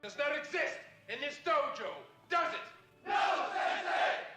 does not exist in this dojo, does it? No, Sensei!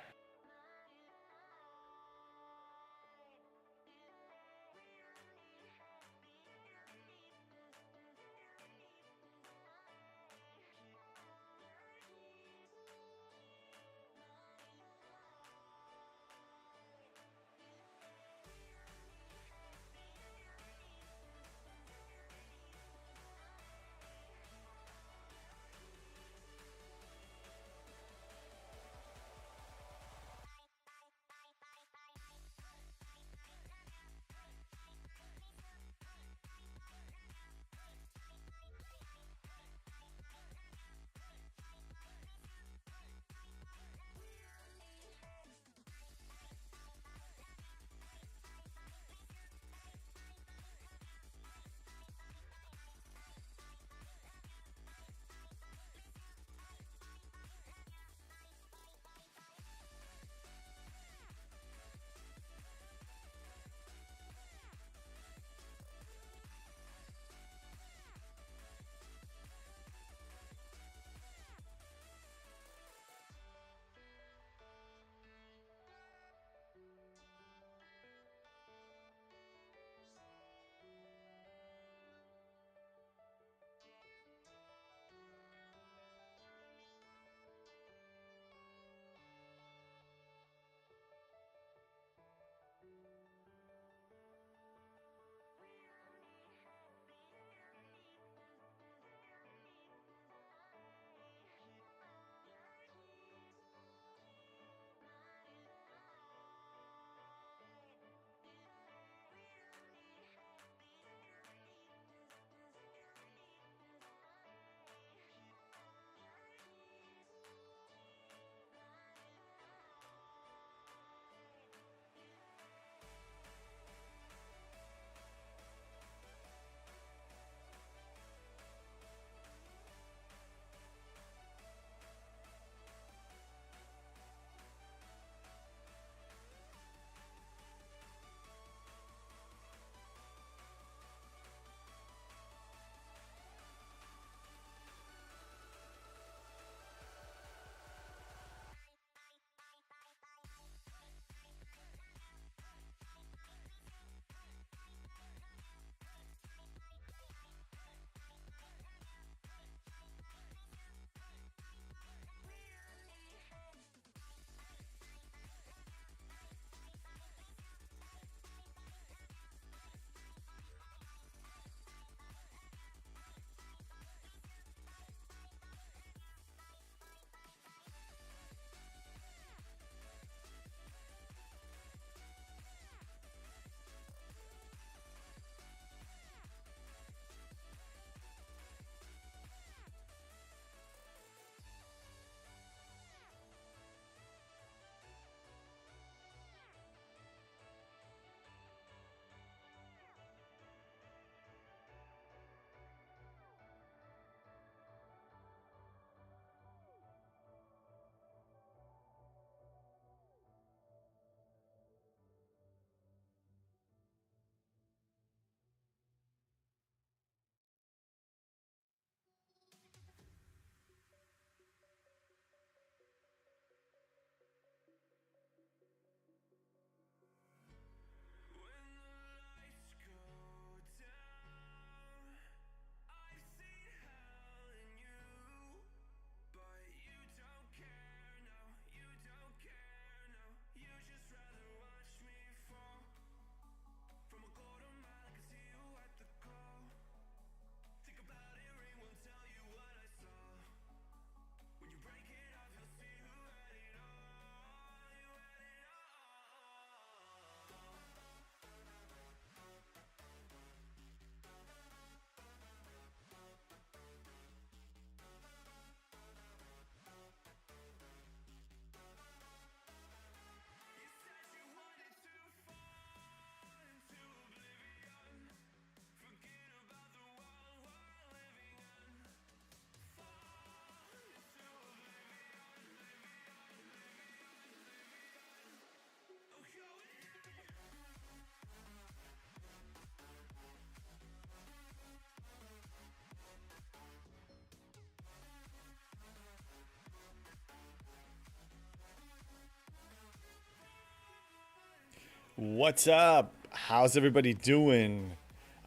What's up? How's everybody doing?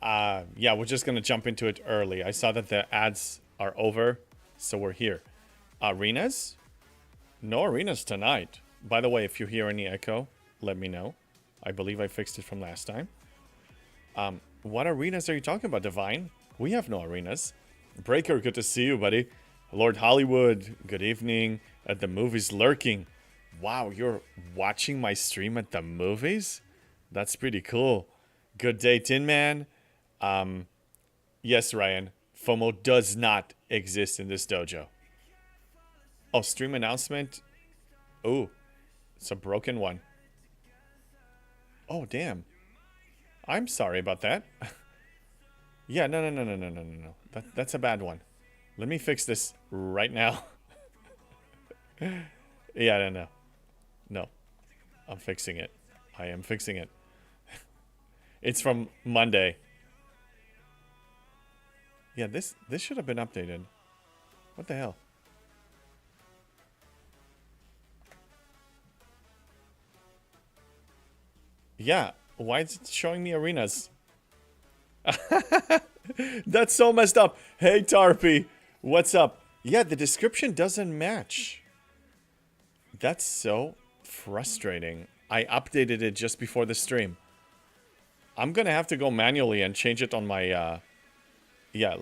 Yeah, we're just gonna jump into it early. I saw that the ads are over, so we're here. Arenas? No arenas tonight. By the way, if you hear any echo, let me know. I believe I fixed it from last time. What arenas are you talking about, Divine? We have no arenas. Breaker, good to see you, buddy. Lord Hollywood, good evening. At the movies lurking. Wow, you're watching my stream at the movies? That's pretty cool. Good day, Tin Man. Yes, Ryan. FOMO does not exist in this dojo. Oh, stream announcement? Ooh, it's a broken one. Oh, damn. I'm sorry about that. Yeah, no. That's a bad one. Let me fix this right now. Yeah, no. I'm fixing it. I am fixing it. It's from Monday. Yeah, this should have been updated. What the hell? Yeah, why is it showing me arenas? That's so messed up. Hey, Tarpy, what's up? Yeah, the description doesn't match. That's so frustrating. I updated it just before the stream. I'm gonna have to go manually and change it on my, yeah,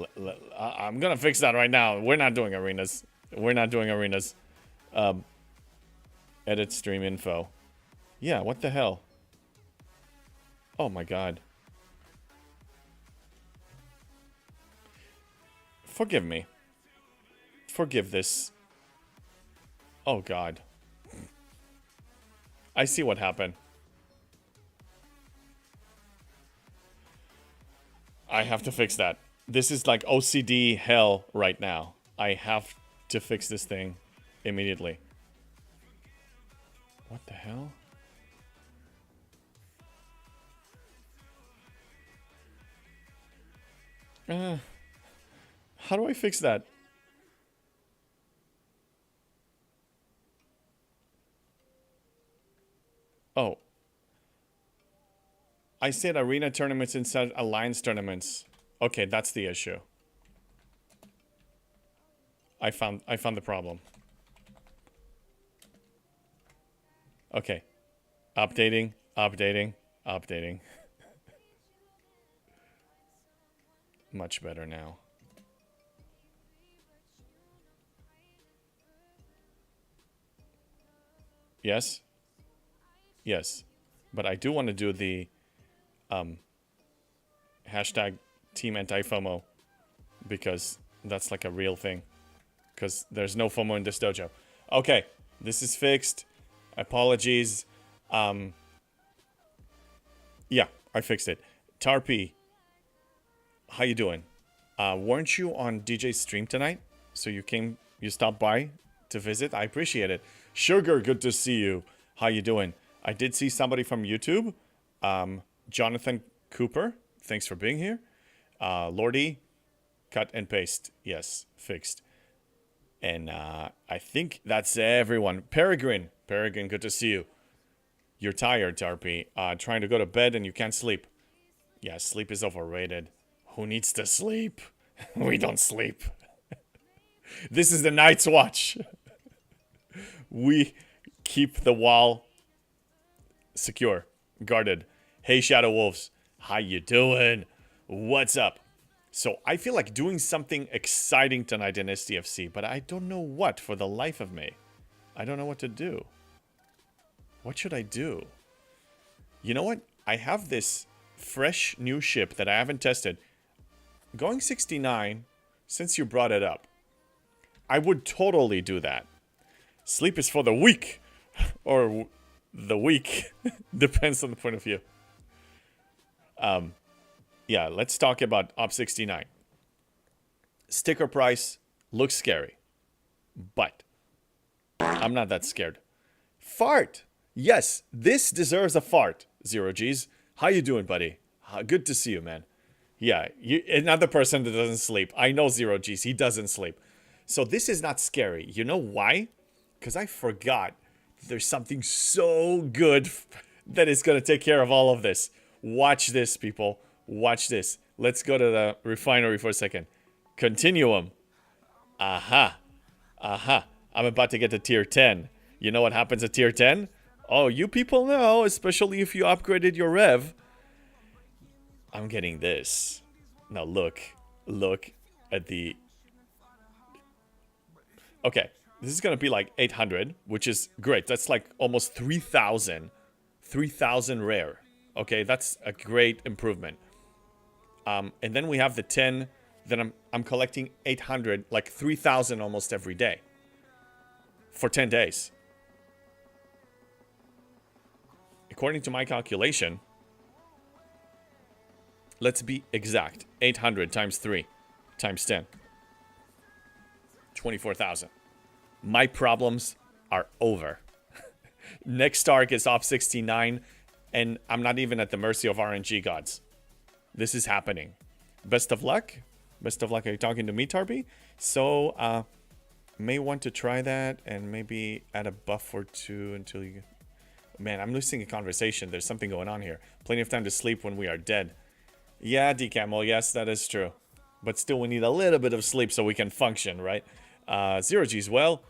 I'm gonna fix that right now. We're not doing arenas. Edit stream info. Yeah, what the hell? Oh my god. Forgive me. Forgive this. Oh god. I see what happened. I have to fix that. This is like OCD hell right now. I have to fix this thing immediately. What the hell? How do I fix that? Oh. I said arena tournaments instead of alliance tournaments. Okay, that's the issue. I found the problem. Okay. Updating. Much better now. Yes? Yes. But I do want to do the hashtag Team Anti-FOMO because that's like a real thing. Because there's no FOMO in this dojo. Okay, this is fixed. Apologies. Yeah, I fixed it. Tarpy, how you doing? Weren't you on DJ's stream tonight? So you stopped by to visit? I appreciate it. Sugar, good to see you. How you doing? I did see somebody from YouTube. Jonathan Cooper, thanks for being here. Lordy, cut and paste. Yes, fixed. And I think that's everyone. Peregrine, good to see you. You're tired, Tarpy. Trying to go to bed and you can't sleep. Yeah, sleep is overrated. Who needs to sleep? We don't sleep. This is the Night's Watch. We keep the wall secure, guarded. Hey, Shadow Wolves. How you doing? What's up? So I feel like doing something exciting tonight in STFC, but I don't know what for the life of me. I don't know what to do. What should I do? You know what? I have this fresh new ship that I haven't tested. Going 69, since you brought it up, I would totally do that. Sleep is for the weak. Or the weak. Depends on the point of view. Yeah, let's talk about Op 69. Sticker price looks scary. But I'm not that scared. Fart! Yes, this deserves a fart, Zero G's. How you doing, buddy? Good to see you, man. Yeah, another person that doesn't sleep. I know Zero G's. He doesn't sleep. So this is not scary. You know why? Because I forgot there's something so good that is going to take care of all of this. Watch this, people. Watch this. Let's go to the refinery for a second. Continuum. Aha. Aha. I'm about to get to tier 10. You know what happens at tier 10? Oh, you people know, especially if you upgraded your rev. I'm getting this. Now look at the... Okay, this is going to be like 800, which is great. That's like almost 3,000 rare. Okay, that's a great improvement. And then we have the 10 that I'm collecting 800, like 3,000 almost every day for 10 days. According to my calculation, let's be exact. 800 times 3 times 10. 24,000. My problems are over. Next arc is off 69, and I'm not even at the mercy of RNG gods. This is happening. Best of luck. Best of luck. Are you talking to me, Tarby? So, may want to try that and maybe add a buff or two until you... Man, I'm losing a conversation. There's something going on here. Plenty of time to sleep when we are dead. Yeah, Decamel, yes, that is true. But still, we need a little bit of sleep so we can function, right? Zero G's, well,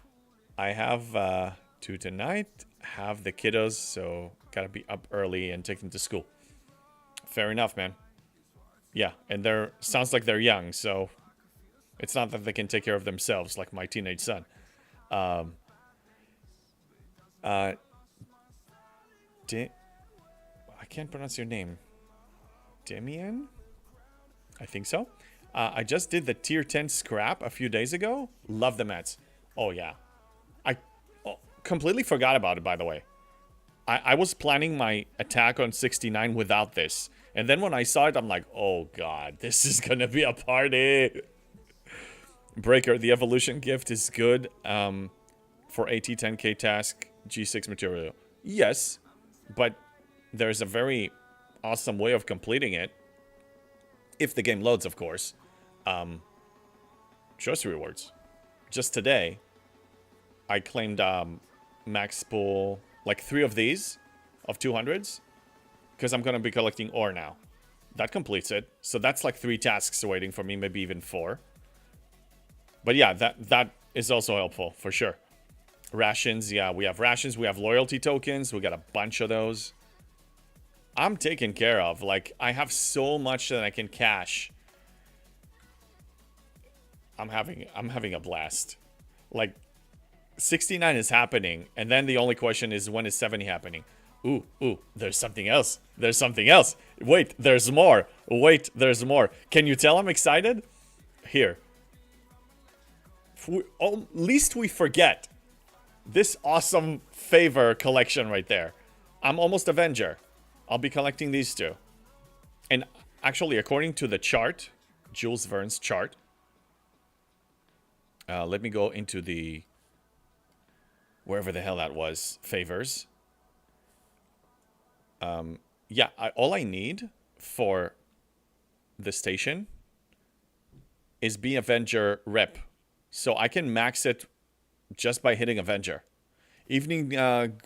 I have 2 tonight. Have the kiddos, so gotta be up early and take them to school. Fair enough, man. Yeah, and they're sounds like they're young, so it's not that they can take care of themselves like my teenage son. I can't pronounce your name. Demian? I think so. I just did the tier 10 scrap a few days ago. Love the mats. Oh, yeah. I completely forgot about it, by the way. I was planning my attack on 69 without this. And then when I saw it, I'm like, oh, God. This is going to be a party. Breaker, the evolution gift is good for AT 10k task G6 material. Yes, but there's a very awesome way of completing it. If the game loads, of course. Choice rewards. Just today, I claimed max pool, like 3 of these, of 200s, because I'm going to be collecting ore now. That completes it. So that's like 3 tasks waiting for me, maybe even 4. But yeah, that is also helpful, for sure. Rations, yeah, we have rations, we have loyalty tokens, we got a bunch of those. I'm taken care of. Like, I have so much that I can cash. I'm having a blast. Like, 69 is happening, and then the only question is, when is 70 happening? Ooh, there's something else. There's something else. Wait, there's more. Wait, there's more. Can you tell I'm excited? Here. Least we forget this awesome favor collection right there. I'm almost Avenger. I'll be collecting these 2. And actually, according to the chart, Jules Verne's chart, let me go into the, wherever the hell that was, favors. Yeah, all I need for the station is be Avenger rep. So I can max it just by hitting Avenger. Evening,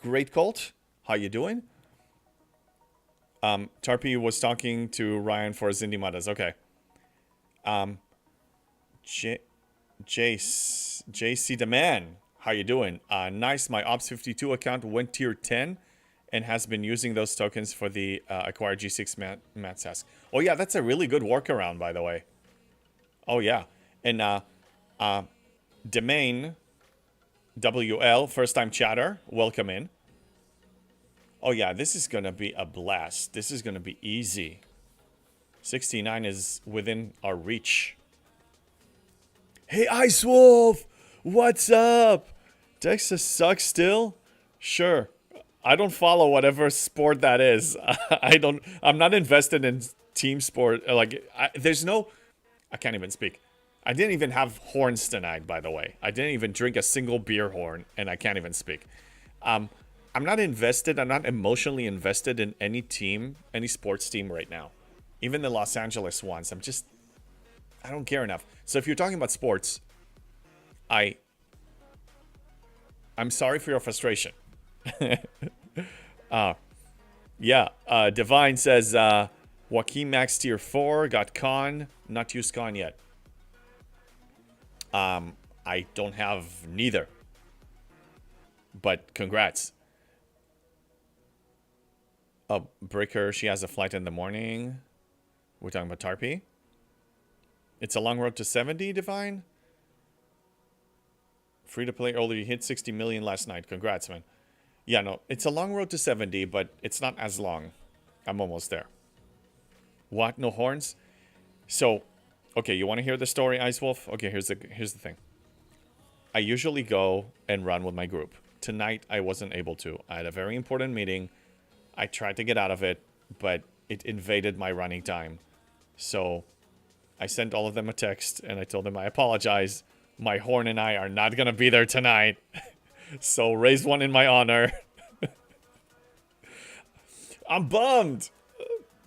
Great Colt. How you doing? Tarpy was talking to Ryan for Zindi Madas. Okay. JC the Man. How you doing? Nice. My Ops 52 account went tier 10 and has been using those tokens for the acquired G6 mat task. Oh, yeah. That's a really good workaround, by the way. Oh, yeah. And Domain WL, first time chatter. Welcome in. Oh, yeah, this is going to be a blast. This is going to be easy. 69 is within our reach. Hey, Ice Wolf! What's up? Texas sucks still? Sure. I don't follow whatever sport that is. I'm not invested in team sport. Like, there's no... I can't even speak. I didn't even have horns tonight, by the way. I didn't even drink a single beer horn, and I can't even speak. I'm not invested. I'm not emotionally invested in any team, any sports team right now. Even the Los Angeles ones. I don't care enough. So if you're talking about sports, I'm sorry for your frustration. Yeah, Divine says, Joaquin Max tier 4, got con, not used con yet. I don't have neither. But congrats. Breaker, she has a flight in the morning. We're talking about Tarpy. It's a long road to 70, Divine. Free to play early, hit 60 million last night. Congrats, man. Yeah, no, it's a long road to 70, but it's not as long. I'm almost there. What? No horns? So, okay, you want to hear the story, Ice Wolf? Okay, here's the thing. I usually go and run with my group. Tonight, I wasn't able to. I had a very important meeting. I tried to get out of it, but it invaded my running time. So, I sent all of them a text, and I told them I apologize. My horn and I are not going to be there tonight. So, raise one in my honor. I'm bummed.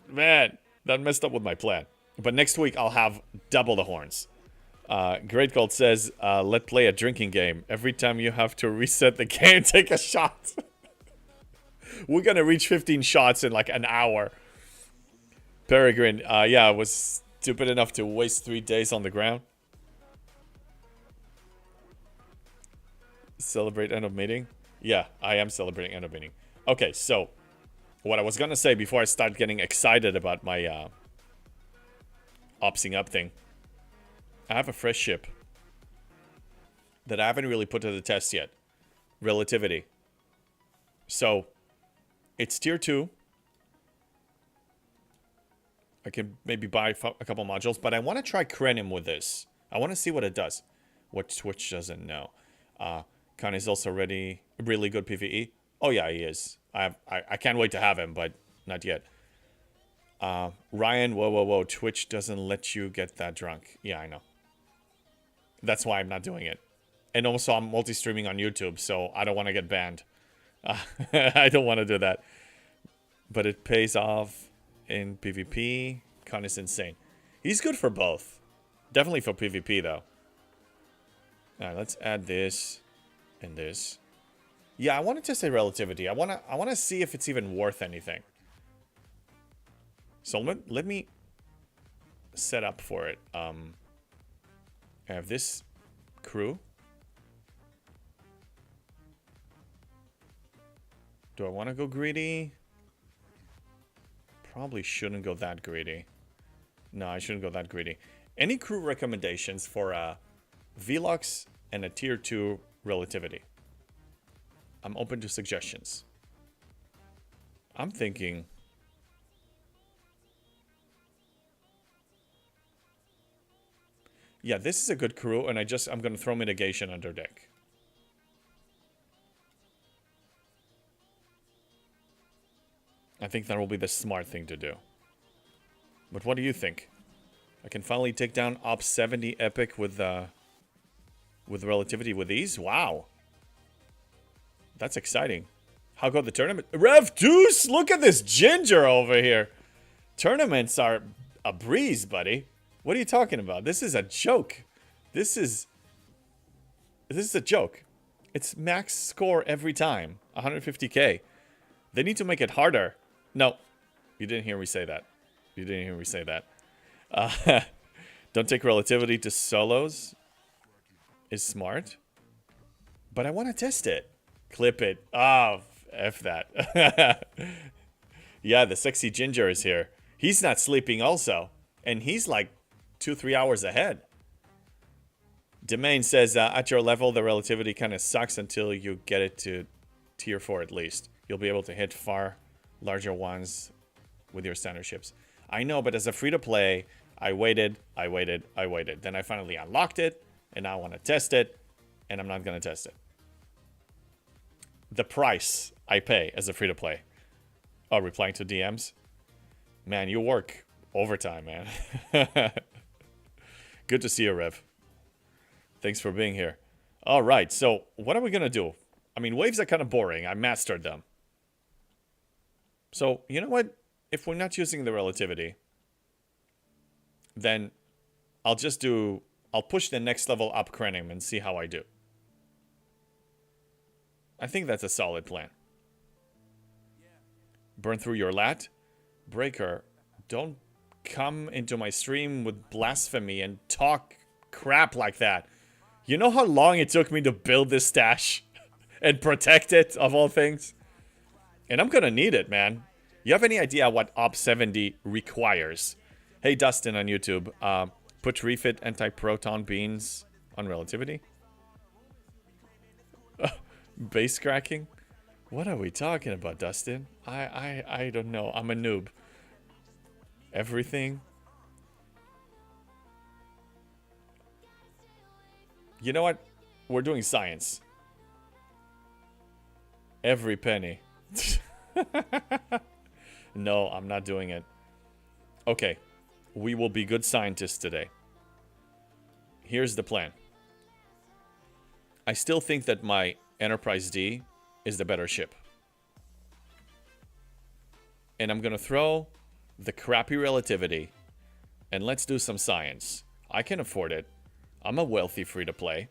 Man, that messed up with my plan. But next week, I'll have double the horns. Great Gold says, let's play a drinking game. Every time you have to reset the game, take a shot. We're going to reach 15 shots in like an hour. Peregrine, yeah, I was stupid enough to waste 3 days on the ground. Celebrate end of meeting? Yeah, I am celebrating end of meeting. Okay, so what I was going to say before I start getting excited about my opsing up thing. I have a fresh ship that I haven't really put to the test yet. Relativity. So, it's tier 2. I can maybe buy a couple modules, but I want to try Krenim with this. I want to see what it does. What Twitch doesn't know. Khan is also really good PvE. Oh yeah, he is. I can't wait to have him, but not yet. Ryan, whoa. Twitch doesn't let you get that drunk. Yeah, I know. That's why I'm not doing it. And also, I'm multi-streaming on YouTube, so I don't want to get banned. I don't want to do that. But it pays off in PvP. Khan is insane. He's good for both. Definitely for PvP, though. Alright, let's add this and this. Yeah, I wanted to say relativity. I wanna see if it's even worth anything. So let me set up for it. I have this crew. Do I want to go greedy? Probably shouldn't go that greedy. No, I shouldn't go that greedy. Any crew recommendations for a Velux and a tier 2 relativity? I'm open to suggestions. I'm thinking... Yeah, this is a good crew, and I'm going to throw mitigation under deck. I think that will be the smart thing to do. But what do you think? I can finally take down Op 70 Epic with relativity with ease? Wow. That's exciting. How go the tournament? Rev Deuce, look at this ginger over here. Tournaments are a breeze, buddy. What are you talking about? This is a joke. This is a joke. It's max score every time. 150k. They need to make it harder. No. You didn't hear me say that. You didn't hear me say that. Don't take relativity to solos. Is smart. But I want to test it. Clip it. Oh, F that. Yeah, the sexy ginger is here. He's not sleeping also. And he's like 2-3 hours ahead. Domain says, at your level, the relativity kind of sucks until you get it to tier 4 at least. You'll be able to hit far larger ones with your standard ships. I know, but as a free-to-play, I waited. Then I finally unlocked it, and now I want to test it, and I'm not going to test it. The price I pay as a free-to-play. Oh, replying to DMs? Man, you work overtime, man. Good to see you, Rev. Thanks for being here. All right, so what are we going to do? I mean, waves are kind of boring. I mastered them. So, you know what? If we're not using the relativity, then I'll push the next level up Krenim and see how I do. I think that's a solid plan. Burn through your lat? Breaker, don't come into my stream with blasphemy and talk crap like that. You know how long it took me to build this stash and protect it, of all things? And I'm gonna need it, man. You have any idea what Op 70 requires? Hey, Dustin on YouTube, put refit anti-proton beans on relativity? Base cracking? What are we talking about, Dustin? I don't know. I'm a noob. Everything? You know what? We're doing science. Every penny. No, I'm not doing it. Okay. We will be good scientists today. Here's the plan. I still think that my Enterprise D is the better ship. And I'm gonna throw the crappy relativity and let's do some science. I can afford it. I'm a wealthy free-to-play.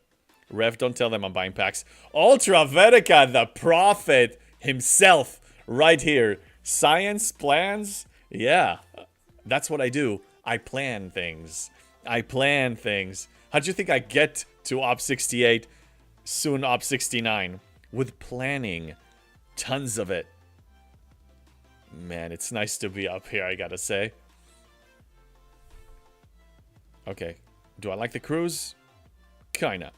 Rev, don't tell them I'm buying packs. Ultra Vetica, the prophet himself, right here. Science plans? Yeah, that's what I do. I plan things. I plan things. How'd you think I get to Op 68, soon Op 69? With planning. Tons of it. Man, it's nice to be up here, I gotta say. Okay. Do I like the cruise? Kinda.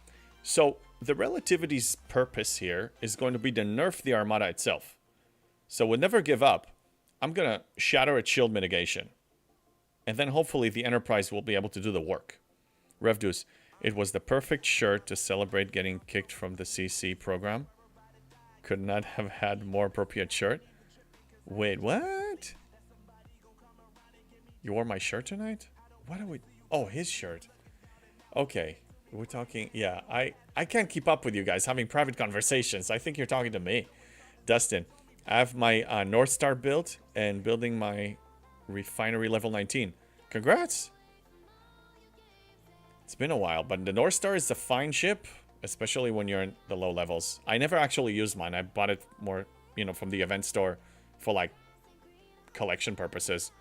So, the relativity's purpose here is going to be to nerf the Armada itself. So, we'll never give up. I'm gonna shatter its shield mitigation. And then hopefully the Enterprise will be able to do the work. Revdus, it was the perfect shirt to celebrate getting kicked from the CC program. Could not have had more appropriate shirt. Wait, what? You wore my shirt tonight? What are we... Oh, his shirt. Okay. We're talking... Yeah, I can't keep up with you guys having private conversations. I think you're talking to me. Dustin, I have my North Star built and building my refinery level 19. Congrats! It's been a while, but the North Star is a fine ship, especially when you're in the low levels. I never actually used mine. I bought it more, you know, from the event store for, like, collection purposes.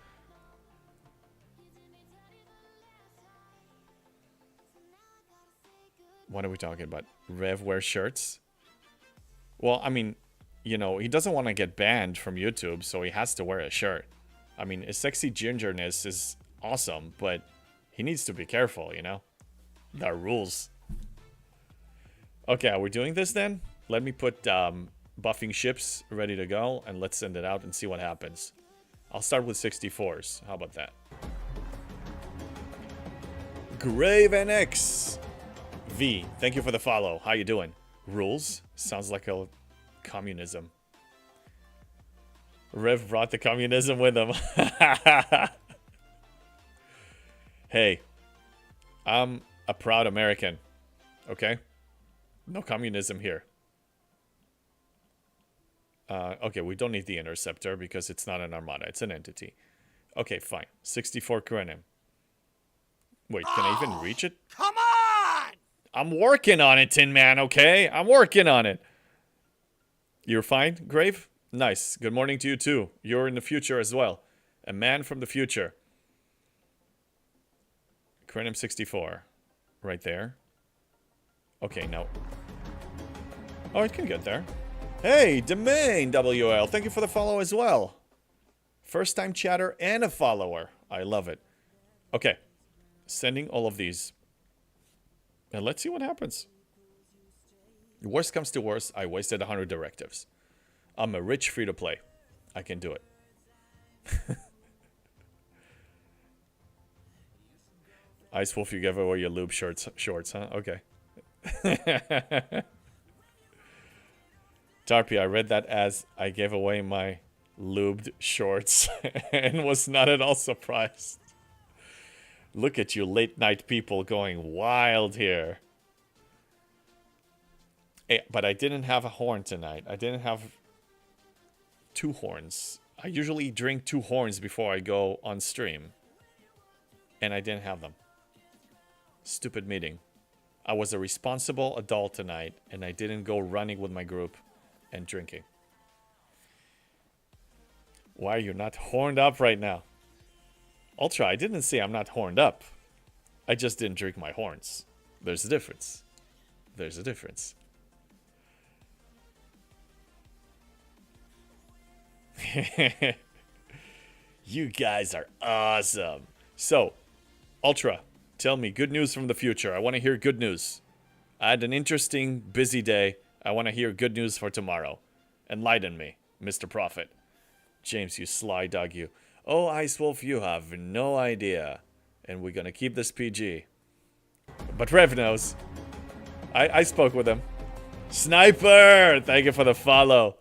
What are we talking about? Rev wears shirts? Well, I mean, you know, he doesn't want to get banned from YouTube, so he has to wear a shirt. I mean, his sexy gingerness is awesome, but he needs to be careful, you know? There are rules. Okay, are we doing this then? Let me put buffing ships ready to go, and let's send it out and see what happens. I'll start with 64s. How about that? Grave NX V, thank you for the follow. How you doing? Rules? Sounds like a communism. Rev brought the communism with him. Hey, I'm a proud American, okay? No communism here. Okay, we don't need the interceptor because it's not an armada, it's an entity. Okay, fine. 64 Krenim. Wait, can I even reach it? Come on! I'm working on it, Tin Man, okay? I'm working on it. You're fine, Grave? Nice. Good morning to you too. You're in the future as well. A man from the future. Krenim 64. Right there. Okay, no. Oh, it can get there. Hey, Domain WL. Thank you for the follow as well. First time chatter and a follower. I love it. Okay. Sending all of these. And let's see what happens. Worst comes to worst, I wasted 100 directives. I'm a rich free-to-play. I can do it. Ice Wolf, you gave away your lube shorts, huh? Okay. Tarpy, I read that as I gave away my lubed shorts and was not at all surprised. Look at you late night people going wild here. Hey, but I didn't have a horn tonight. I didn't have 2 horns. I usually drink 2 horns before I go on stream. And I didn't have them. Stupid meeting. I was a responsible adult tonight and I didn't go running with my group and drinking. Why are you not horned up right now? Ultra, I didn't say I'm not horned up. I just didn't drink my horns. There's a difference. There's a difference. You guys are awesome. So, Ultra, tell me good news from the future. I want to hear good news. I had an interesting, busy day. I want to hear good news for tomorrow. Enlighten me, Mr. Prophet. James, you sly dog, you. Oh, Ice Wolf, you have no idea. And we're gonna keep this PG. But Rev knows. I spoke with him. Sniper! Thank you for the follow.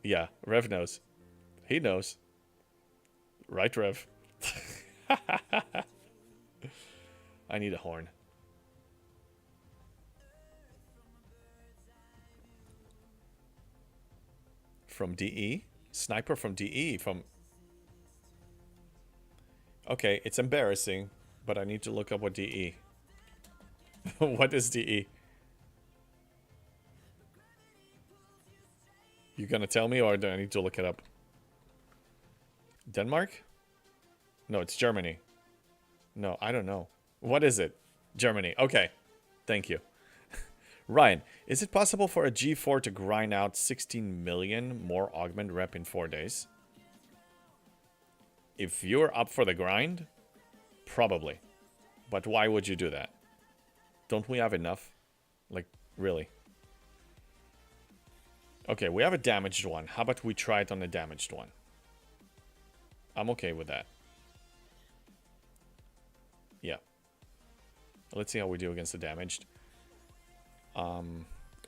Yeah, Rev knows. He knows. Right, Rev? I need a horn. From DE? Sniper from DE? From... Okay, it's embarrassing, but I need to look up what DE. What is DE? You gonna tell me, or do I need to look it up? Denmark? No, it's Germany. No, I don't know. What is it? Germany. Okay. Thank you. Ryan, is it possible for a G4 to grind out 16 million more augment rep in 4 days? If you're up for the grind, probably. But why would you do that? Don't we have enough? Like, really? Okay, we have a damaged one. How about we try it on the damaged one? I'm okay with that. Yeah. Let's see how we do against the damaged.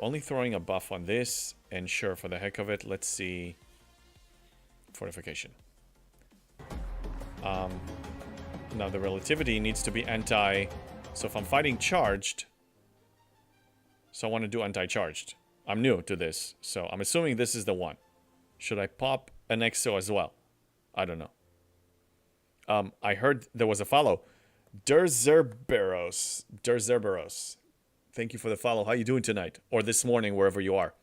Only throwing a buff on this, and sure, for the heck of it, let's see. Fortification. Now the relativity needs to be anti. So if I'm fighting charged, so I want to do anti-charged. I'm new to this, so I'm assuming this is the one. Should I pop an EXO as well? I don't know. I heard there was a follow. Derzerberos. Thank you for the follow. How you doing tonight? Or this morning, wherever you are.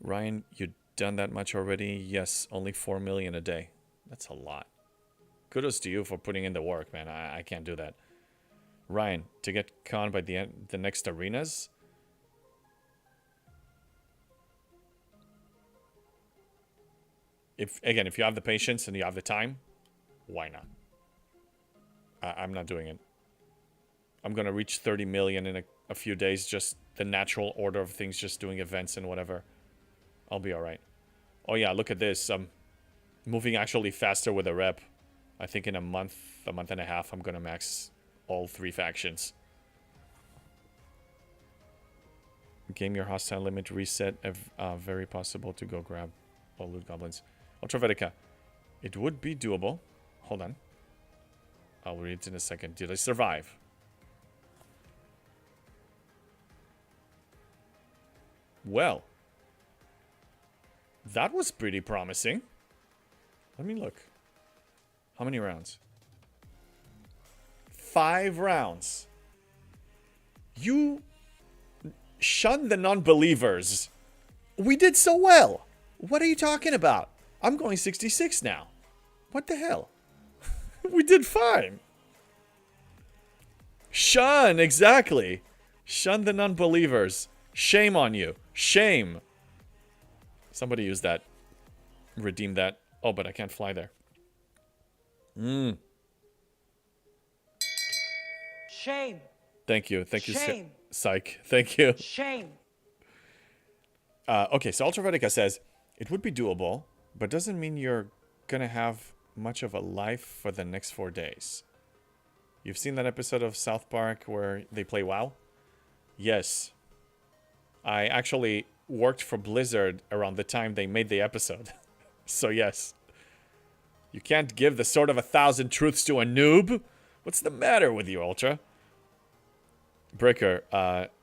Ryan, you done that much already? Yes, only 4 million a day. That's a lot. Kudos to you for putting in the work, man. I can't do that. Ryan, to get conned by the next arenas? If you have the patience and you have the time, why not? I'm not doing it. I'm going to reach 30 million in a few days, just the natural order of things, just doing events and whatever. I'll be alright. Oh yeah, look at this. I'm moving actually faster with a rep. I think in a month and a half, I'm going to max all 3 factions. Game your hostile limit reset. Very possible to go grab all loot goblins. Ultravetica. It would be doable. Hold on. I'll read it in a second. Did I survive? Well, that was pretty promising. Let me look. How many rounds? 5 rounds. You shun the non-believers. We did so well. What are you talking about? I'm going 66 now. What the hell? We did fine. Shun, exactly. Shun the non-believers. Shame on you. Shame. Somebody use that. Redeem that. Oh, but I can't fly there. Shame. Thank you. Thank you, Shame. Psych. Thank you. Shame. Okay, so Ultravetica says, it would be doable, but doesn't mean you're gonna have much of a life for the next 4 days. You've seen that episode of South Park where they play WoW? Yes. I actually worked for Blizzard around the time they made the episode. So yes. You can't give the sword of 1,000 truths to a noob? What's the matter with you, Ultra? Breaker,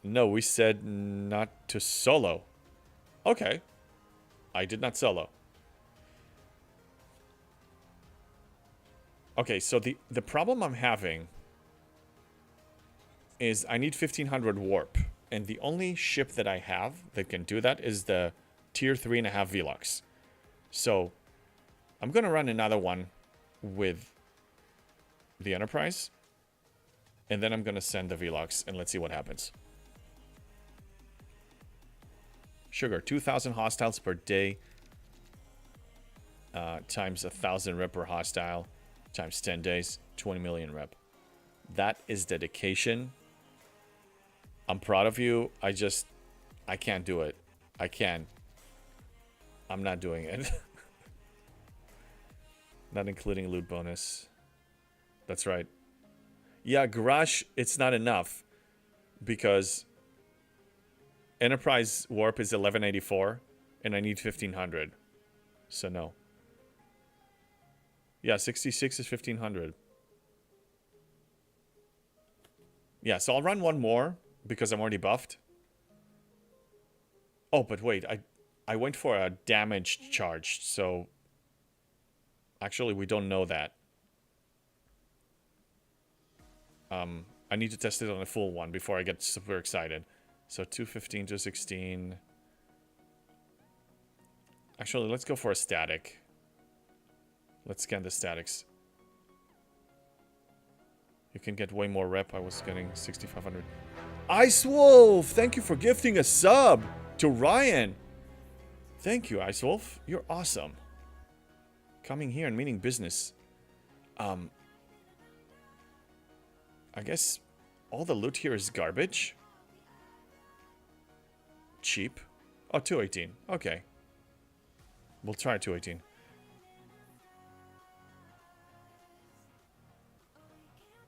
no, we said not to solo. Okay. I did not solo. Okay, so the problem I'm having is I need 1,500 warp. And the only ship that I have that can do that is the tier 3.5 Velux. So I'm going to run another one with the Enterprise. And then I'm going to send the Velux and let's see what happens. Sugar, 2,000 hostiles per day. Times 1,000 rep per hostile. Times 10 days. 20 million rep. That is dedication. I'm proud of you. I can't do it. I can't. I'm not doing it. Not including loot bonus. That's right. Yeah, Garage, it's not enough. Because Enterprise Warp is 1184. And I need 1,500. So no. Yeah, 66 is 1,500. Yeah, so I'll run one more. Because I'm already buffed. Oh, but wait. I went for a damage charge. So actually, we don't know that. I need to test it on a full one before I get super excited. So 215, 216. Actually, let's go for a static. Let's scan the statics. You can get way more rep. I was getting 6,500. Ice Wolf! Thank you for gifting a sub to Ryan. Thank you, Ice Wolf. You're awesome. Coming here and meaning business. I guess all the loot here is garbage. Cheap. Oh, 218. Okay. We'll try 218.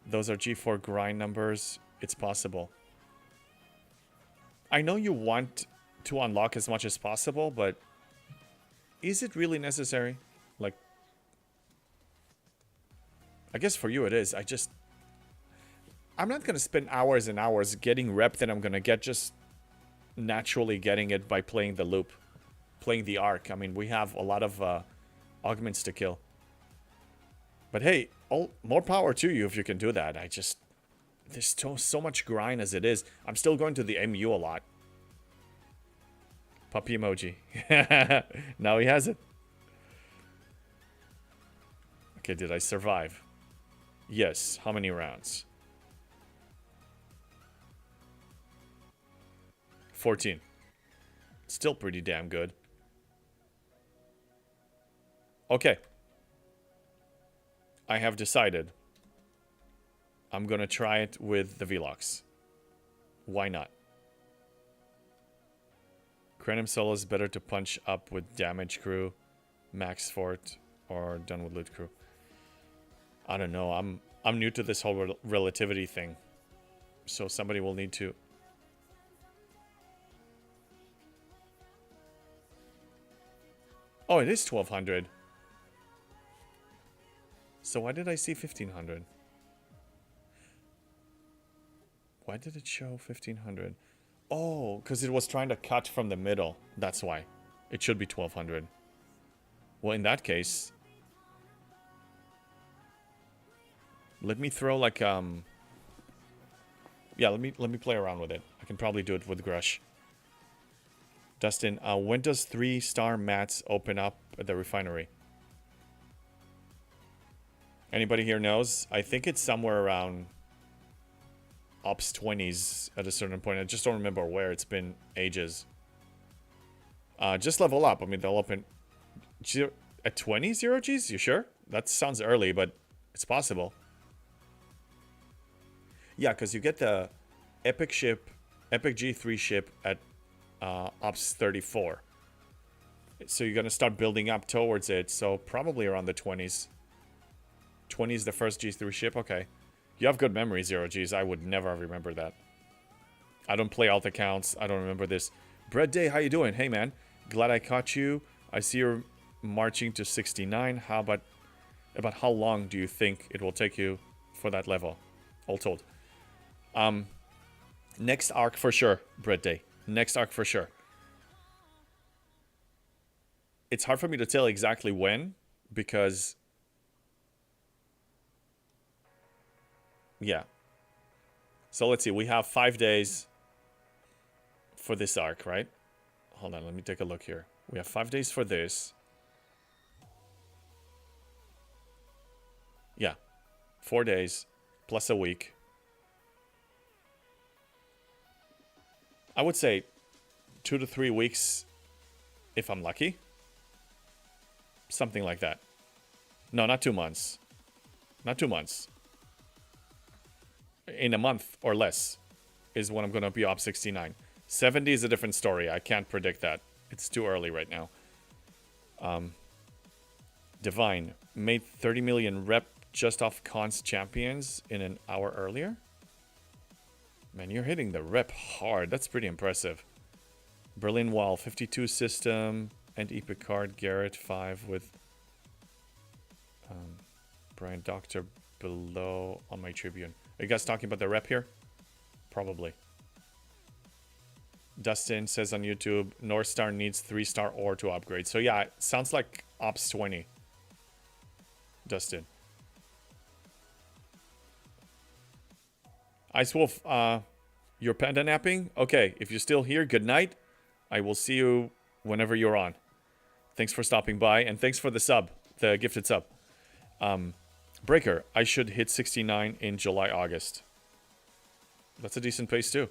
Those are G4 grind numbers. It's possible. I know you want to unlock as much as possible, but is it really necessary? Like, I guess for you it is. I'm not going to spend hours and hours getting rep that I'm going to get just naturally getting it by playing the loop. Playing the arc. I mean, we have a lot of augments to kill. But hey, more power to you if you can do that. There's so much grind as it is. I'm still going to the MU a lot. Puppy emoji. Now he has it. Okay, did I survive? Yes. How many rounds? 14. Still pretty damn good. Okay. I have decided. I'm gonna try it with the Velux. Why not? Krenim solo is better to punch up with damage crew, max fort, or done with loot crew. I don't know. I'm new to this whole relativity thing, so somebody will need to. Oh, it is 1,200. So why did I see 1,500? Why did it show 1,500? Oh, because it was trying to cut from the middle. That's why. It should be 1,200. Well, in that case, let me throw like yeah, let me play around with it. I can probably do it with Grush. Dustin, when does 3-star mats open up at the refinery? Anybody here knows? I think it's somewhere around Ops 20s at a certain point. I just don't remember where. It's been ages. Just level up. I mean, they'll open at 20 0Gs? You sure? That sounds early, but it's possible. Yeah, because you get the Epic ship, Epic G3 ship at Ops 34. So you're going to start building up towards it. So probably around the 20s. 20 is the first G3 ship? Okay. You have good memory, 0Gs. I would never remember that. I don't play alt accounts. I don't remember this. Bread Day, how you doing? Hey, man. Glad I caught you. I see you're marching to 69. How about how long do you think it will take you for that level? All told. Next arc for sure, Bread Day. Next arc for sure. It's hard for me to tell exactly when, because yeah. So let's see. We have 5 days. for this arc, right? Hold on, let me take a look here. We have 5 days for this. Yeah, 4 days plus a week. I would say 2 to 3 weeks if I'm lucky. Something like that. No, not 2 months. Not 2 months. In a month or less is when I'm going to be up 69. 70 is a different story. I can't predict that. It's too early right now. Divine made 30 million rep just off cons champions in an hour earlier. Man, you're hitting the rep hard. That's pretty impressive. Berlin Wall 52 system and Epic card Garrett 5 with Brian Doctor below on my Tribune. Are you guys talking about the rep here? Probably. Dustin says on YouTube, North Star needs 3-star ore to upgrade. So yeah, it sounds like Ops 20. Dustin. Ice Wolf, you're panda napping? Okay, if you're still here, good night. I will see you whenever you're on. Thanks for stopping by, and thanks for the sub, the gifted sub. Breaker, I should hit 69 in July, August. That's a decent pace too.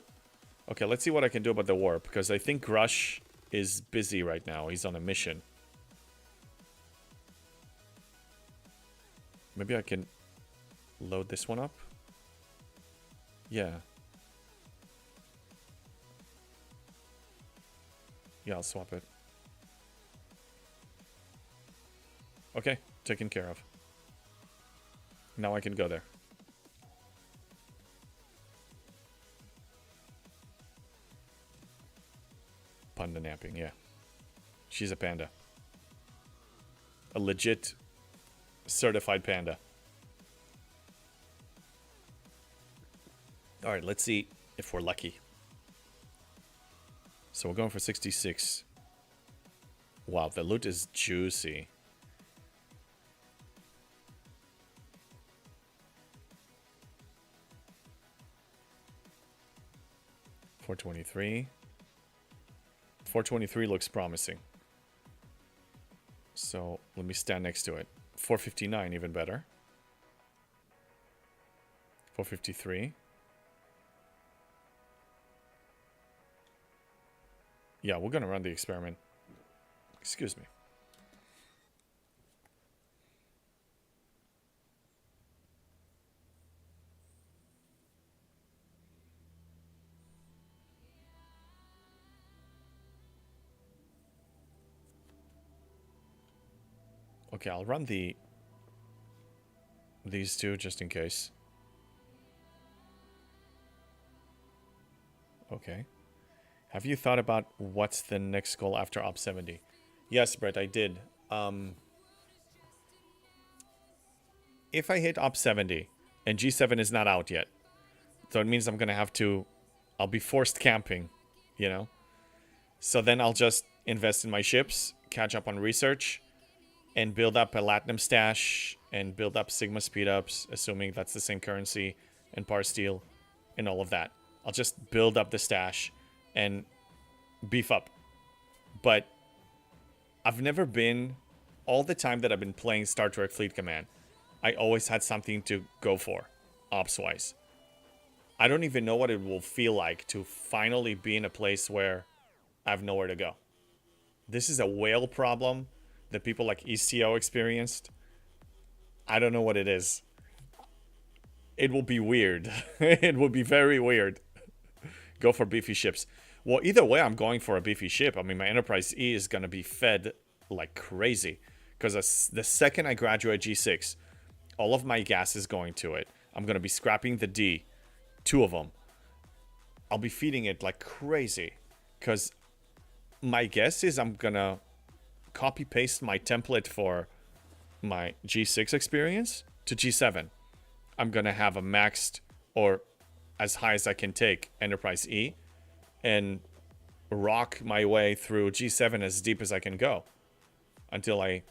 Okay, let's see what I can do about the warp, because I think Rush is busy right now. He's on a mission. Maybe I can load this one up. Yeah. Yeah, I'll swap it. Okay, taken care of. Now I can go there. Panda napping, yeah. She's a panda. A legit certified panda. Alright, let's see if we're lucky. So we're going for 66. Wow, the loot is juicy. $423. 423 looks promising. So let me stand next to it. 459, even better. 453. Yeah, we're gonna run the experiment. Excuse me. Okay, I'll run these two just in case. Okay. Have you thought about what's the next goal after Op 70? Yes, Brett, I did. If I hit Op 70 and G7 is not out yet, so it means I'm gonna have to, I'll be forced camping, you know? So then I'll just invest in my ships, catch up on research, and build up a Latinum stash, and build up Sigma speedups, assuming that's the same currency, and par steel, and all of that. I'll just build up the stash and beef up. But I've never been, all the time that I've been playing Star Trek Fleet Command, I always had something to go for, ops-wise. I don't even know what it will feel like to finally be in a place where I have nowhere to go. This is a whale problem that people like ECO experienced. I don't know what it is. It will be weird. It will be very weird. Go for beefy ships. Well, either way, I'm going for a beefy ship. I mean, my Enterprise E is going to be fed like crazy. Because the second I graduate G6, all of my gas is going to it. I'm going to be scrapping the D. 2 of them. I'll be feeding it like crazy. Because my guess is I'm going to copy paste my template for my G6 experience to G7. I'm gonna have a maxed, or as high as I can take, Enterprise E, and rock my way through G7 as deep as I can go until I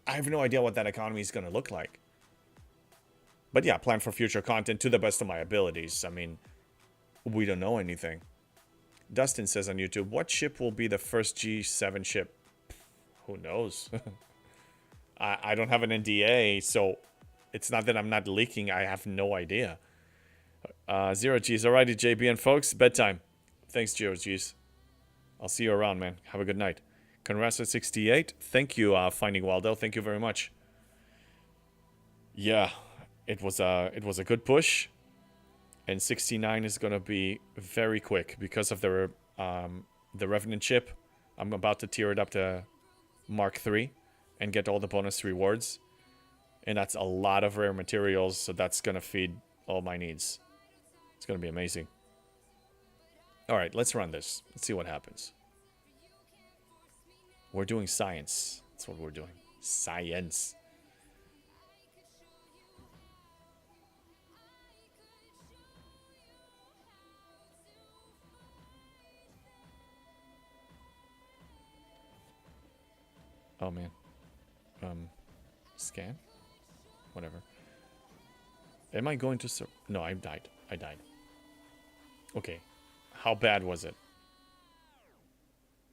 have no idea what that economy is gonna look like. But yeah, plan for future content to the best of my abilities. I mean, we don't know anything. Dustin says on YouTube, what ship will be the first G7 ship? Who knows? I don't have an NDA, so it's not that I'm not leaking. I have no idea. Zero G's. Alrighty, JBN folks. Bedtime. Thanks, Zero G's. I'll see you around, man. Have a good night. Congrats at 68. Thank you, Finding Waldo. Thank you very much. Yeah, it was a good push. And 69 is gonna be very quick because of the Revenant chip. I'm about to tier it up to Mark 3 and get all the bonus rewards. And that's a lot of rare materials, so that's gonna feed all my needs. It's gonna be amazing. Alright, let's run this. Let's see what happens. We're doing science. That's what we're doing. Science. Oh man. Scan? Whatever. Am I going to... No, I died. I died. Okay. How bad was it?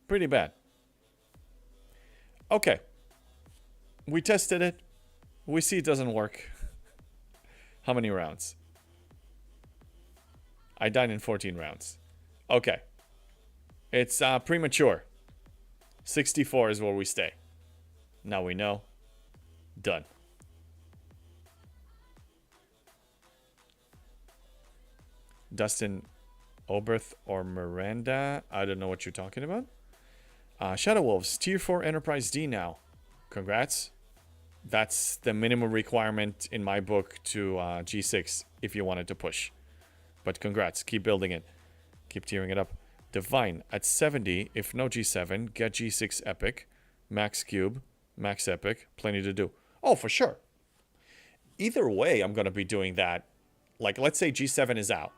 Pretty bad. Okay. We tested it. We see it doesn't work. How many rounds? I died in 14 rounds. Okay. It's premature. 64 is where we stay. Now we know. Done. Dustin Oberth or Miranda. I don't know what you're talking about. Shadow Wolves, Tier 4 Enterprise D now. Congrats. That's the minimum requirement in my book to G6 if you wanted to push. But congrats. Keep building it. Keep tearing it up. Divine at 70. If no G7, get G6 Epic. Max Cube. Max Epic. Plenty to do. Oh, for sure. Either way, I'm going to be doing that. Like, let's say G7 is out.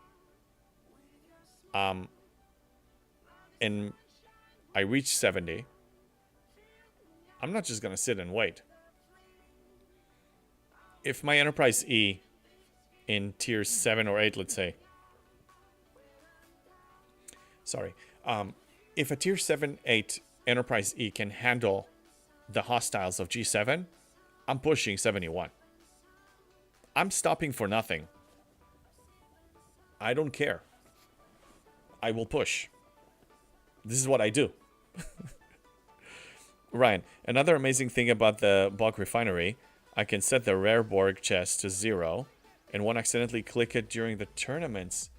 And I reach 70. I'm not just going to sit and wait. If my Enterprise E in tier 7 or 8, let's say. Sorry. If a tier 7, 8 Enterprise E can handle the hostiles of G7, I'm pushing 71. I'm stopping for nothing. I don't care. I will push. This is what I do. Ryan, another amazing thing about the bulk refinery, I can set the rare Borg chest to 0 and won't accidentally click it during the tournaments.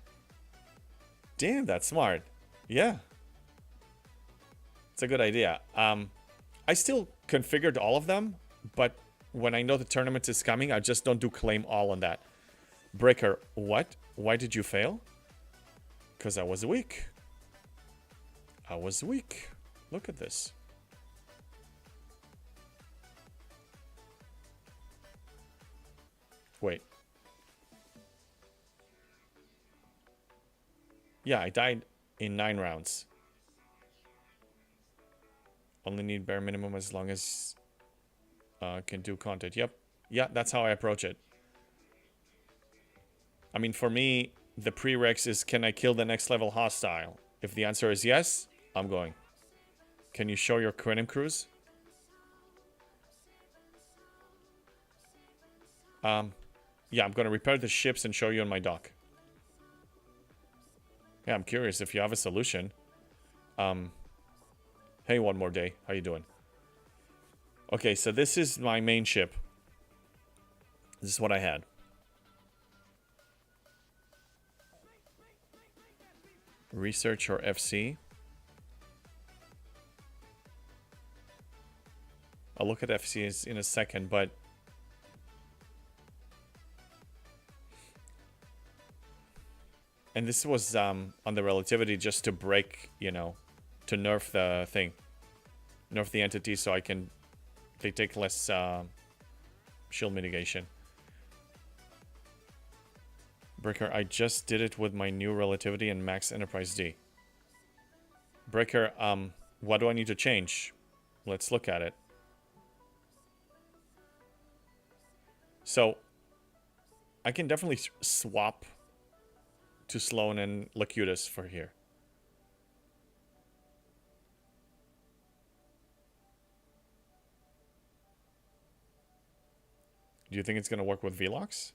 Damn, that's smart. Yeah. It's a good idea. I still configured all of them, but when I know the tournament is coming, I just don't do claim all on that. Breaker, what? Why did you fail? Because I was weak. I was weak. Look at this. Wait. Yeah, I died in 9 rounds. Only need bare minimum as long as can do content. Yep. Yeah, that's how I approach it. I mean, for me, the prereqs is, can I kill the next level hostile? If the answer is yes, I'm going. Can you show your Quantum Cruise? Yeah, I'm going to repair the ships and show you on my dock. Yeah, I'm curious if you have a solution. Hey, one more day. How you doing? Okay, so this is my main ship. This is what I had. Research or FC. I'll look at FC in a second, but and this was on the relativity just to break, you know, to nerf the thing, nerf the entity so they take less shield mitigation. Breaker, I just did it with my new relativity and max Enterprise D. Breaker, what do I need to change? Let's look at it. So, I can definitely swap to Sloan and Locutus for here. Do you think it's going to work with Velox?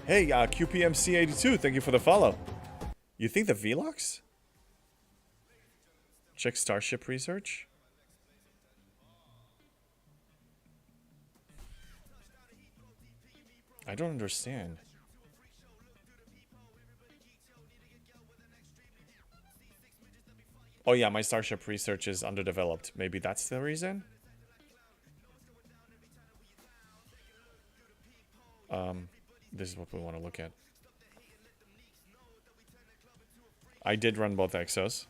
Hey, QPMC82, thank you for the follow. You think the Velox? Check Starship research. I don't understand. Oh yeah, my Starship research is underdeveloped. Maybe that's the reason? This is what we want to look at. I did run both exos.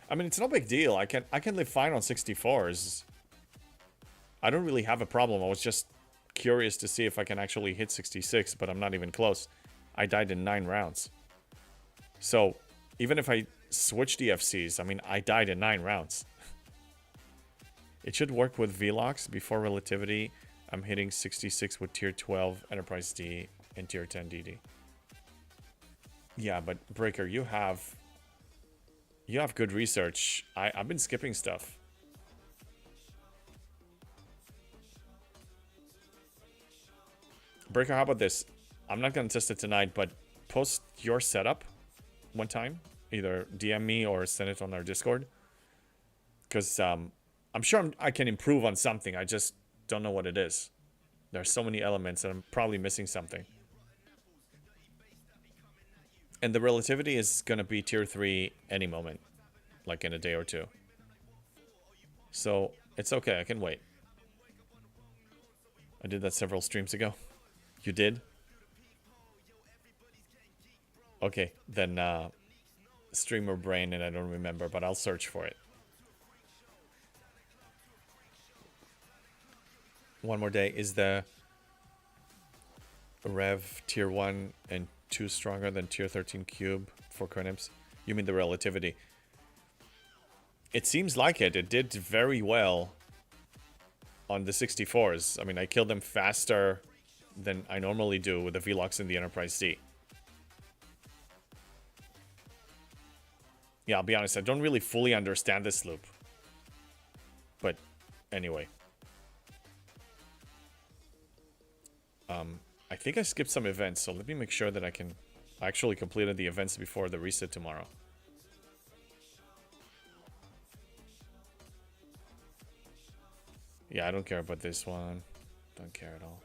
I mean, it's no big deal. I can live fine on 64s. I don't really have a problem. I was just curious to see if I can actually hit 66, but I'm not even close. I died in 9 rounds. So, even if I switch the FCs, I mean, I died in 9 rounds. It should work with Velox. Before Relativity, I'm hitting 66 with Tier 12 Enterprise D and Tier 10 DD. Yeah, but Breaker, you have good research. I've been skipping stuff. Breaker, how about this? I'm not going to test it tonight, but post your setup one time. Either DM me or send it on our Discord. Because I'm sure I can improve on something. I just don't know what it is. There are so many elements and I'm probably missing something. And the Relativity is going to be Tier 3 any moment. Like in a day or two. So, it's okay. I can wait. I did that several streams ago. You did? Okay, then streamer brain and I don't remember, but I'll search for it. One more day. Is the Rev Tier 1 and 2 stronger than Tier 13 Cube for Cranips? You mean the Relativity? It seems like it. It did very well on the 64s. I mean, I killed them faster than I normally do with the Velox and the Enterprise D. Yeah, I'll be honest, I don't really fully understand this loop. But anyway. I think I skipped some events, so let me make sure that I can actually completed the events before the reset tomorrow. Yeah, I don't care about this one. Don't care at all.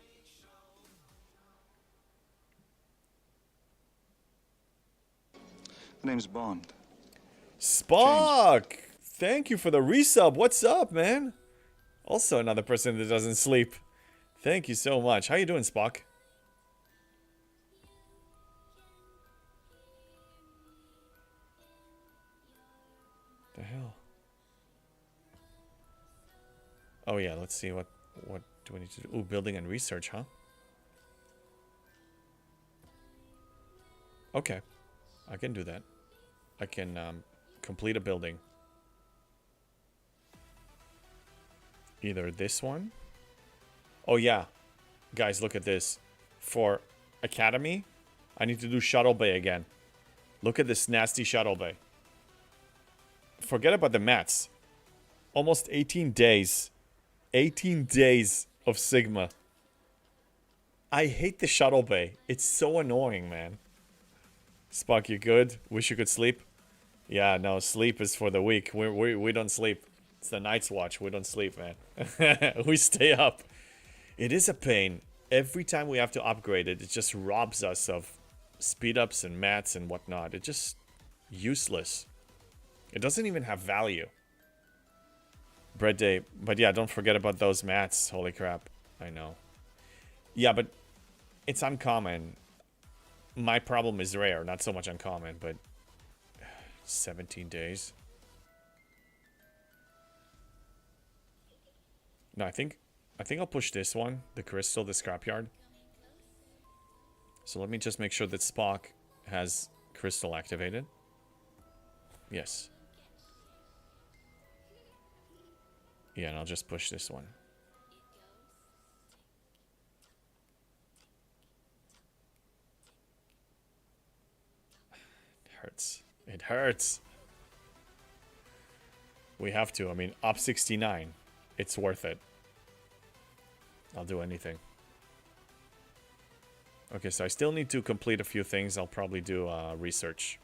The name's Bond. Spock! Thank you for the resub. What's up, man? Also another person that doesn't sleep. Thank you so much. How you doing, Spock? The hell? Oh yeah, let's see what do we need to do? Ooh, building and research, huh? Okay. I can do that. I can complete a building. Either this one. Oh yeah. Guys, look at this. For Academy, I need to do Shuttle Bay again. Look at this nasty Shuttle Bay. Forget about the mats. Almost 18 days. 18 days of Sigma. I hate the Shuttle Bay. It's so annoying, man. Spock, you good? Wish you could sleep? Yeah, no, sleep is for the weak. We don't sleep. It's the Night's Watch. We don't sleep, man. We stay up. It is a pain. Every time we have to upgrade it, it just robs us of speed ups and mats and whatnot. It's just useless. It doesn't even have value. Bread day. But yeah, don't forget about those mats. Holy crap. I know. Yeah, but it's uncommon. My problem is rare. Not so much uncommon, but 17 days. No, I think I'll push this one. The crystal, the scrapyard. So let me just make sure that Spock has crystal activated. Yes. Yeah, and I'll just push this one. hurts. It hurts. We have to. I mean, up 69. It's worth it. I'll do anything. Okay, so I still need to complete a few things. I'll probably do research.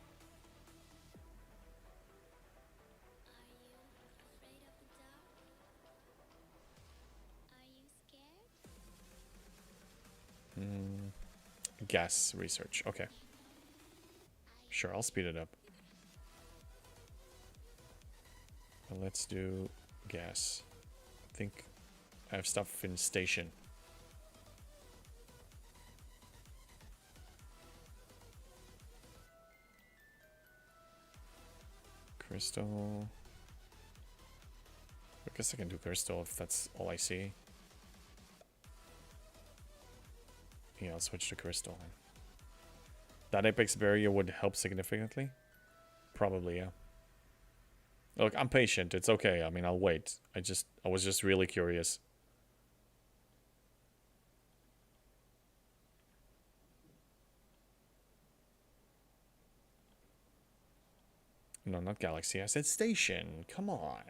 Gas research. Okay. Sure, I'll speed it up. Let's do gas. I think I have stuff in station. Crystal. I guess I can do crystal if that's all I see. Yeah, I'll switch to crystal. That apex barrier would help significantly? Probably, yeah. Look, I'm patient. It's okay. I mean, I'll wait. I was just really curious. No, not galaxy. I said station. Come on.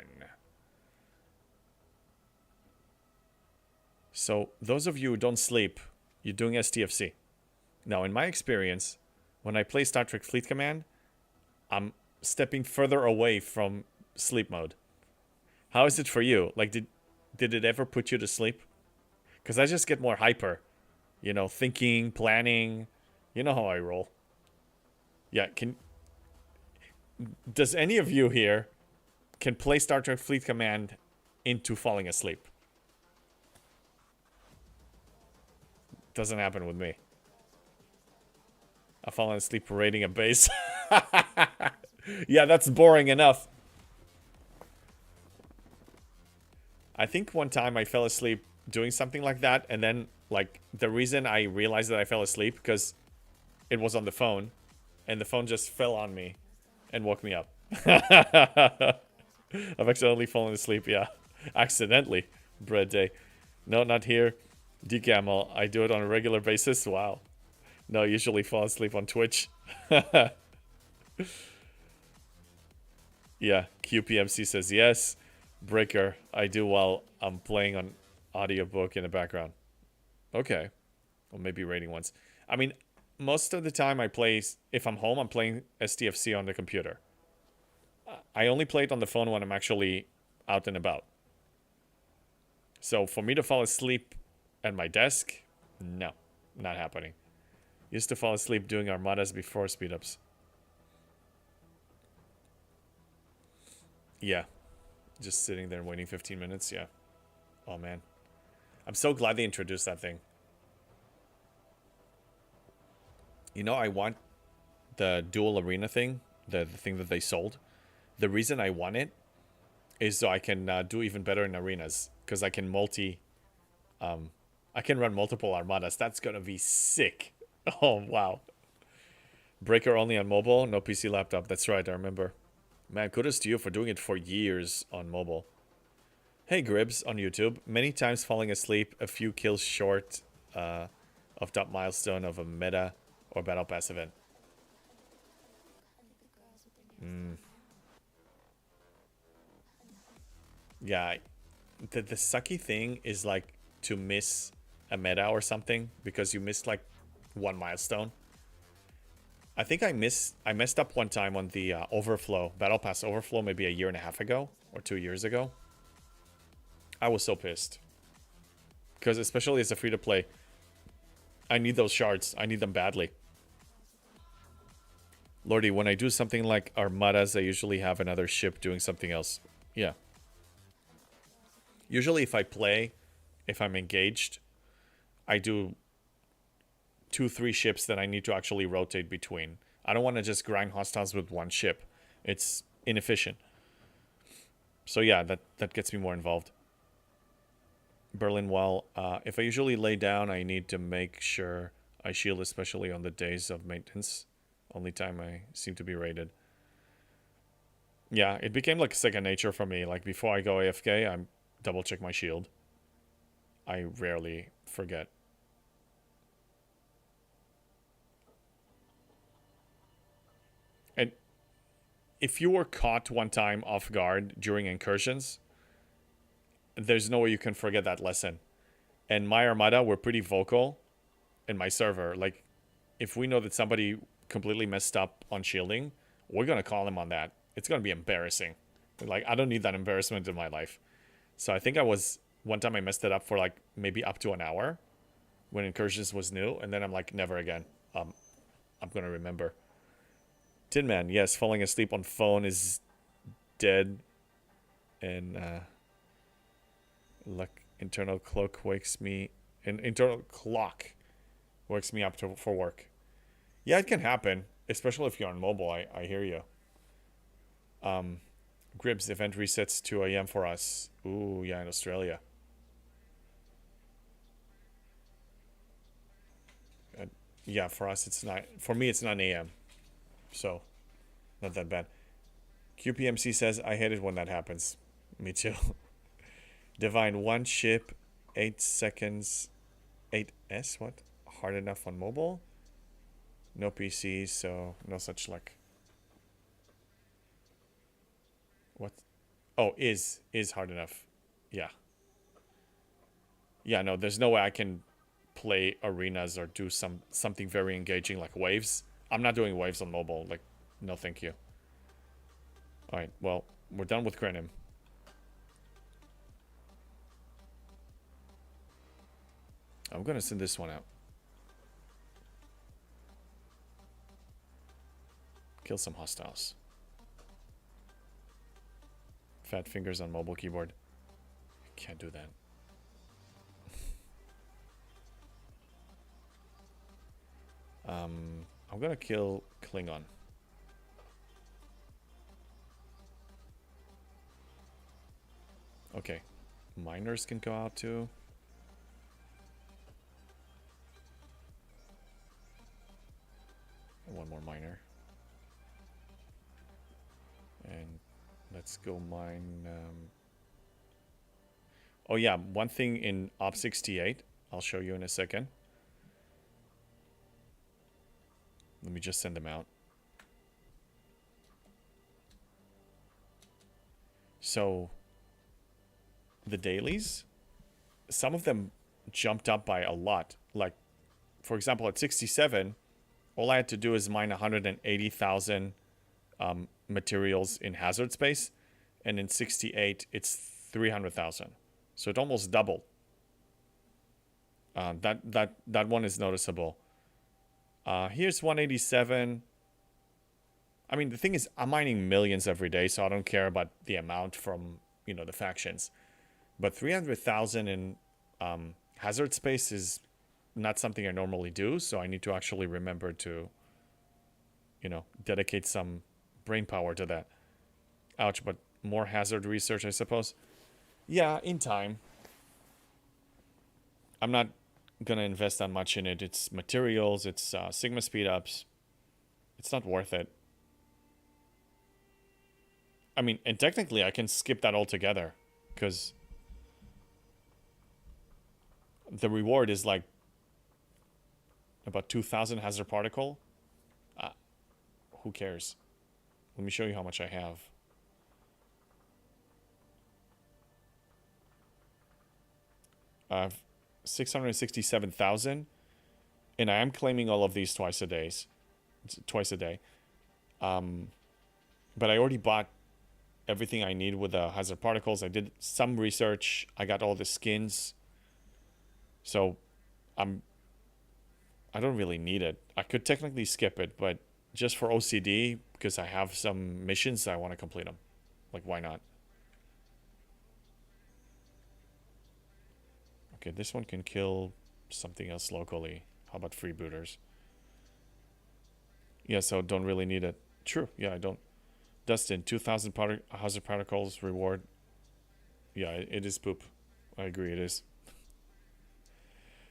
So, those of you who don't sleep, you're doing STFC. Now, in my experience, when I play Star Trek Fleet Command, I'm stepping further away from sleep mode. How is it for you? Like, did it ever put you to sleep? Because I just get more hyper. You know, thinking, planning. You know how I roll. Yeah, does any of you here can play Star Trek Fleet Command into falling asleep? Doesn't happen with me. I've fallen asleep raiding a base. Yeah, that's boring enough. I think one time I fell asleep doing something like that, and then, like, the reason I realized that I fell asleep because it was on the phone, and the phone just fell on me and woke me up. I've accidentally fallen asleep, yeah. Accidentally. Bread day. No, not here. Decamel, I do it on a regular basis. Wow. No, I usually fall asleep on Twitch. Yeah, QPMC says yes. Breaker, I do while I'm playing on audiobook in the background. Okay. Or maybe rating once. I mean, most of the time I play, if I'm home, I'm playing STFC on the computer. I only play it on the phone when I'm actually out and about. So for me to fall asleep at my desk, no, not happening. Used to fall asleep doing armadas before speed-ups. Yeah. Just sitting there waiting 15 minutes, yeah. Oh, man. I'm so glad they introduced that thing. You know, I want the dual arena thing, the thing that they sold. The reason I want it is so I can do even better in arenas. Because I can I can run multiple armadas. That's going to be sick. Oh, wow. Breaker only on mobile, no PC laptop. That's right, I remember. Man, kudos to you for doing it for years on mobile. Hey, Gribs on YouTube. Many times falling asleep, a few kills short of top milestone of a meta or battle pass event. Yeah, the sucky thing is like to miss a meta or something because you missed like one milestone. I think I messed up one time on the overflow, battle pass overflow, maybe a year and a half ago or 2 years ago. I was so pissed because especially as a free to play, I need those shards. I need them badly. Lordy, when I do something like armadas, I usually have another ship doing something else. Yeah. Usually if I play, if I'm engaged, I do 2-3 ships that I need to actually rotate between. I don't want to just grind hostiles with one ship. It's inefficient. So yeah, that gets me more involved. Berlin Wall. If I usually lay down, I need to make sure I shield, especially on the days of maintenance. Only time I seem to be raided. Yeah, it became like second nature for me. Like before I go AFK, I double check my shield. I rarely forget. And if you were caught one time off guard during incursions, there's no way you can forget that lesson. And my Armada were pretty vocal in my server. Like, if we know that somebody completely messed up on shielding, we're going to call them on that. It's going to be embarrassing. Like, I don't need that embarrassment in my life. So I think one time I messed it up for like maybe up to an hour when Incursions was new. And then I'm like, never again. I'm going to remember. Tin Man, yes, falling asleep on phone is dead. And internal clock wakes me up for work. Yeah, it can happen, especially if you're on mobile. I hear you. Gribs, event resets 2 a.m. for us. Ooh, yeah, in Australia. Yeah, for us it's 9. For me it's 9 a.m. So, not that bad. QPMC says, I hate it when that happens. Me too. Divine, 1 ship, 8 seconds, 8S, what? Hard enough on mobile? No PC, so no such luck. What? Oh, is hard enough. Yeah. Yeah, no, there's no way I can play arenas or do something very engaging like waves. I'm not doing waves on mobile. Like, no thank you. Alright, well, we're done with Krenim. I'm gonna send this one out. Kill some hostiles. Fat fingers on mobile keyboard. Can't do that. I'm gonna kill Klingon. Okay. Miners can go out too. And one more miner. And let's go mine. Oh yeah, one thing in Op 68, I'll show you in a second. Let me just send them out. So, the dailies, some of them jumped up by a lot. Like, for example, at 67, all I had to do is mine 180,000 materials in hazard space, and in 68, it's 300,000. So it almost doubled. That one is noticeable. Here's 187. I mean, the thing is, I'm mining millions every day, so I don't care about the amount from, you know, the factions. But 300,000 in hazard space is not something I normally do, so I need to actually remember to, you know, dedicate some brain power to that. Ouch, but more hazard research, I suppose. Yeah, in time. I'm not gonna invest that much in it. It's materials, it's Sigma speed ups. It's not worth it. I mean, and technically I can skip that altogether, because the reward is like about 2,000 hazard particle. Who cares? Let me show you how much I have. I have 667,000, and I am claiming all of these twice a day. But I already bought everything I need with the hazard particles. I did some research. I got all the skins. So I don't really need it. I could technically skip it, but just for OCD, because I have some missions, I want to complete them. Like, why not? Okay, this one can kill something else locally. How about freebooters? Yeah, so don't really need it. True, yeah, I don't. Dustin, 2,000 hazard particles reward. Yeah, it is poop. I agree, it is.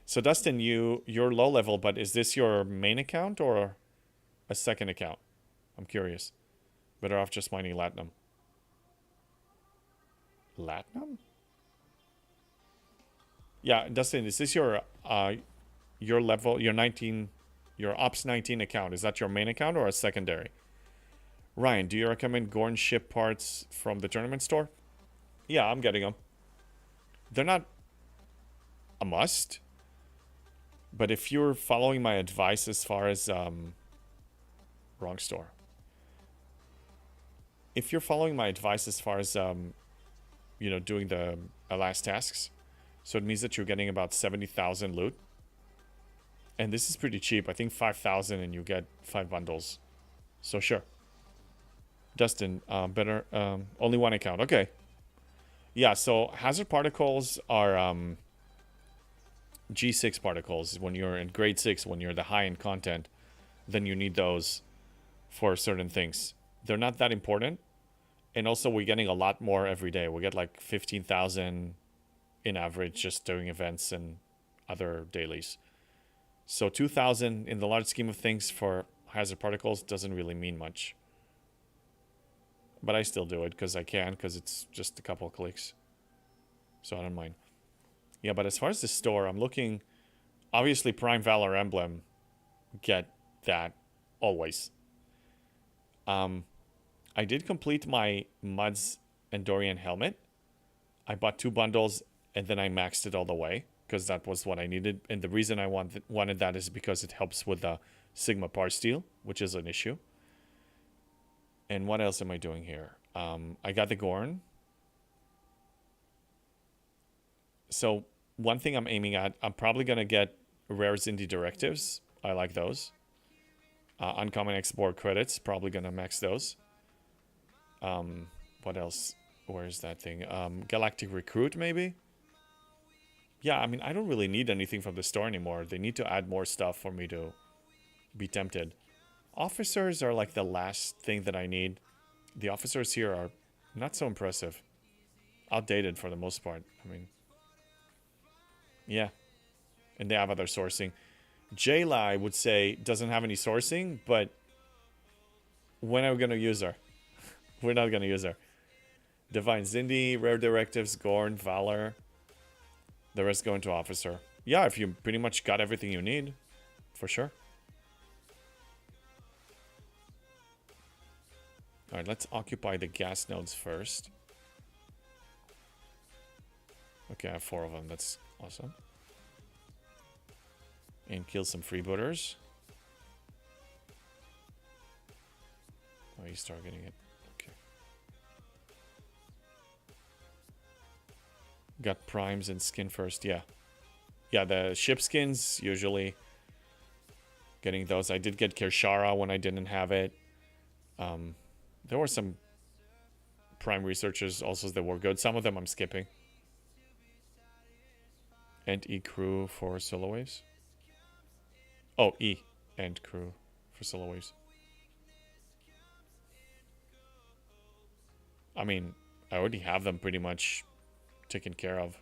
So Dustin, you're low level, but is this your main account or a second account? I'm curious. Better off just mining Latinum. Latinum? Yeah, Dustin, is this your level, your Ops 19 account? Is that your main account or a secondary? Ryan, do you recommend Gorn ship parts from the tournament store? Yeah, I'm getting them. They're not a must, but if you're following my advice as far as wrong store. If you're following my advice as far as doing the last tasks, so it means that you're getting about 70,000 loot, and this is pretty cheap. I think 5,000 and you get 5 bundles. So sure. Dustin, better only one account. Okay. Yeah, so hazard particles are G6 particles. When you're in grade 6, when you're the high-end content, then you need those for certain things. They're not that important. And also, we're getting a lot more every day. We get like 15,000 in average just during events and other dailies. So 2,000 in the large scheme of things for hazard particles doesn't really mean much. But I still do it because I can, because it's just a couple of clicks. So I don't mind. Yeah, but as far as the store, I'm looking... Obviously, Prime Valor Emblem, get that always. I did complete my Muds and Dorian helmet. I bought 2 bundles, and then I maxed it all the way, because that was what I needed. And the reason I wanted that is because it helps with the Sigma part steal, which is an issue. And what else am I doing here? I got the Gorn. So one thing I'm aiming at, I'm probably going to get Rare Indie Directives. I like those. Uncommon Export credits, probably going to max those. What else? Where is that thing? Galactic Recruit, maybe? Yeah, I mean, I don't really need anything from the store anymore. They need to add more stuff for me to be tempted. Officers are like the last thing that I need. The officers here are not so impressive. Outdated for the most part. I mean, yeah. And they have other sourcing. Jayla, I would say, doesn't have any sourcing, but when are we going to use her? We're not going to use her. Divine Zindi, Rare Directives, Gorn, Valor. The rest going to Officer. Yeah, if you pretty much got everything you need, for sure. Alright, let's occupy the gas nodes first. Okay, I have 4 of them. That's awesome. And kill some freebooters. Oh, you start getting it. Okay. Got primes and skin first, yeah. Yeah, the ship skins, usually getting those. I did get Kirshara when I didn't have it. There were some prime researchers also that were good. Some of them I'm skipping. And E crew for solo waves. Oh, E and crew for solo waves. I mean, I already have them pretty much taken care of.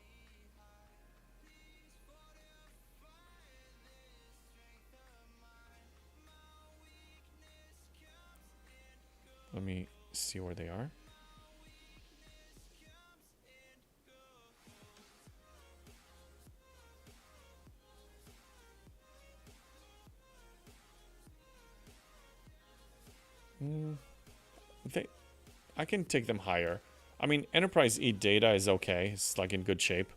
Let me see where they are. I can take them higher. I mean, Enterprise E data is okay. It's like in good shape.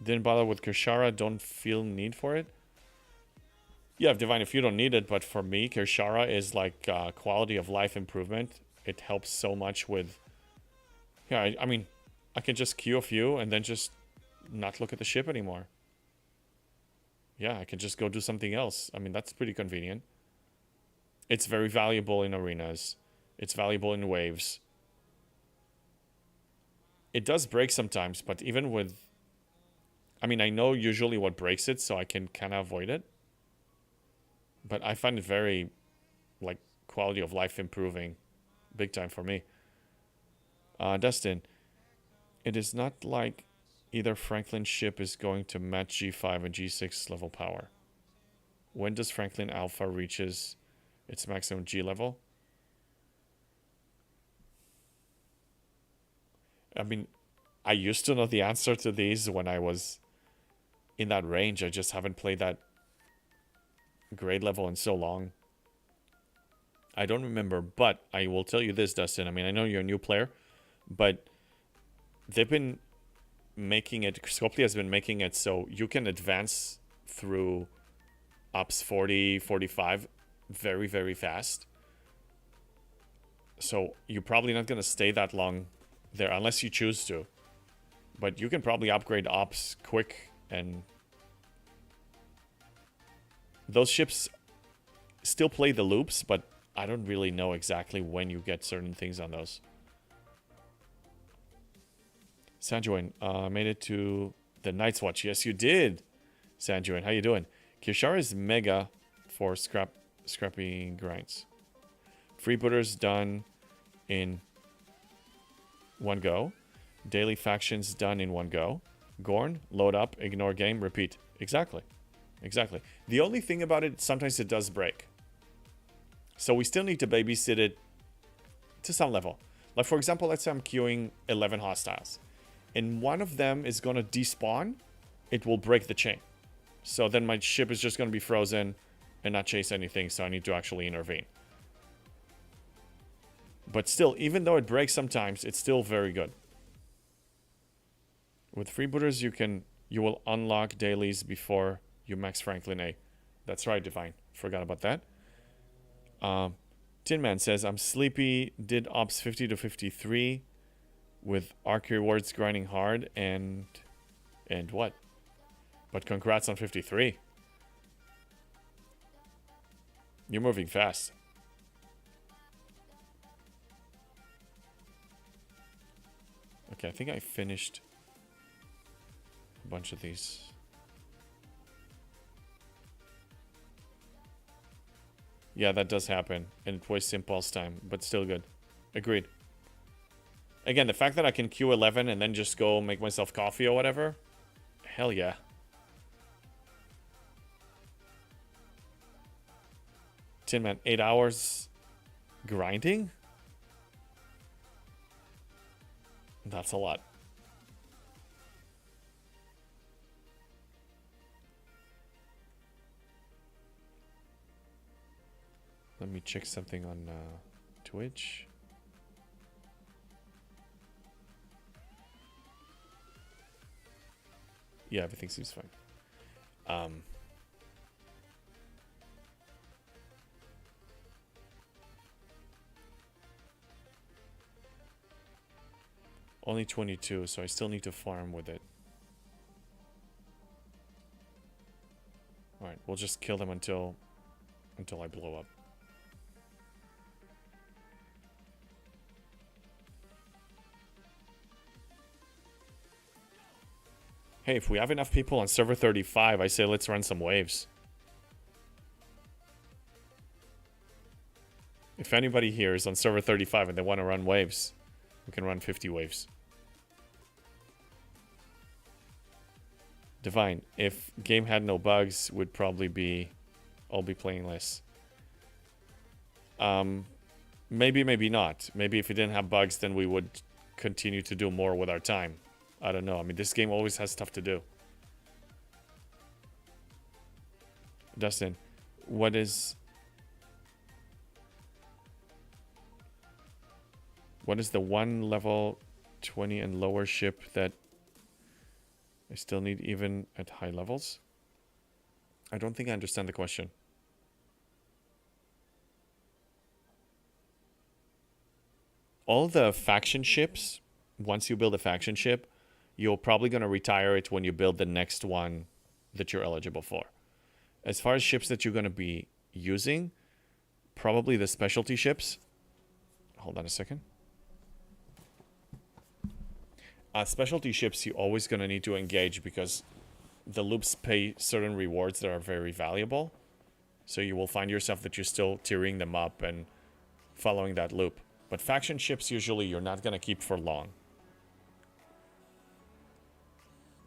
Didn't bother with Kirshara. Don't feel need for it. Yeah, Divine, if you don't need it. But for me, Kirshara is like quality of life improvement. It helps so much with... Yeah, I mean, I can just queue a few and then just not look at the ship anymore. Yeah, I can just go do something else. I mean, that's pretty convenient. It's very valuable in arenas. It's valuable in waves. It does break sometimes, but even with... I mean, I know usually what breaks it, so I can kind of avoid it. But I find it very, like, quality of life improving. Big time for me. Dustin, it is not like either Franklin ship is going to match G5 and G6 level power. When does Franklin Alpha reaches its maximum G level? I mean, I used to know the answer to these when I was in that range. I just haven't played that grade level in so long. I don't remember, but I will tell you this, Dustin. I mean, I know you're a new player, but they've been making it, Scopely has been making it so you can advance through ups 40, 45 very, very fast. So you're probably not going to stay that long there unless you choose to. But you can probably upgrade ops quick, and those ships still play the loops, but I don't really know exactly when you get certain things on those. Sanjuan, made it to the Night's Watch. Yes, you did. Sanjuan, how you doing? Kishara is mega for scrappy grinds. Freebooters done in one go. Daily factions done in one go. Gorn, load up, ignore game, repeat. Exactly. Exactly. The only thing about it, sometimes it does break. So we still need to babysit it to some level. Like, for example, let's say I'm queuing 11 hostiles, and one of them is going to despawn. It will break the chain. So then my ship is just going to be frozen and not chase anything, so I need to actually intervene. But still, even though it breaks sometimes, it's still very good. With freebooters, you will unlock dailies before you max Franklin A. That's right, Divine. Forgot about that. Tin Man says, I'm sleepy, did ops 50 to 53 with arc rewards grinding hard, and what? But congrats on 53. You're moving fast. Okay, I think I finished a bunch of these. Yeah, that does happen, and it wastes impulse time, but still good. Agreed. Again, the fact that I can queue 11 and then just go make myself coffee or whatever, hell yeah. Tin Man, 8 hours grinding? That's a lot. Let me check something on Twitch. Yeah, everything seems fine. Only 22, so I still need to farm with it. Alright, we'll just kill them until I blow up. Hey, if we have enough people on server 35, I say let's run some waves. If anybody here is on server 35 and they want to run waves, we can run 50 waves. Divine, if game had no bugs, would probably be... I'll be playing less. Maybe, maybe not. Maybe if it didn't have bugs, then we would continue to do more with our time. I don't know. I mean, this game always has stuff to do. Dustin, what is the one level 20 and lower ship that I still need even at high levels? I don't think I understand the question. All the faction ships, once you build a faction ship, you're probably going to retire it when you build the next one that you're eligible for. As far as ships that you're going to be using, probably the specialty ships. Hold on a second. Specialty ships you're always going to need to engage because the loops pay certain rewards that are very valuable. So you will find yourself that you're still tiering them up and following that loop. But faction ships usually you're not going to keep for long.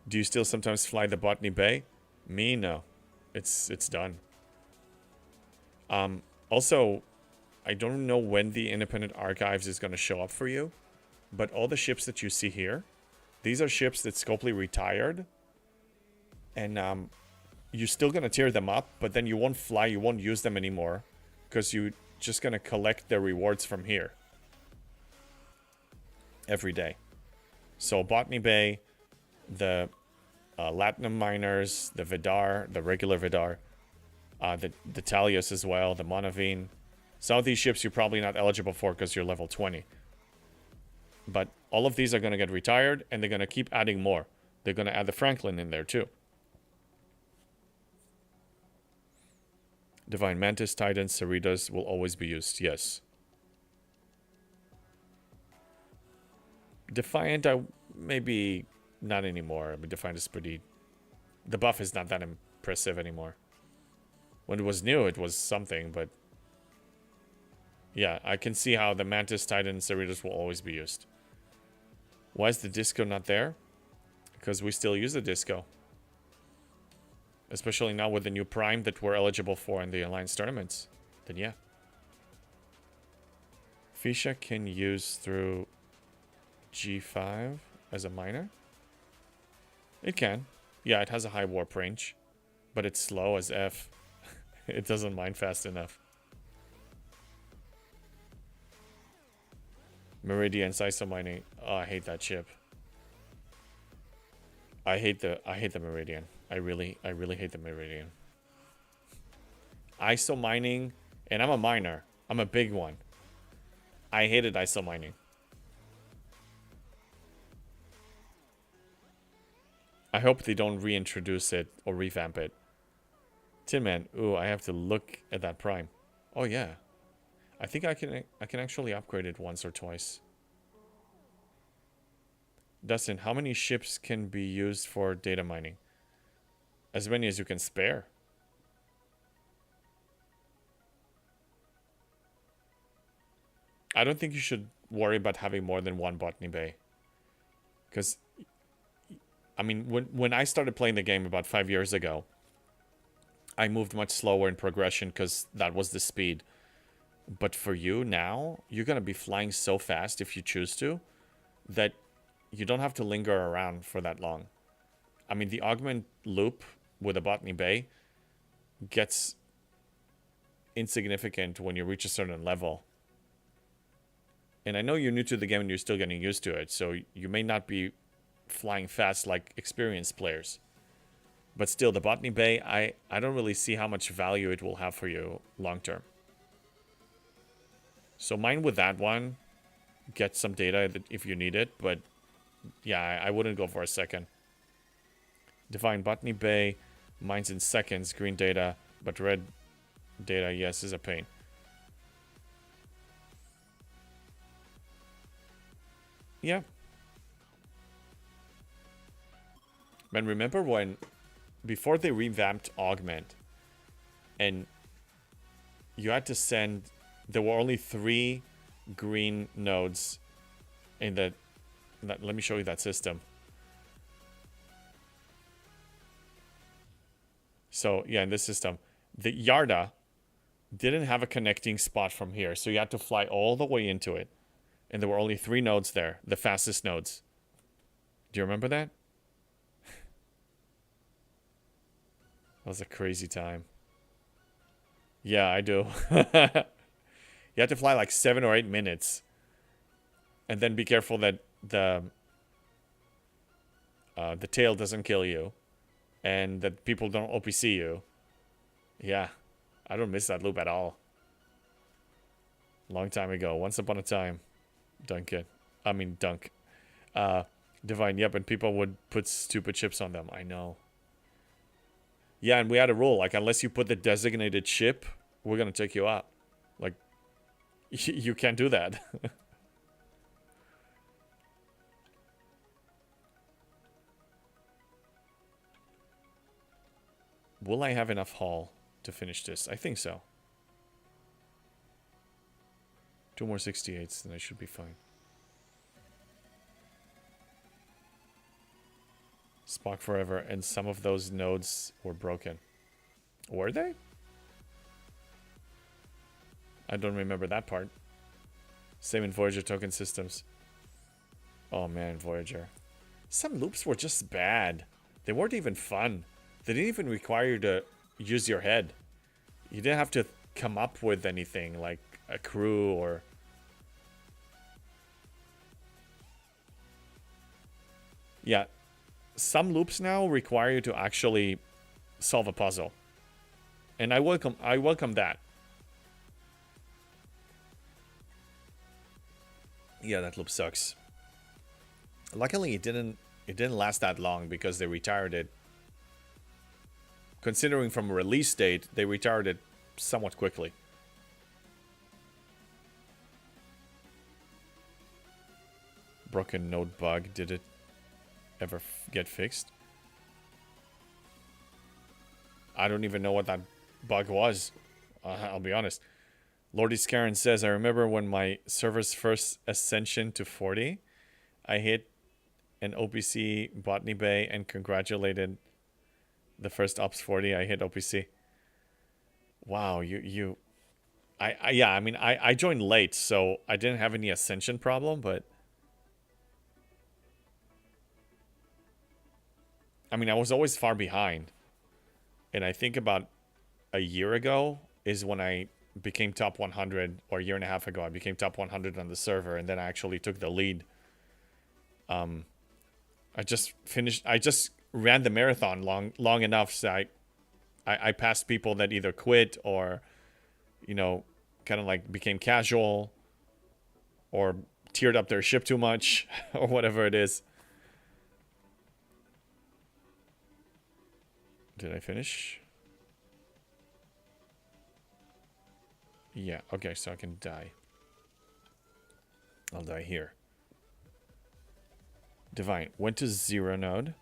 Do you still sometimes fly the Botany Bay? Me, no. It's done. Also, I don't know when the Independent Archives is going to show up for you, but all the ships that you see here, these are ships that Scopely retired And you're still going to tear them up, but then you won't fly, you won't use them anymore, because you're just going to collect the rewards from here every day. So Botany Bay, the Latinum Miners, the Vidar, the regular Vidar, the Talios as well, the Monavine. Some of these ships you're probably not eligible for because you're level 20. But all of these are going to get retired, and they're going to keep adding more. They're going to add the Franklin in there too. Divine Mantis, Titans, Cerritos will always be used, yes. Defiant, maybe not anymore. I mean, Defiant is pretty... The buff is not that impressive anymore. When it was new, it was something, but... Yeah, I can see how the Mantis, Titan, Cerritos will always be used. Why is the Disco not there? Because we still use the Disco. Especially now with the new Prime that we're eligible for in the Alliance tournaments. Then yeah. Fisha can use through G5 as a miner? It can. Yeah, it has a high warp range. But it's slow as F. It doesn't mine fast enough. Meridian's ISO mining. Oh, I hate that ship. I hate the Meridian. I really hate the Meridian. ISO mining, and I'm a miner. I'm a big one. I hated ISO mining. I hope they don't reintroduce it or revamp it. Tin Man, ooh, I have to look at that Prime. Oh yeah. I think I can actually upgrade it once or twice. Dustin, how many ships can be used for data mining? As many as you can spare. I don't think you should worry about having more than one Botany Bay. Because, I mean, when I started playing the game about 5 years ago, I moved much slower in progression because that was the speed. But for you now, you're going to be flying so fast if you choose to, that you don't have to linger around for that long. I mean, the augment loop with a Botany Bay gets insignificant when you reach a certain level. And I know you're new to the game and you're still getting used to it, so you may not be flying fast like experienced players. But still, the Botany Bay, I don't really see how much value it will have for you long term. So mine with that one, get some data if you need it, but yeah, I wouldn't go for a second. Divine Botany Bay, mines in seconds, green data, but red data, yes, is a pain. Yeah. Man, remember when, before they revamped Augment, and you had to send, there were only 3 green nodes in the, let me show you that system. So, yeah, in this system, the Yarda didn't have a connecting spot from here, so you had to fly all the way into it. And there were only 3 nodes there, the fastest nodes. Do you remember that? That was a crazy time. Yeah, I do. You had to fly like 7 or 8 minutes. And then be careful that the tail doesn't kill you. And that people don't OPC you. Yeah, I don't miss that loop at all. Long time ago. Once upon a time. Dunk. Divine, yep, and people would put stupid chips on them. I know. Yeah, and we had a rule, like, unless you put the designated chip, we're gonna take you out. Like, you can't do that. Will I have enough haul to finish this? I think so. 2 more 68s, then I should be fine. Spock forever, and some of those nodes were broken. Were they? I don't remember that part. Same in Voyager token systems. Oh man, Voyager. Some loops were just bad. They weren't even fun. They didn't even require you to use your head. You didn't have to come up with anything like a crew or... Yeah, some loops now require you to actually solve a puzzle. And I welcome that. Yeah, that loop sucks. Luckily, it didn't last that long because they retired it. Considering from release date, they retired it somewhat quickly. Broken node bug. Did it ever get fixed? I don't even know what that bug was. I'll be honest. Lordy Scarin says, I remember when my server's first ascension to 40, I hit an OPC botany bay and congratulated the first ops 40. I hit OPC. Wow, yeah, I mean, I joined late, so I didn't have any ascension problem, but I mean, I was always far behind. And I think about a year ago is when I became top 100, or a year and a half ago, I became top 100 on the server, and then I actually took the lead. I just ran the marathon long enough so I passed people that either quit or, you know, kind of like became casual or tiered up their ship too much or whatever it is. Did I finish? Yeah, okay, so I can die. I'll die here. Divine, went to 0 node.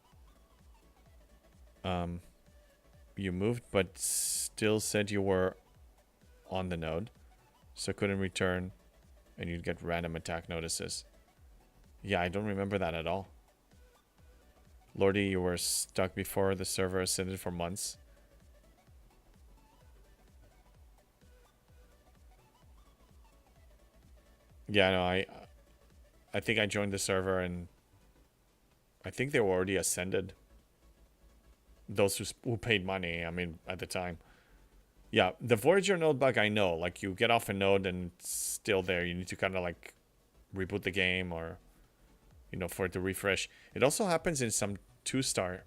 You moved, but still said you were on the node. So couldn't return, and you'd get random attack notices. Yeah, I don't remember that at all. Lordy, you were stuck before the server ascended for months. Yeah, no, I think I joined the server and I think they were already ascended. Those who paid money, I mean, at the time. Yeah, the Voyager node bug, I know. Like, you get off a node and it's still there. You need to kind of, like, reboot the game or, you know, for it to refresh. It also happens in some 2-star.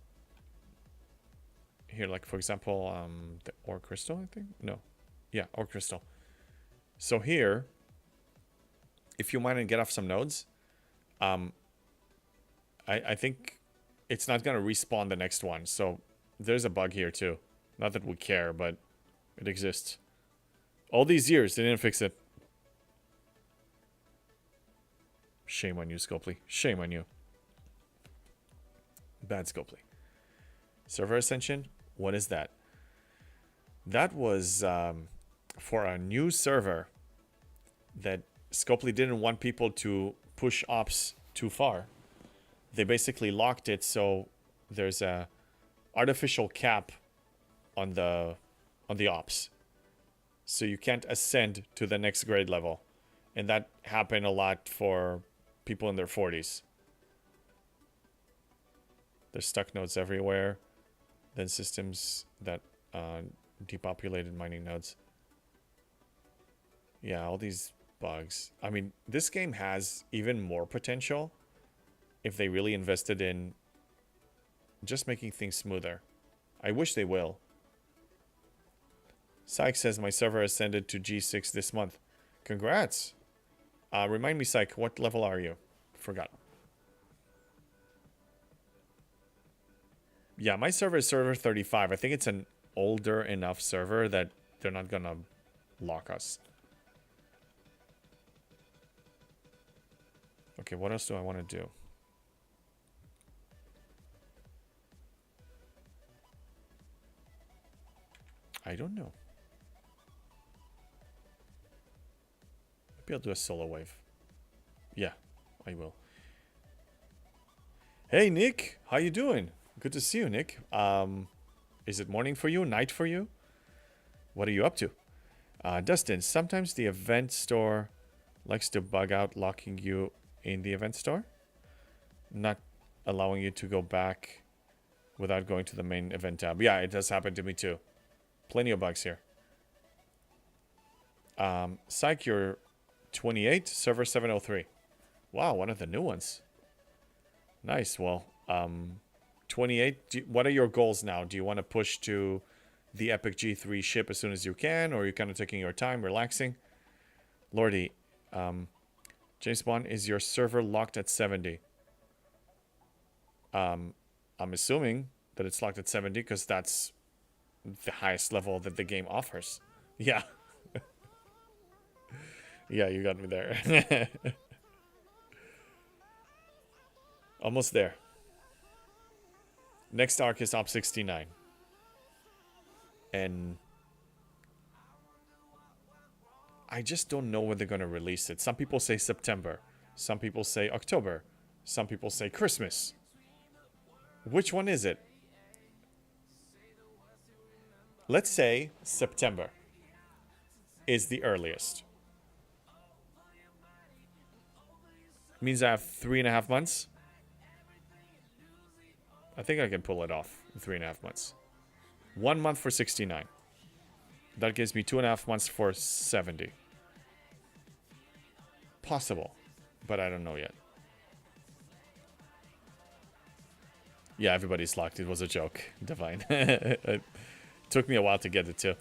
Here, like, for example, the Ore Crystal, I think? No. Yeah, Ore Crystal. So here, if you mine and get off some nodes, I think it's not going to respawn the next one. So there's a bug here too. Not that we care, but it exists. All these years, they didn't fix it. Shame on you, Scopely. Shame on you. Bad Scopely. Server Ascension? What is that? That was for a new server that Scopely didn't want people to push ops too far. They basically locked it so there's a artificial cap on the ops. So you can't ascend to the next grade level. And that happened a lot for people in their 40s. There's stuck nodes everywhere. Then systems that depopulated mining nodes. Yeah, all these bugs. I mean, this game has even more potential if they really invested in just making things smoother. I wish they will. Syke says my server ascended to G6 this month. Congrats. Remind me, Syke, what level are you? Forgot. Yeah, my server is server 35. I think it's an older enough server that they're not gonna lock us. Okay, what else do I want to do? I don't know. Maybe I'll do a solo wave. Yeah, I will. Hey, Nick. How you doing? Good to see you, Nick. Is it morning for you? Night for you? What are you up to? Dustin, sometimes the event store likes to bug out, locking you in the event store. Not allowing you to go back without going to the main event tab. Yeah, it does happen to me too. Plenty of bugs here. Psych, you're 28, server 703. Wow, one of the new ones. Nice. Well, 28. What are your goals now? Do you want to push to the Epic G3 ship as soon as you can, or are you kind of taking your time, relaxing? Lordy, James Bond, is your server locked at 70? I'm assuming that it's locked at 70 because that's the highest level that the game offers. Yeah. Yeah, you got me there. Almost there. Next arc is Op 69. And I just don't know when they're going to release it. Some people say September. Some people say October. Some people say Christmas. Which one is it? Let's say September is the earliest. Means I have 3.5 months. I think I can pull it off in 3.5 months. 1 month for 69. That gives me 2.5 months for 70. Possible, but I don't know yet. Yeah, everybody's locked. It was a joke. Divine. It took me a while to get it too.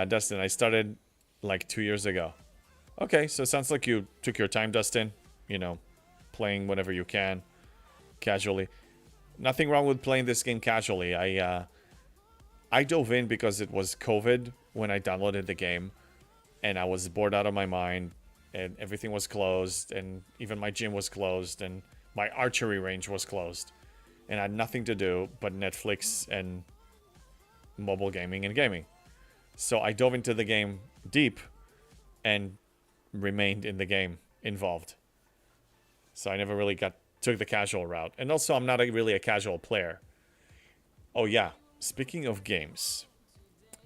Dustin, I started like 2 years ago. Okay, so it sounds like you took your time, Dustin. You know, playing whenever you can, casually. Nothing wrong with playing this game casually. I dove in because it was COVID when I downloaded the game, and I was bored out of my mind, and everything was closed, and even my gym was closed, and my archery range was closed, and I had nothing to do but Netflix and mobile gaming and gaming. So I dove into the game deep and remained in the game involved. So I never really took the casual route. And also, I'm not really a casual player. Oh yeah, speaking of games,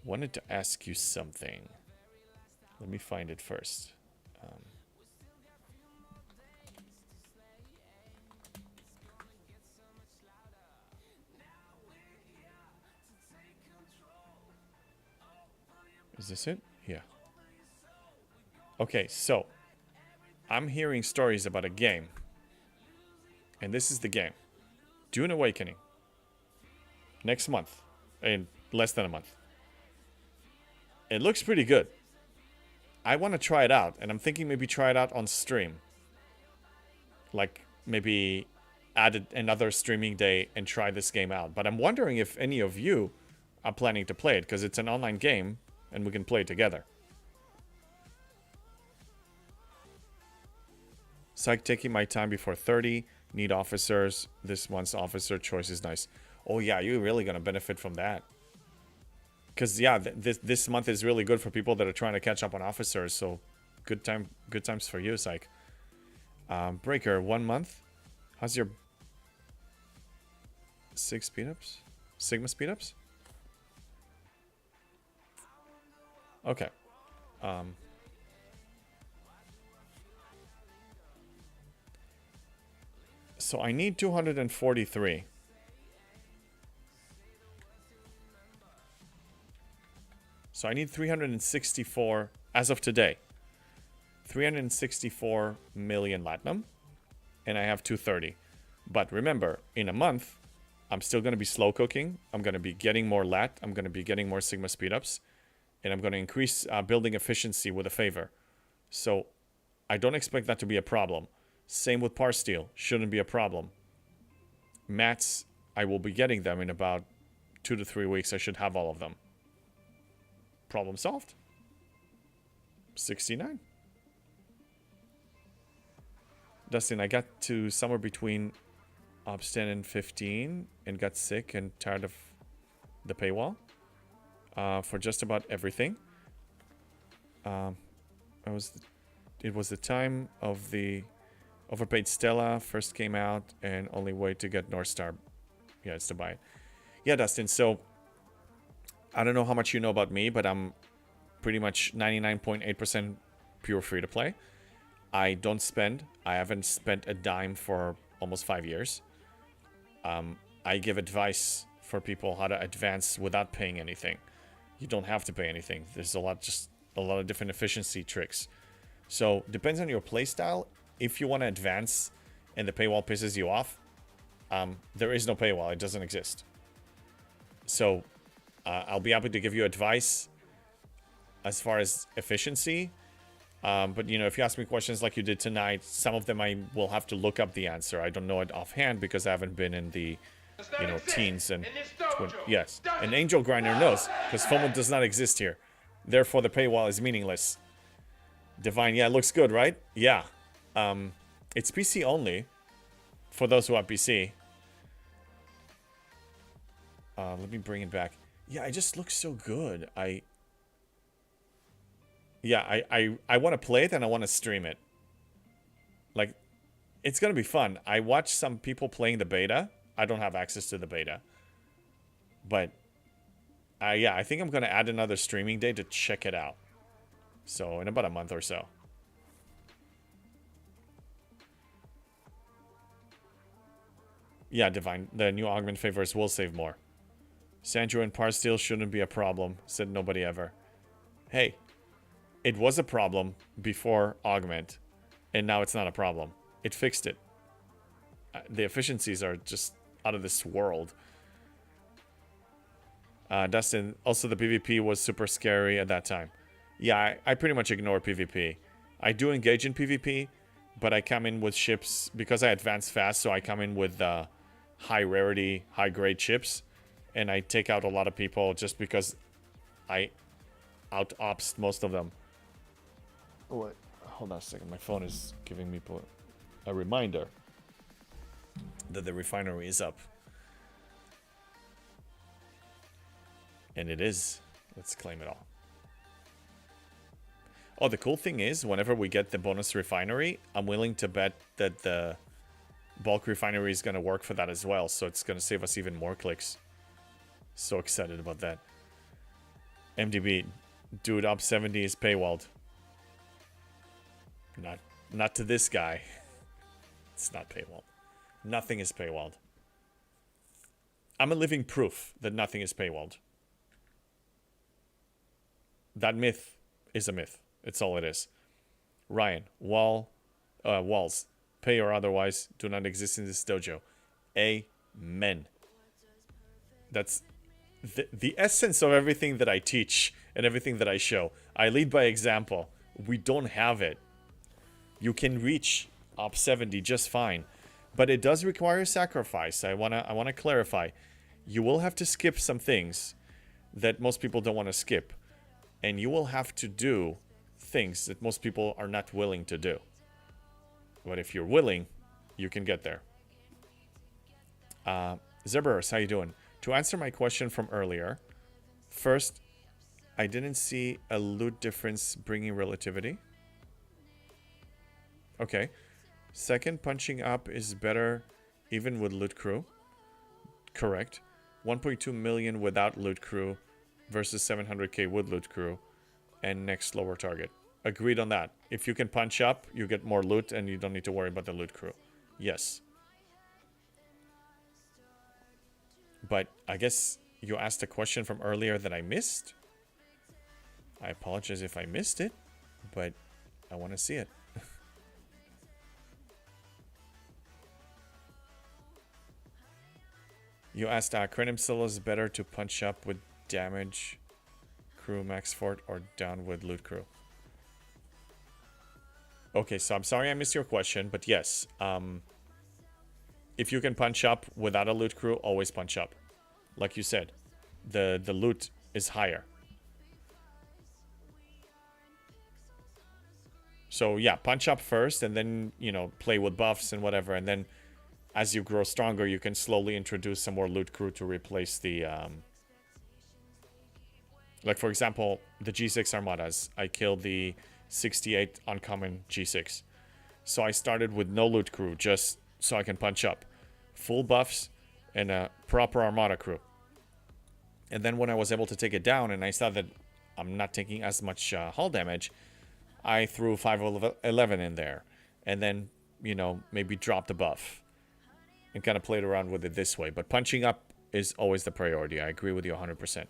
wanted to ask you something. Let me find it first. Is this it? Yeah. Okay, so I'm hearing stories about a game. And this is the game. Dune Awakening. Next month. In less than a month. It looks pretty good. I want to try it out. And I'm thinking maybe try it out on stream. Like maybe add another streaming day and try this game out. But I'm wondering if any of you are planning to play it. Because it's an online game. And we can play it together. Psych, taking my time before 30. Need officers. This month's officer choice is nice. Oh yeah, you're really gonna benefit from that. Because yeah, this month is really good for people that are trying to catch up on officers. So good times for you, Psych. Breaker, 1 month. How's your Sigma speedups? Okay. So I need 243. So I need 364 as of today. 364 million Latinum. And I have 230. But remember, in a month, I'm still going to be slow cooking. I'm going to be getting more lat. I'm going to be getting more Sigma speedups. And I'm going to increase building efficiency with a favor. So I don't expect that to be a problem. Same with par steel. Shouldn't be a problem. Mats, I will be getting them in about 2 to 3 weeks. I should have all of them. Problem solved. 69. Dustin, I got to somewhere between Ops 10 and 15 and got sick and tired of the paywall for just about everything. It was the time of the overpaid Stella first came out, and only way to get North Star, yeah, is to buy it. Yeah, Dustin. So I don't know how much you know about me, but I'm pretty much 99.8% pure free to play. I don't spend. I haven't spent a dime for almost 5 years. I give advice for people how to advance without paying anything. You don't have to pay anything. There's a lot of different efficiency tricks. So depends on your playstyle. If you want to advance and the paywall pisses you off, there is no paywall. It doesn't exist. So I'll be happy to give you advice as far as efficiency. But, you know, if you ask me questions like you did tonight, some of them I will have to look up the answer. I don't know it offhand because I haven't been in the, you know, teens and... Yes, an Angel Grinder knows, because FOMO does not exist here. Therefore, the paywall is meaningless. Divine, yeah, it looks good, right? Yeah. It's PC only, for those who have PC. Let me bring it back. Yeah, it just looks so good. I want to play it and I want to stream it. Like, it's going to be fun. I watched some people playing the beta. I don't have access to the beta. But, yeah, I think I'm going to add another streaming day to check it out. So, in about a month or so. Yeah, Divine. The new augment favors will save more. Sandro and Parsteel shouldn't be a problem, said nobody ever. Hey, it was a problem before augment, and now it's not a problem. It fixed it. The efficiencies are just out of this world. Dustin, also the PvP was super scary at that time. Yeah, I pretty much ignore PvP. I do engage in PvP, but I come in with ships, because I advance fast, so I come in with high rarity, high grade ships, and I take out a lot of people just because I out-ops most of them. What? Hold on a second, my phone is giving me a reminder that the refinery is up. And it is. Let's claim it all. Oh, the cool thing is, whenever we get the bonus refinery, I'm willing to bet that the bulk refinery is going to work for that as well. So it's going to save us even more clicks. So excited about that. MDB, dude, up 70 is paywalled. Not to this guy. It's not paywalled. Nothing is paywalled. I'm a living proof that nothing is paywalled. That myth is a myth. It's all it is. Ryan, walls, pay or otherwise, do not exist in this dojo. Amen. That's the essence of everything that I teach and everything that I show. I lead by example. We don't have it. You can reach op 70 just fine, but it does require sacrifice. I wanna clarify. You will have to skip some things that most people don't want to skip, and you will have to do things that most people are not willing to do. But if you're willing, you can get there. Zerberus, how you doing? To answer my question from earlier, first, I didn't see a loot difference bringing relativity. Okay. Second, punching up is better even with loot crew. Correct. 1.2 million without loot crew versus 700k with loot crew. And next lower target. Agreed on that. If you can punch up, you get more loot and you don't need to worry about the loot crew. Yes. But I guess you asked a question from earlier that I missed. I apologize if I missed it, but I want to see it. You asked, Krenim Solo is better to punch up with damage crew max fort or down with loot crew. Okay, so I'm sorry I missed your question, but yes. If you can punch up without a loot crew, always punch up. Like you said, the loot is higher. So yeah, punch up first and then, you know, play with buffs and whatever. And then as you grow stronger, you can slowly introduce some more loot crew to replace the... Like, for example, the G6 Armadas. I killed the 68 uncommon G6. So I started with no loot crew, just so I can punch up. Full buffs and a proper Armada crew. And then when I was able to take it down and I saw that I'm not taking as much hull damage, I threw 511 in there. And then, you know, maybe dropped a buff. And kind of played around with it this way. But punching up is always the priority. I agree with you 100%.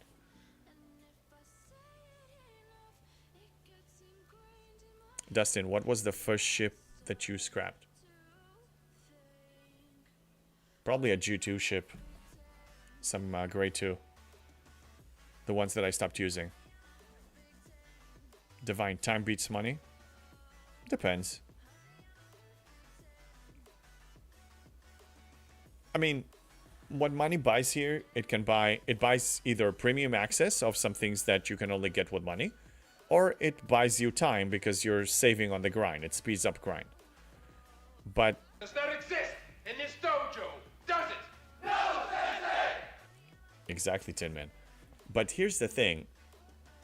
Dustin, what was the first ship that you scrapped? Probably a G2 ship. Some grade 2. The ones that I stopped using. Divine, time beats money? Depends. I mean, what money buys here, it buys either premium access of some things that you can only get with money, or it buys you time because you're saving on the grind. It speeds up grind. But Does not exist in this dojo, does it? No, Sensei! exactly, Tin Man. But here's the thing.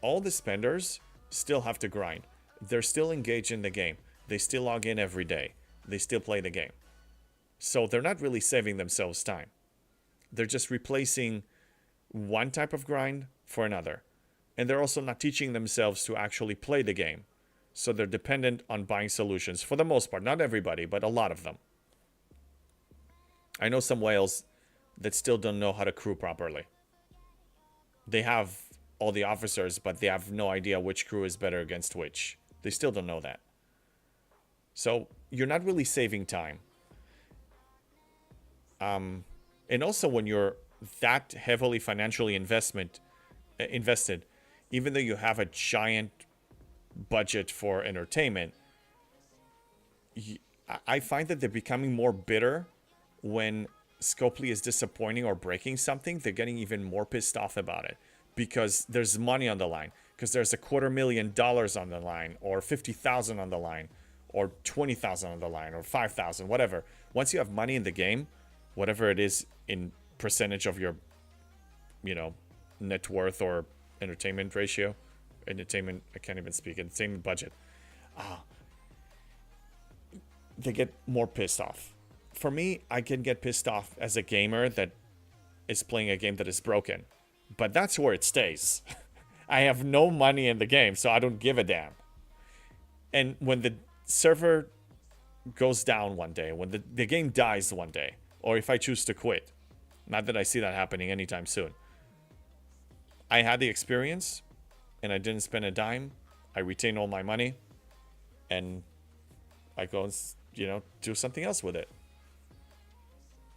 All the spenders still have to grind. They're still engaged in the game. They still log in every day. They still play the game. So they're not really saving themselves time. They're just replacing one type of grind for another. And they're also not teaching themselves to actually play the game. So they're dependent on buying solutions for the most part. Not everybody, but a lot of them. I know some whales that still don't know how to crew properly. They have all the officers, but they have no idea which crew is better against which. They still don't know that. So you're not really saving time. And also when you're that heavily financially invested, even though you have a giant budget for entertainment, I find that they're becoming more bitter when Scopely is disappointing or breaking something. They're getting even more pissed off about it because there's money on the line, because there's $250,000 on the line, or 50,000 on the line, or 20,000 on the line, or 5,000, whatever. Once you have money in the game, whatever it is in percentage of your, net worth or entertainment ratio, I can't even speak, entertainment budget, they get more pissed off. For me, I can get pissed off as a gamer that is playing a game that is broken, but that's where it stays. I have no money in the game, so I don't give a damn. And when the server goes down one day, when the game dies one day, or if I choose to quit, not that I see that happening anytime soon, I had the experience and I didn't spend a dime. I retain all my money and I go and, do something else with it.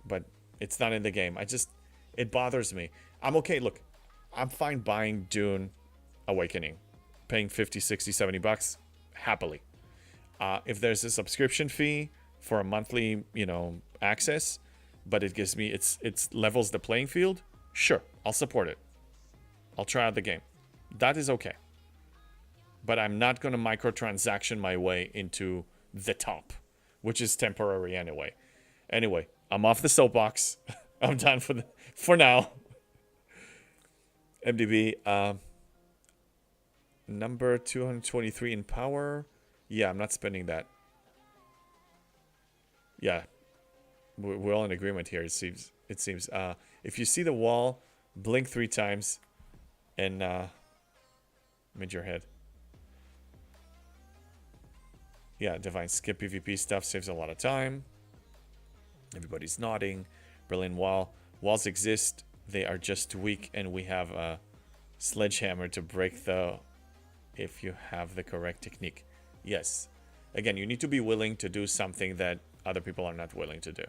But it's not in the game. It bothers me. I'm okay. Look, I'm fine buying Dune Awakening, paying 50, 60, 70 bucks happily. If there's a subscription fee for a monthly, access, but it gives me, it's levels the playing field, sure, I'll support it. I'll try out the game. That is okay. But I'm not going to microtransaction my way into the top, which is temporary anyway. Anyway, I'm off the soapbox. I'm done for now. MDB, number 223 in power. Yeah, I'm not spending that. Yeah, we're all in agreement here. It seems. If you see the wall, blink 3 times, and mid your head. Yeah, Divine, skip PvP stuff, saves a lot of time. Everybody's nodding. Berlin Wall. Walls exist. They are just weak, and we have a sledgehammer to break if you have the correct technique. Yes. Again, you need to be willing to do something that other people are not willing to do.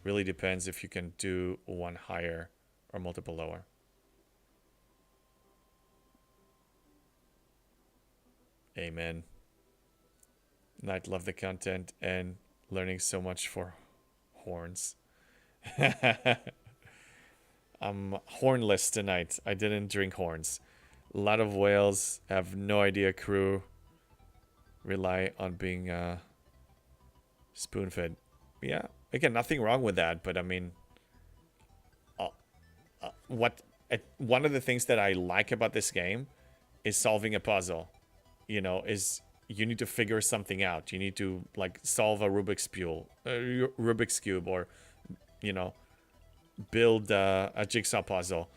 Really depends if you can do one higher or multiple lower. Amen. Night, love the content and learning so much for horns. I'm hornless tonight. I didn't drink horns. A lot of whales have no idea crew rely on being spoon-fed. Yeah, again, nothing wrong with that, but I mean, one of the things that I like about this game is solving a puzzle. Is you need to figure something out. You need to solve a Rubik's Cube, or build a jigsaw puzzle.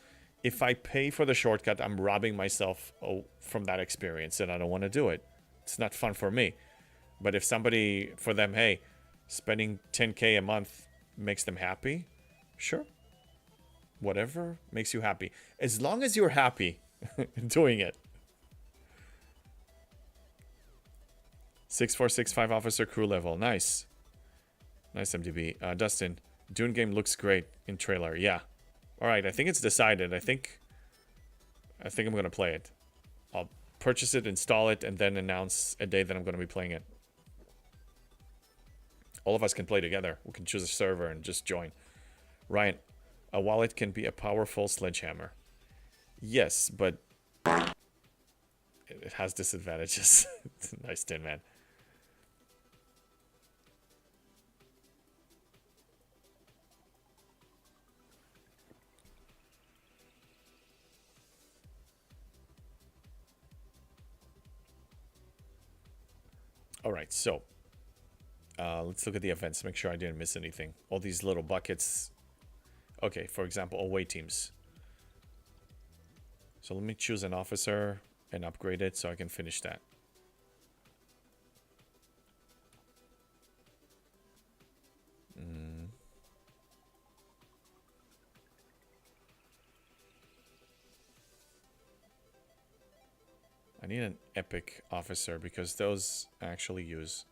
If I pay for the shortcut, I'm robbing myself from that experience, and I don't want to do it. It's not fun for me. But if somebody, for them, hey, spending $10K a month makes them happy, sure. Whatever makes you happy. As long as you're happy doing it. 6465 officer crew level. Nice. Nice, MDB. Dustin, Dune game looks great in trailer. Yeah. All right, I think it's decided. I think I'm going to play it. I'll purchase it, install it, and then announce a day that I'm going to be playing it. All of us can play together. We can choose a server and just join. Ryan, a wallet can be a powerful sledgehammer. Yes, but it has disadvantages. Nice, Tin Man. All right, so let's look at the events. Make sure I didn't miss anything. All these little buckets. Okay, for example, away teams. So let me choose an officer and upgrade it so I can finish that. I need an epic officer because those actually use...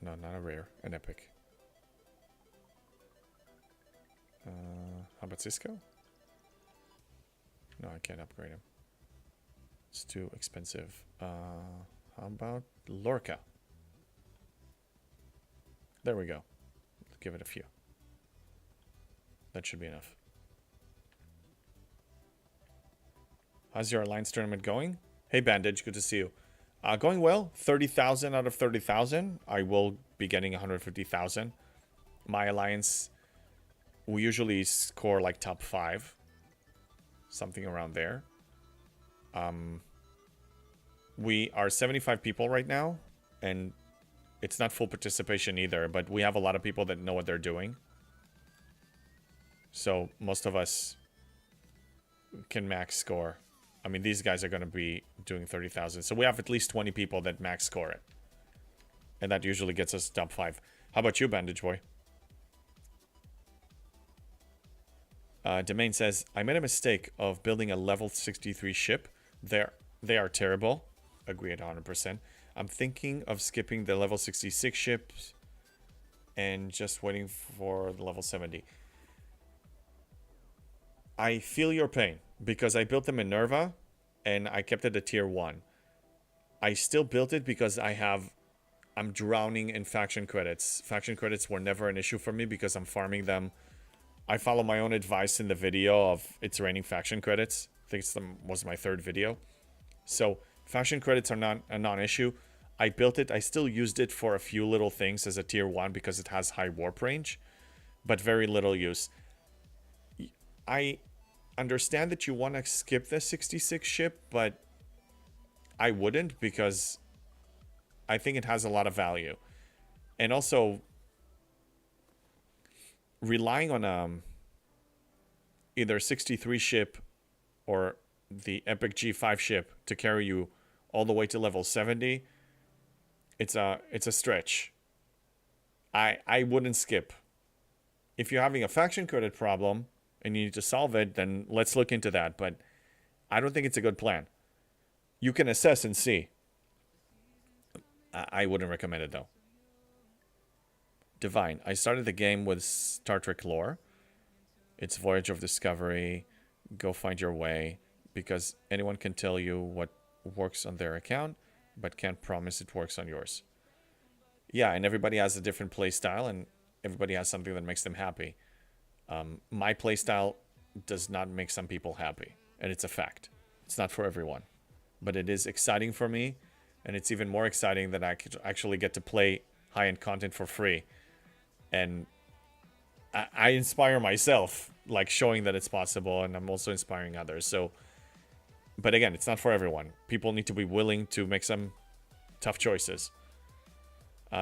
No, not a rare. An epic. How about Cisco? No, I can't upgrade him. It's too expensive. How about Lorca? There we go. Let's give it a few. That should be enough. How's your Alliance tournament going? Hey, Bandage, good to see you. Going well. 30,000 out of 30,000. I will be getting 150,000. My Alliance, we usually score like top 5. Something around there. We are 75 people right now. And it's not full participation either. But we have a lot of people that know what they're doing. So most of us can max score. I mean, these guys are going to be doing 30,000. So we have at least 20 people that max score it. And that usually gets us top 5. How about you, Bandage Boy? Domain says, I made a mistake of building a level 63 ship. They are terrible. Agree at 100%. I'm thinking of skipping the level 66 ships and just waiting for the level 70. I feel your pain because I built the Minerva and I kept it at tier 1. I still built it because I'm drowning in faction credits. Faction credits were never an issue for me because I'm farming them. I follow my own advice in the video of it's raining faction credits. I think was my 3rd video. So faction credits are not a non-issue. I built it. I still used it for a few little things as a tier 1 because it has high warp range, but very little use. I understand that you want to skip the 66 ship, but I wouldn't because I think it has a lot of value. And also, relying on either 63 ship or the Epic G5 ship to carry you all the way to level 70, it's a stretch. I wouldn't skip. If you're having a faction credit problem and you need to solve it, then let's look into that. But I don't think it's a good plan. You can assess and see. I wouldn't recommend it, though. Divine. I started the game with Star Trek lore. It's Voyage of Discovery. Go find your way. Because anyone can tell you what works on their account, but can't promise it works on yours. Yeah, and everybody has a different play style, and everybody has something that makes them happy. My playstyle does not make some people happy, and it's a fact. It's not for everyone, but it is exciting for me, and it's even more exciting that I could actually get to play high-end content for free, and I inspire myself, like showing that it's possible, and I'm also inspiring others. So, but again, it's not for everyone. People need to be willing to make some tough choices.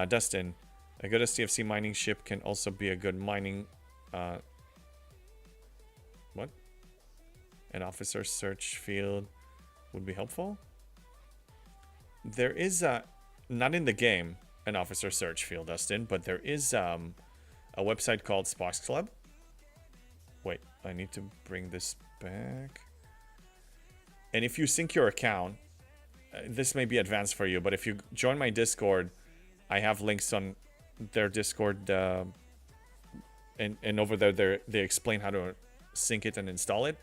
Dustin, a good STFC mining ship can also be a good mining. What? An officer search field would be helpful. There is not in the game an officer search field, Dustin, but there is a website called Spox Club, I need to bring this back. And if you sync your account, this may be advanced for you, but if you join my Discord, I have links on their Discord, and over there they explain how to sync it and install it.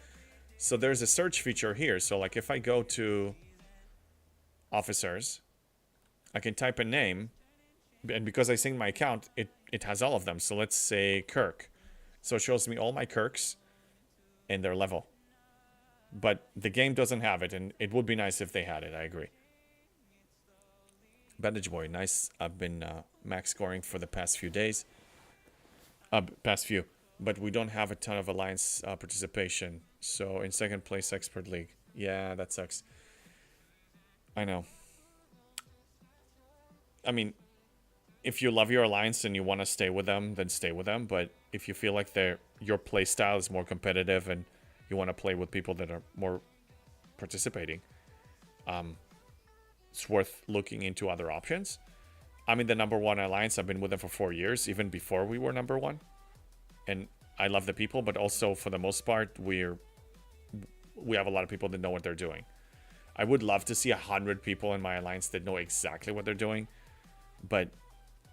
So there's a search feature here. So like if I go to officers, I can type a name, and because I synced my account, it has all of them. So let's say Kirk. So it shows me all my Kirks and their level. But the game doesn't have it, and it would be nice if they had it, I agree. Bandage Boy, nice. I've been max scoring for the past few days. But we don't have a ton of Alliance participation. So in second place, Expert League. Yeah, that sucks. I know. I mean, if you love your Alliance and you want to stay with them, then stay with them. But if you feel like your play style is more competitive and you want to play with people that are more participating, it's worth looking into other options. I'm in the #1 Alliance. I've been with them for 4 years, even before we were #1. And I love the people, but also for the most part, we have a lot of people that know what they're doing. I would love to see 100 people in my Alliance that know exactly what they're doing, but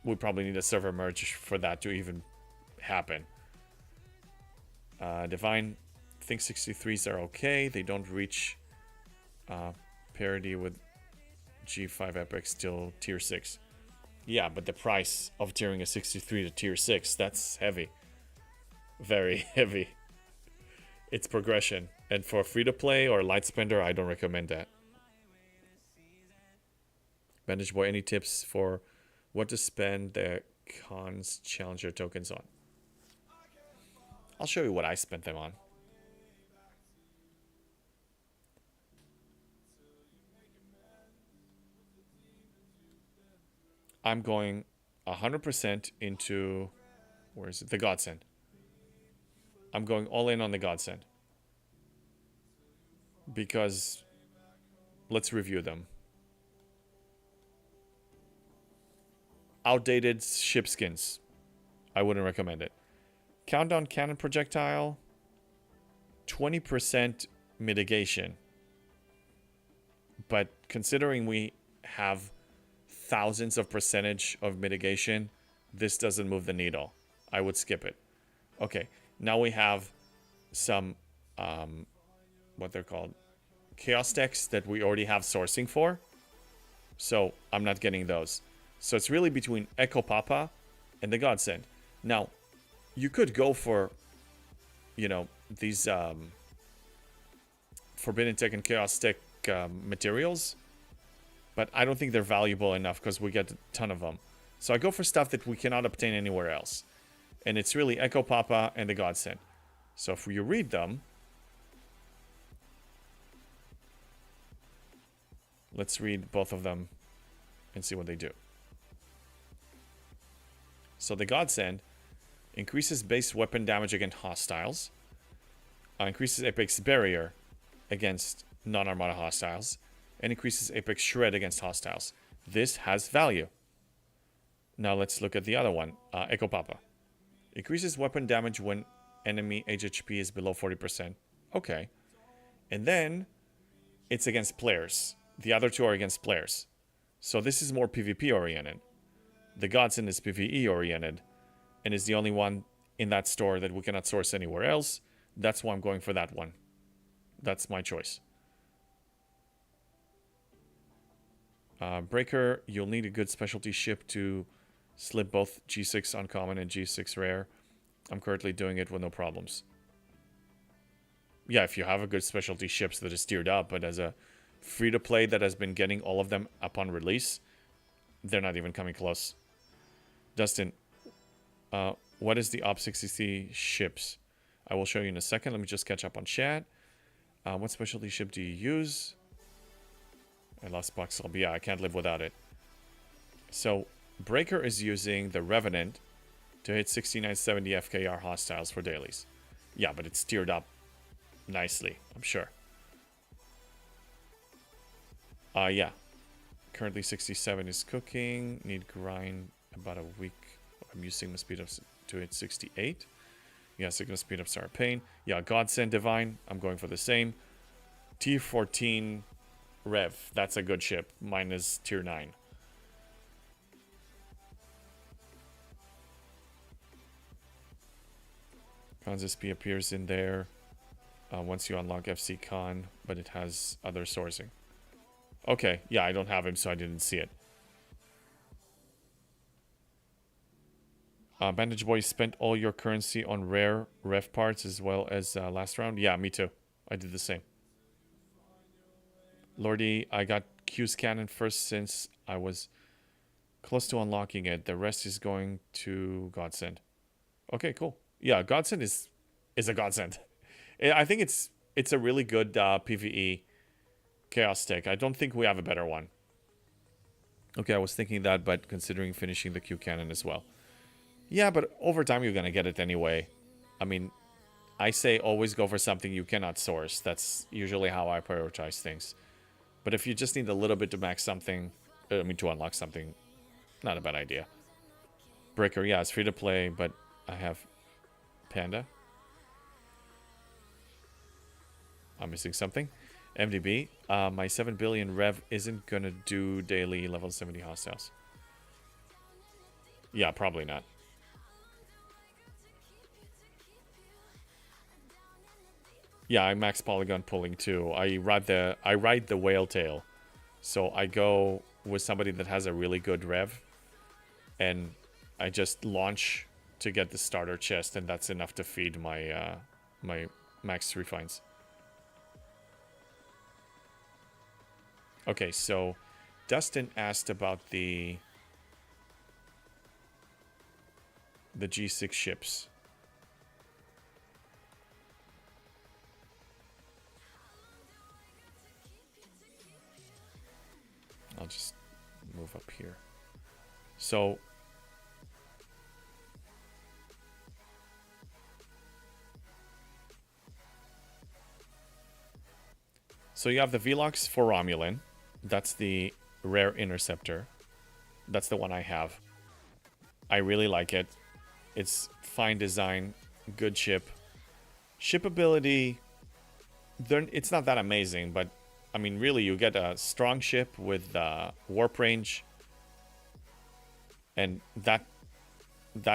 we probably need a server merge for that to even happen. Divine, I think 63s are okay. They don't reach parity with G5 Epics till tier 6. Yeah, but the price of tiering a 63 to tier 6, that's heavy. Very heavy. It's progression. And for free-to-play or light spender, I don't recommend that. Bandage Boy, any tips for what to spend the cons challenger tokens on? I'll show you what I spent them on. I'm going 100% into, where is it? The Godsend. I'm going all in on the Godsend. Because, let's review them. Outdated ship skins. I wouldn't recommend it. Countdown cannon projectile. 20% mitigation. But considering we have thousands of percentage of mitigation, this doesn't move the needle. I would skip it. Okay, now we have some, what they're called, chaos decks that we already have sourcing for. So I'm not getting those. So it's really between Echo Papa and the Godsend. Now, you could go for, you know, these Forbidden Tech and Chaos Tech materials, but I don't think they're valuable enough because we get a ton of them. So I go for stuff that we cannot obtain anywhere else. And it's really Echo Papa and the Godsend. So if you read them, let's read both of them and see what they do. So the Godsend increases base weapon damage against hostiles, increases Apex Barrier against non-Armada hostiles, and increases Apex Shred against hostiles. This has value. Now let's look at the other one, Echo Papa. Increases weapon damage when enemy HHP is below 40%. Okay. And then it's against players. The other two are against players. So this is more PvP oriented. The Godsend is PvE oriented and is the only one in that store that we cannot source anywhere else. That's why I'm going for that one. That's my choice. Breaker, you'll need a good specialty ship to slip both G6 uncommon and G6 rare. I'm currently doing it with no problems. Yeah, if you have a good specialty ships that is tiered up, but as a free-to-play that has been getting all of them upon release, they're not even coming close. Dustin, what is the Op63 ships? I will show you in a second. Let me just catch up on chat. What specialty ship do you use? I lost Boxel. But yeah, I can't live without it. So, Breaker is using the Revenant to hit 6970 FKR hostiles for dailies. Yeah, but it's tiered up nicely, I'm sure. Yeah. Currently 67 is cooking. Need grind about a week. I'm using mosquitoes to hit 68. Yeah, signal speed up Star Pain. Yeah, Godsend Divine. I'm going for the same. Tier 14 Rev. That's a good ship. Mine is tier 9. Kansas P appears in there once you unlock FC Con, but it has other sourcing. Okay, yeah, I don't have him, so I didn't see it. Bandage Boy spent all your currency on rare ref parts as well as last round. Yeah, me too. I did the same. Lordy, I got Q's Cannon first since I was close to unlocking it. The rest is going to Godsend. Okay, cool. Yeah, Godsend is a godsend. I think it's a really good PvE chaos tech. I don't think we have a better one. Okay, I was thinking that, but considering finishing the Q Cannon as well. Yeah, but over time you're gonna get it anyway. I mean, I say always go for something you cannot source. That's usually how I prioritize things. But if you just need a little bit to max something, to unlock something, not a bad idea. Breaker, yeah, it's free to play, but I have Panda. I'm missing something. MDB, my 7 billion rev isn't gonna do daily level 70 hostiles. Yeah, probably not. Yeah, I max polygon pulling too. I ride the whale tail. So I go with somebody that has a really good rev, and I just launch to get the starter chest, and that's enough to feed my my max refines. Okay, so Dustin asked about the G6 ships. I'll just move up here. So you have the Velox for Romulan. That's the rare interceptor. That's the one I have. I really like it. It's fine design, good ship. Shipability, it's not that amazing, but I mean, really, you get a strong ship with warp range, and that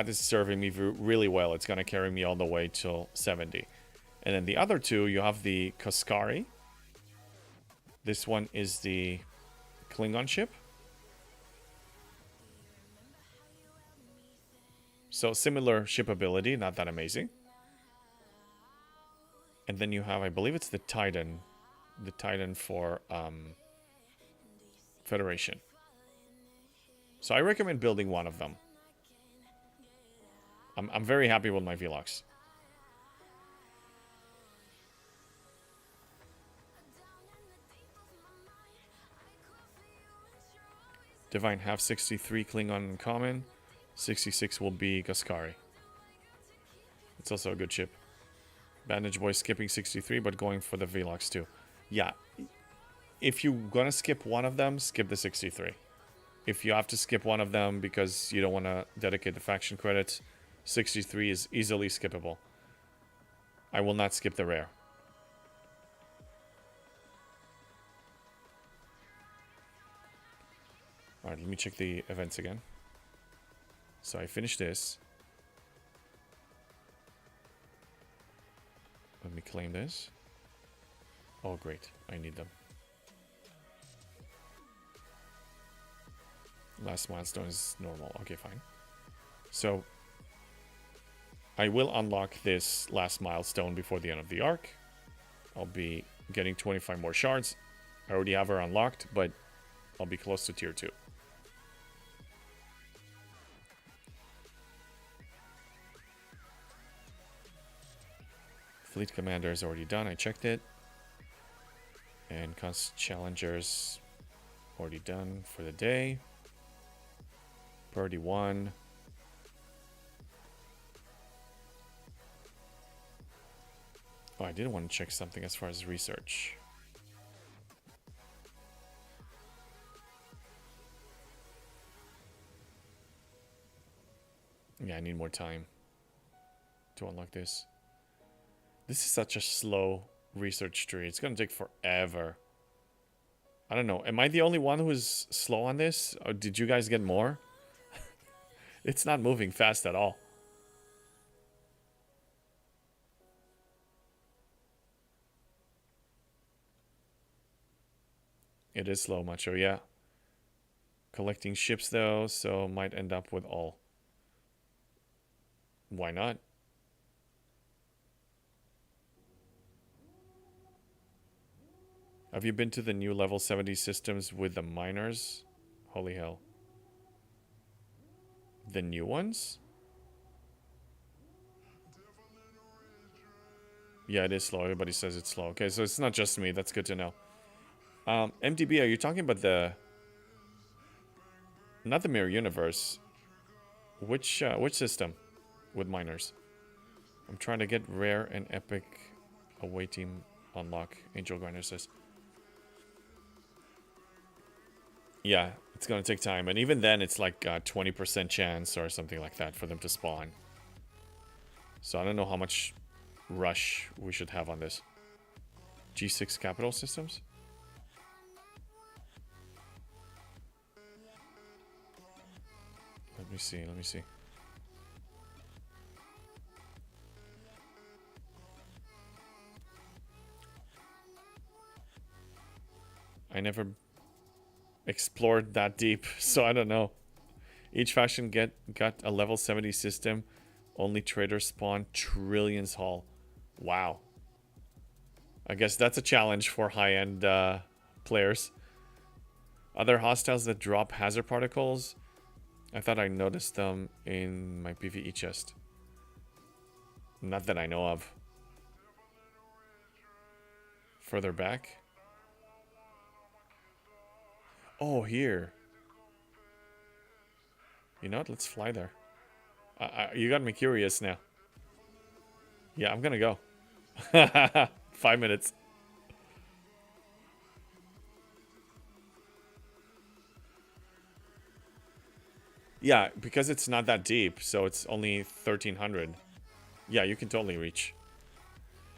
is serving me really well. It's going to carry me all the way till 70. And then the other two, you have the Kaskari. This one is the Klingon ship. So similar shipability, not that amazing. And then you have, I believe it's the Titan for Federation. So I recommend building one of them. I'm very happy with my Velox. Divine have 63 Klingon in common. 66 will be Kaskari. It's also a good ship. Bandage Boy skipping 63, but going for the Velox too. Yeah. If you're gonna skip one of them, skip the 63. If you have to skip one of them because you don't want to dedicate the faction credits, 63 is easily skippable. I will not skip the rare. Alright, let me check the events again. So I finished this. Let me claim this. Oh, great. I need them. Last milestone is normal. Okay, fine. So I will unlock this last milestone before the end of the arc. I'll be getting 25 more shards. I already have her unlocked, but I'll be close to tier 2. Fleet Commander is already done. I checked it. And Constant Challengers already done for the day. Priority 1. Oh, I did want to check something as far as research. Yeah, I need more time. to unlock this. This is such a slow research tree. It's gonna take forever. I don't know. Am I the only one who's slow on this? Or did you guys get more? It's not moving fast at all. It is slow, Macho, yeah. Collecting ships, though, so might end up with all. Why not? Have you been to the new level 70 systems with the miners? Holy hell. The new ones? Yeah, it is slow. Everybody says it's slow. Okay, so it's not just me. That's good to know. MDB, are you talking about the... Not the Mirror Universe. Which system with miners? I'm trying to get rare and epic away team unlock. Angel Grinder says. Yeah, it's gonna take time. And even then, it's like a 20% chance or something like that for them to spawn. So I don't know how much rush we should have on this. G6 capital systems? Let me see, let me see. I never explored that deep, so I don't know. Each faction got a level 70 system. Only traders spawn trillions haul. Wow. I guess that's a challenge for high-end players. Other hostiles that drop hazard particles? I thought I noticed them in my PvE chest. Not that I know of. Further back? Oh, here. You know what? Let's fly there. You got me curious now. Yeah, I'm gonna go. 5 minutes. Yeah, because it's not that deep, so it's only 1,300. Yeah, you can totally reach.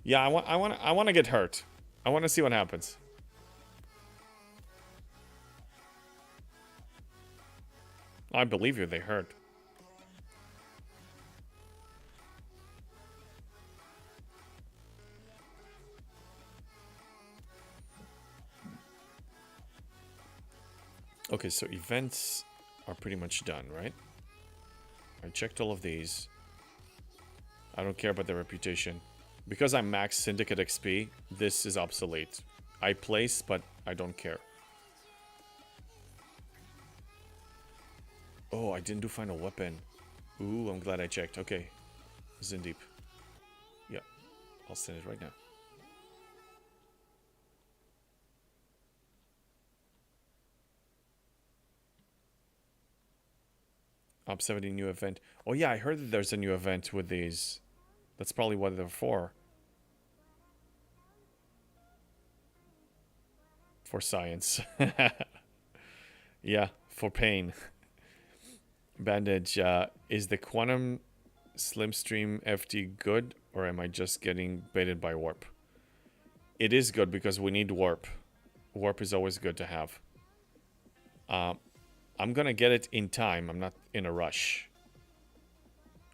Yeah, I want to get hurt. I want to see what happens. I believe you, they hurt. Okay, so events are pretty much done, right? I checked all of these. I don't care about the reputation. Because I'm max Syndicate XP, this is obsolete. I place, but I don't care. Oh, I didn't do final weapon. Ooh, I'm glad I checked. Okay. Zindeep. Yeah, I'll send it right now. Op 70 new event. Oh yeah, I heard that there's a new event with these. That's probably what they're for. For science. Yeah, for pain. Bandage, is the Quantum Slimstream FT good, or am I just getting baited by Warp? It is good because we need Warp. Warp is always good to have. I'm gonna get it in time. I'm not in a rush.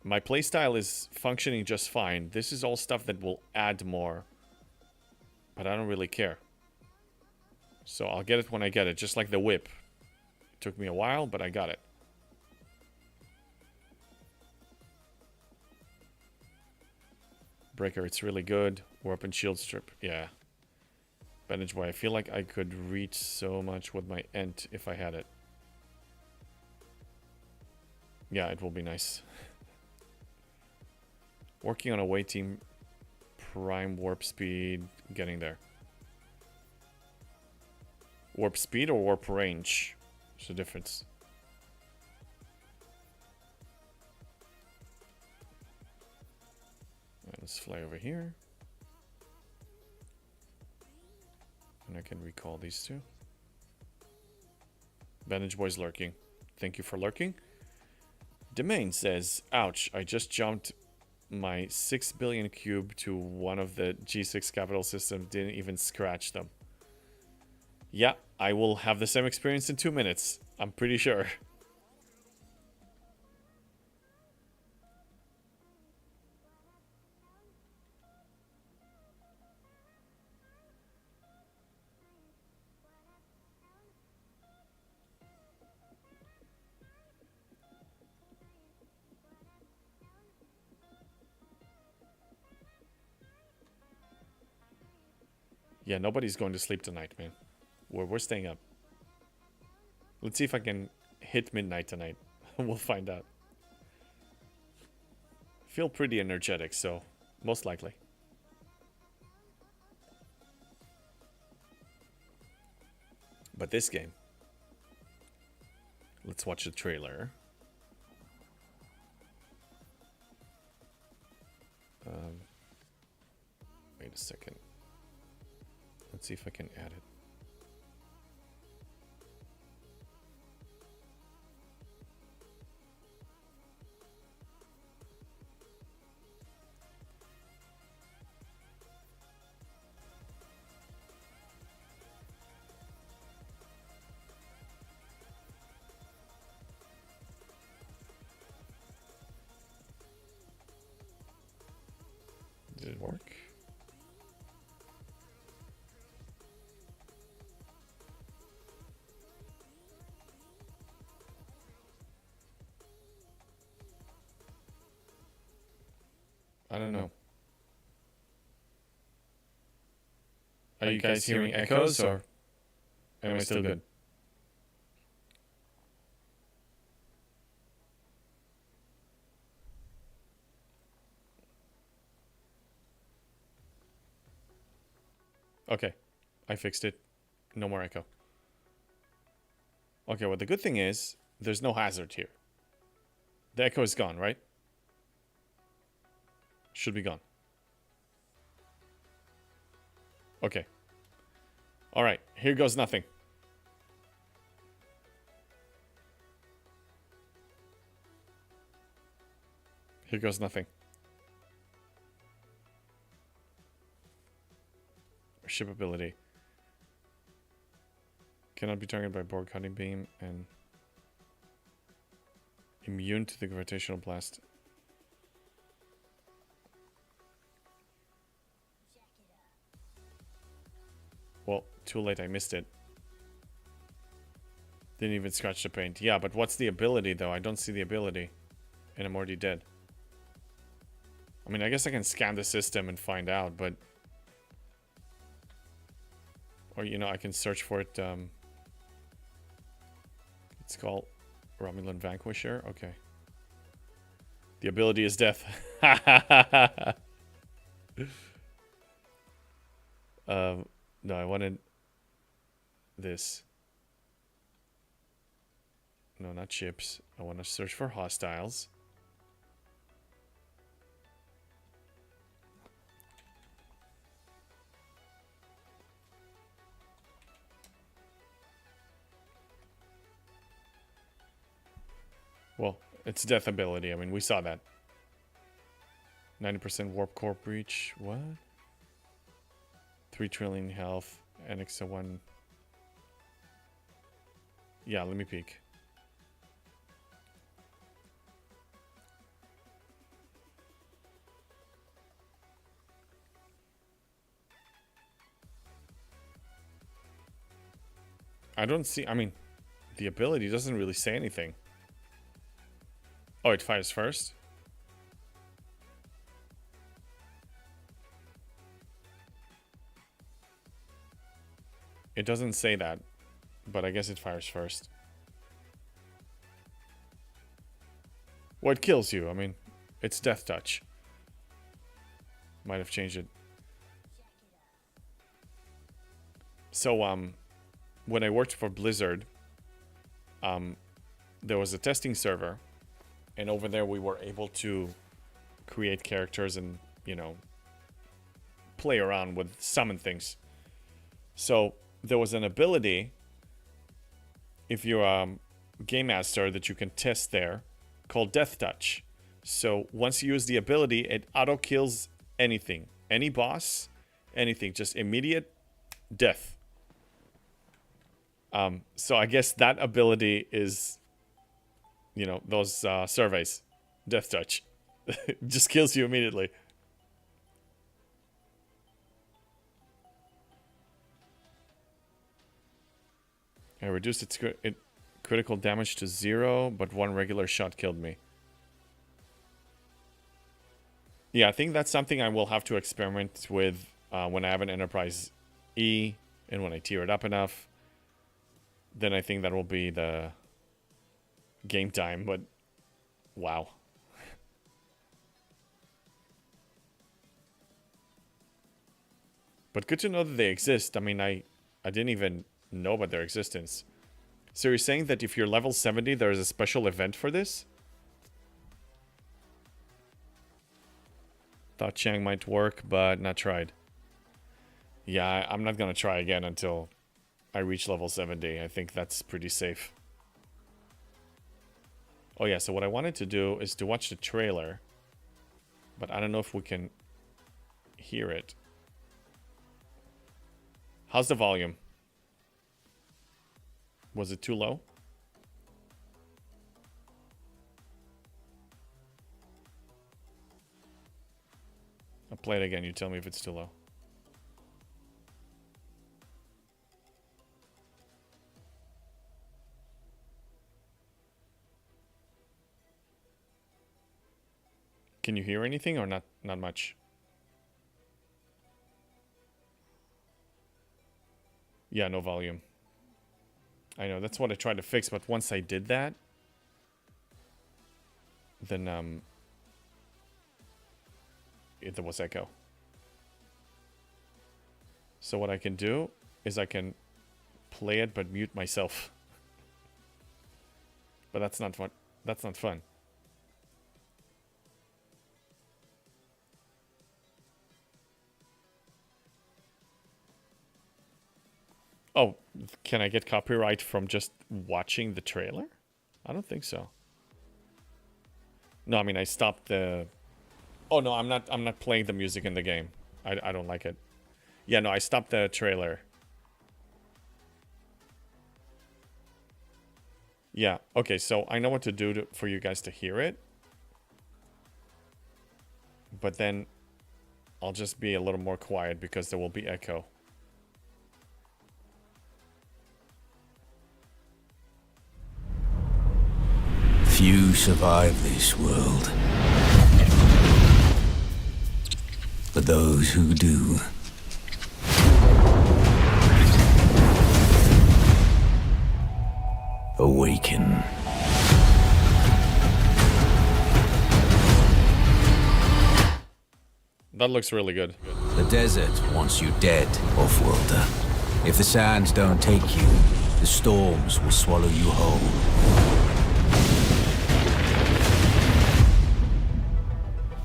My playstyle is functioning just fine. This is all stuff that will add more. But I don't really care. So I'll get it when I get it. Just like the whip. It took me a while, but I got it. Breaker, it's really good. Warp and shield strip. Yeah. Bandage boy, I feel like I could reach so much with my Ent if I had it. Yeah, it will be nice. Working on away team. Prime warp speed. Getting there. Warp speed or warp range? There's a difference. Right, let's fly over here. And I can recall these two. Bandage boy's lurking. Thank you for lurking. Domain says, ouch, I just jumped my 6 billion cube to one of the G6 capital systems didn't even scratch them. Yeah, I will have the same experience in 2 minutes. I'm pretty sure. Yeah, nobody's going to sleep tonight, man. We're staying up. Let's see if I can hit midnight tonight. We'll find out. Feel pretty energetic, so most likely. But this game, let's watch the trailer. Wait a second. Let's see if I can add it. Did it work? I don't know. Are you guys hearing echoes or am I still good? Okay, I fixed it. No more echo. Okay, well the good thing is there's no hazard here. The echo is gone, right? Should be gone. Okay. Alright, here goes nothing. Here goes nothing. Ship ability. Cannot be targeted by board cutting beam and immune to the gravitational blast. Well, too late, I missed it. Didn't even scratch the paint. Yeah, but what's the ability though? I don't see the ability. And I'm already dead. I mean, I guess I can scan the system and find out, but... Or, you know, I can search for it. It's called Romulan Vanquisher. Okay. The ability is death. No, I wanted this. No, not ships. I want to search for hostiles. Well, it's death ability. I mean, we saw that. 90% warp core breach. What? 3 trillion health. Annexa 1. Yeah, let me peek. I don't see... I mean, the ability doesn't really say anything. Oh, it fires first? It doesn't say that, but I guess it fires first. Well, it kills you. I mean, it's death touch. Might have changed it. So, when I worked for Blizzard, there was a testing server, and over there we were able to create characters and, you know, play around with summon things. So there was an ability, if you're a game master, that you can test there, called Death Touch. So once you use the ability, it auto kills anything, any boss, anything, just immediate death. So I guess that ability is, you know, those surveys, death touch, just kills you immediately. I reduced its critical damage to 0, but 1 regular shot killed me. Yeah, I think that's something I will have to experiment with when I have an Enterprise E and when I tier it up enough. Then I think that will be the game time, but wow. But good to know that they exist. I mean, I didn't even know about their existence. So you're saying that if you're level 70, there's a special event for this? Thought Chang might work, but not tried. Yeah, I'm not gonna try again until I reach level 70. I think that's pretty safe. Oh yeah, so what I wanted to do is to watch the trailer. But I don't know if we can hear it. How's the volume? Was it too low? I'll play it again. You tell me if it's too low. Can you hear anything or not much? Yeah, no volume. I know, that's what I tried to fix, but once I did that, then there was echo. So what I can do is I can play it but mute myself. But that's not fun. That's not fun. Oh, can I get copyright from just watching the trailer? I don't think so. No, I mean I stopped the. Oh no, I'm not playing the music in the game. I don't like it. Yeah, no, I stopped the trailer. Yeah, okay, so I know what to do for you guys to hear it. But then I'll just be a little more quiet because there will be echo. Few survive this world. But those who do awaken. That looks really good. The desert wants you dead, off-worlder. If the sands don't take you, the storms will swallow you whole.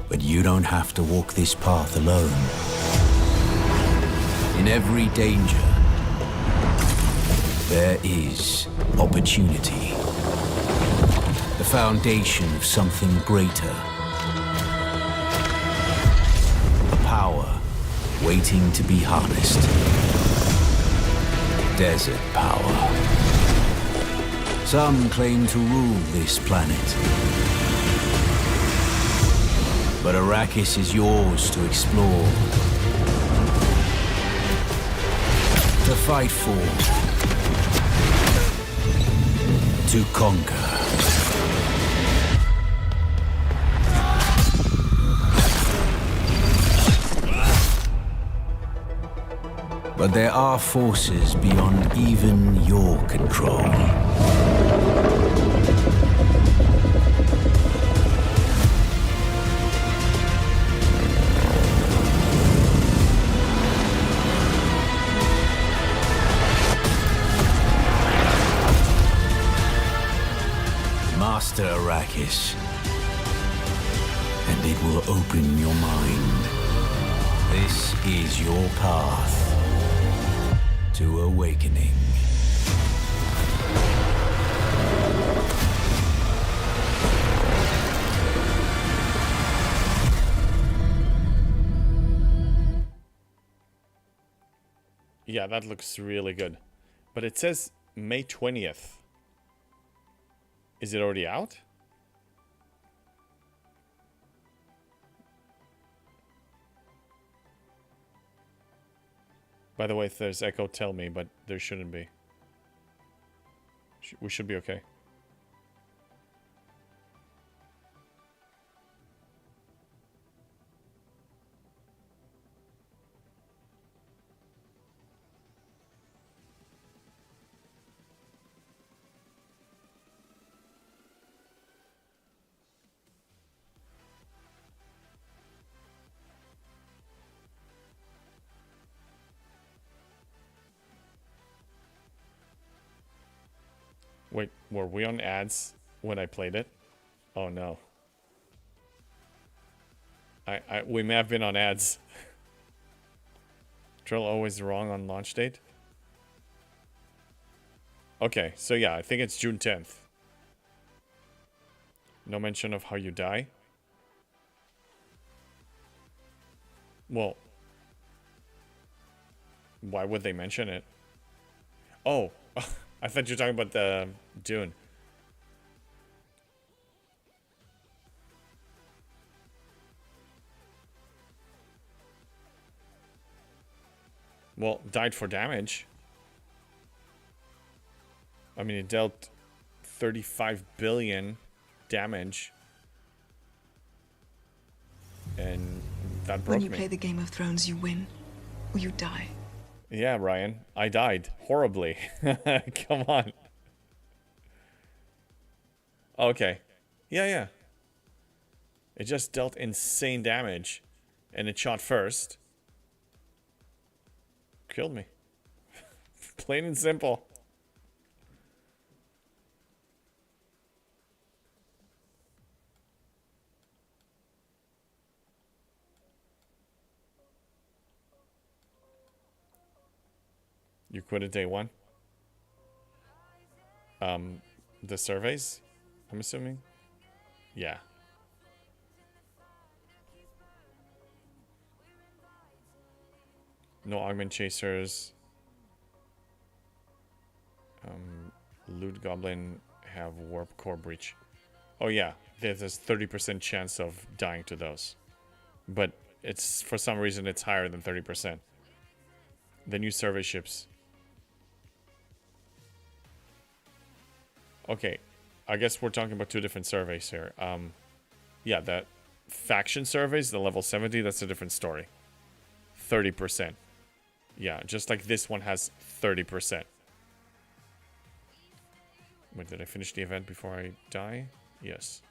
But you don't have to walk this path alone. In every danger, there is opportunity. The foundation of something greater. A power waiting to be harnessed. Desert power. Some claim to rule this planet. But Arrakis is yours to explore. To fight for. To conquer. But there are forces beyond even your control. Master Arrakis, and it will open your mind. This is your path to awakening. Yeah, that looks really good. But it says May 20th. Is it already out? By the way, if there's echo, tell me, but there shouldn't be. We should be okay. Wait, were we on ads when I played it? Oh no. We may have been on ads. Drill always wrong on launch date. Okay, so yeah, I think it's June 10th. No mention of how you die. Well, why would they mention it? Oh, I thought you were talking about the Dune. Well, died for damage. I mean, it dealt 35 billion damage. And that broke me. When you play the Game of Thrones, you win or you die. Yeah, Ryan. I died horribly. Come on. Okay. Yeah. It just dealt insane damage. And it shot first. Killed me. Plain and simple. You quit at day one? The surveys, I'm assuming? Yeah. No augment chasers. Loot Goblin have Warp Core Breach. Oh yeah, there's a 30% chance of dying to those. But it's, for some reason, it's higher than 30%. The new survey ships. Okay, I guess we're talking about two different surveys here. Yeah, that faction surveys, the level 70, that's a different story. 30%. Yeah, just like this one has 30%. Wait, did I finish the event before I die? Yes.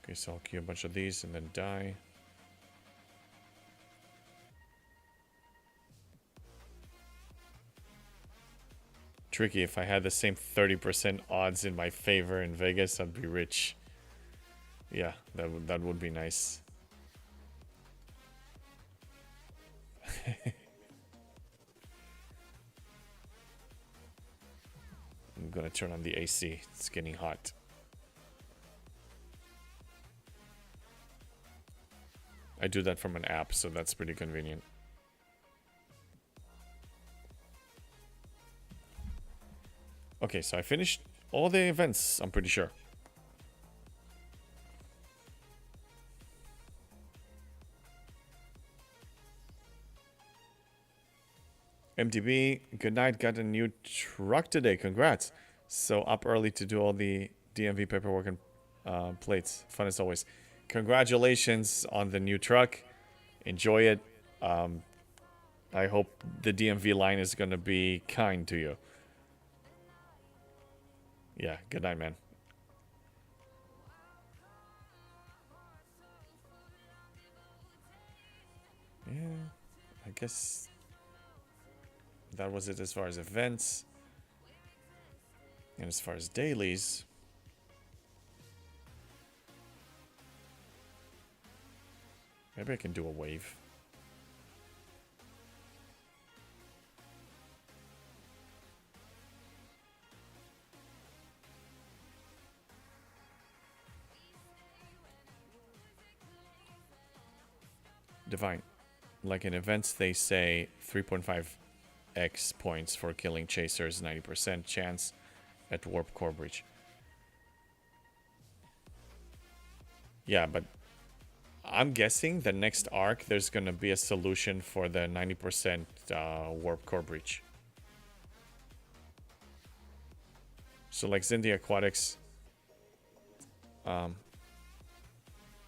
Okay, so I'll queue a bunch of these and then die. Tricky, if I had the same 30% odds in my favor in Vegas, I'd be rich. Yeah, that would be nice. I'm gonna turn on the AC. It's getting hot. I do that from an app, so that's pretty convenient. Okay, so I finished all the events, I'm pretty sure. MTB, good night, got a new truck today, congrats. So up early to do all the DMV paperwork and plates, fun as always. Congratulations on the new truck, enjoy it. I hope the DMV line is gonna be kind to you. Yeah, good night, man. Yeah, I guess that was it as far as events. And as far as dailies, maybe I can do a wave. Divine. Like in events, they say 3.5x points for killing chasers, 90% chance at warp core breach. Yeah, but I'm guessing the next arc there's gonna be a solution for the 90% warp core breach. So like Zindia Aquatics,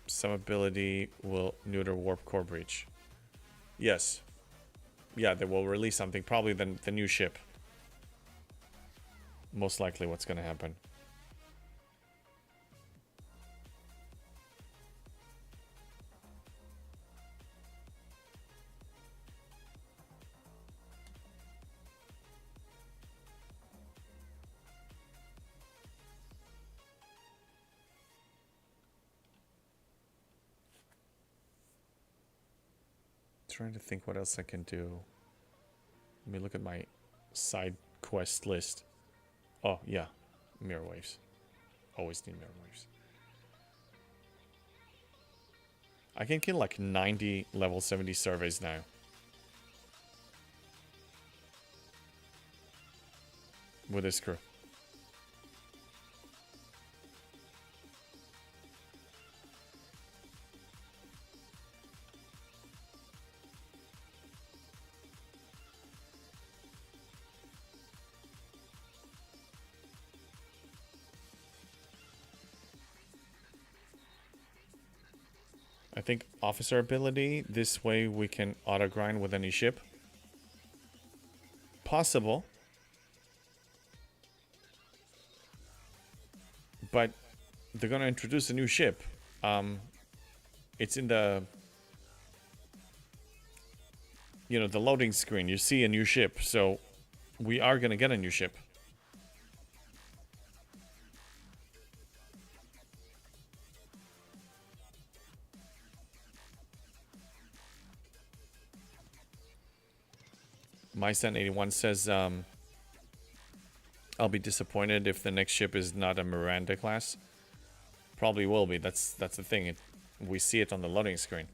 some ability will neuter warp core breach. Yes. Yeah, they will release something. Probably the new ship. Most likely what's gonna happen. Trying to think what else I can do. Let me look at my side quest list. Oh, yeah. Mirror waves. Always need mirror waves. I can kill like 90 level 70 surveys now. With this crew. I think officer ability, this way we can auto grind with any ship. Possible. But they're gonna introduce a new ship. It's in the, you know, the loading screen. You see a new ship, so we are gonna get a new ship. MyStan81 says, I'll be disappointed if the next ship is not a Miranda class. Probably will be. That's the thing. We see it on the loading screen.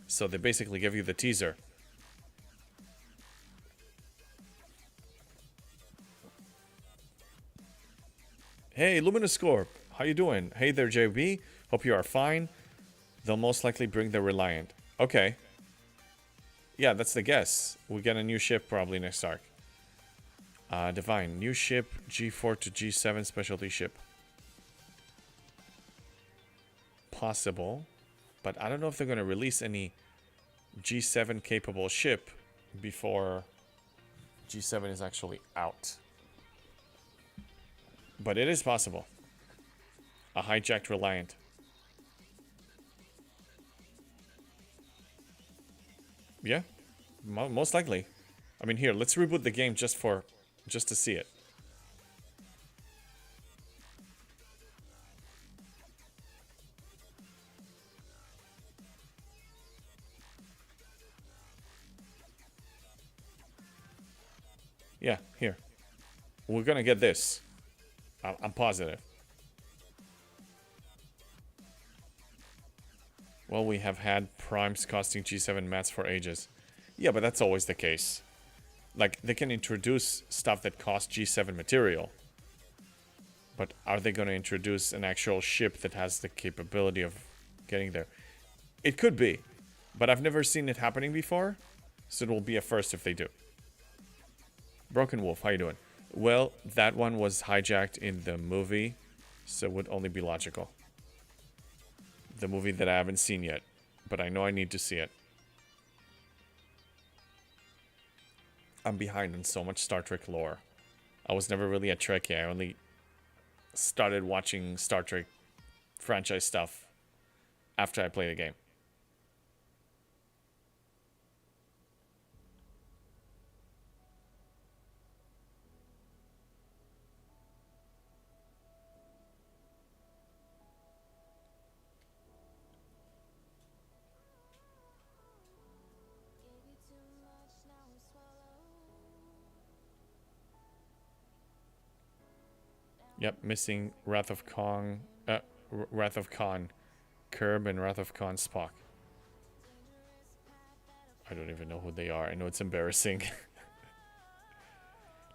So they basically give you the teaser. Hey, Luminous Corp. How you doing? Hey there, JB. Hope you are fine. They'll most likely bring the Reliant. Okay. Yeah, that's the guess. We get a new ship probably next arc. Divine. New ship, G4 to G7 specialty ship. Possible. But I don't know if they're going to release any G7 capable ship before G7 is actually out. But it is possible. A hijacked Reliant. Yeah, most likely. I mean, here, let's reboot the game just to see it. Yeah, here. We're gonna get this. I'm positive. Well, we have had primes costing G7 mats for ages. Yeah, but that's always the case. Like, they can introduce stuff that costs G7 material. But are they going to introduce an actual ship that has the capability of getting there? It could be. But I've never seen it happening before. So it will be a first if they do. Broken Wolf, how you doing? Well, that one was hijacked in the movie. So it would only be logical. The movie that I haven't seen yet, but I know I need to see it. I'm behind on so much Star Trek lore. I was never really a Trekkie. I only started watching Star Trek franchise stuff after I played the game. Yep, missing Wrath of Khan, Curb and Wrath of Khan Spock. I don't even know who they are. I know it's embarrassing.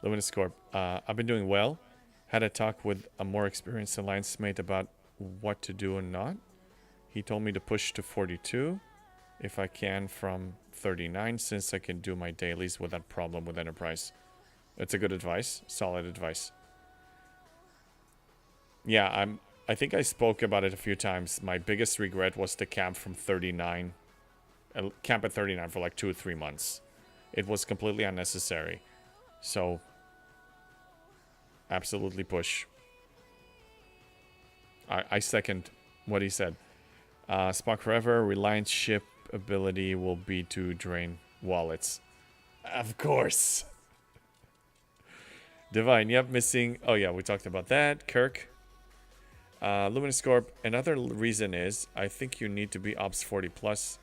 Luminous Corp. I've been doing well. Had a talk with a more experienced alliance mate about what to do and not. He told me to push to 42 if I can from 39, since I can do my dailies without problem with Enterprise. It's a good advice. Solid advice. Yeah, I think I spoke about it a few times. My biggest regret was to camp from 39. Camp at 39 for like 2 or 3 months. It was completely unnecessary. So, absolutely push. I second what he said. Spock Forever, Reliance ship ability will be to drain wallets. Of course. Divine, yep, missing. Oh yeah, we talked about that. Kirk. Luminous Corp. Another reason is I think you need to be Ops 40 plus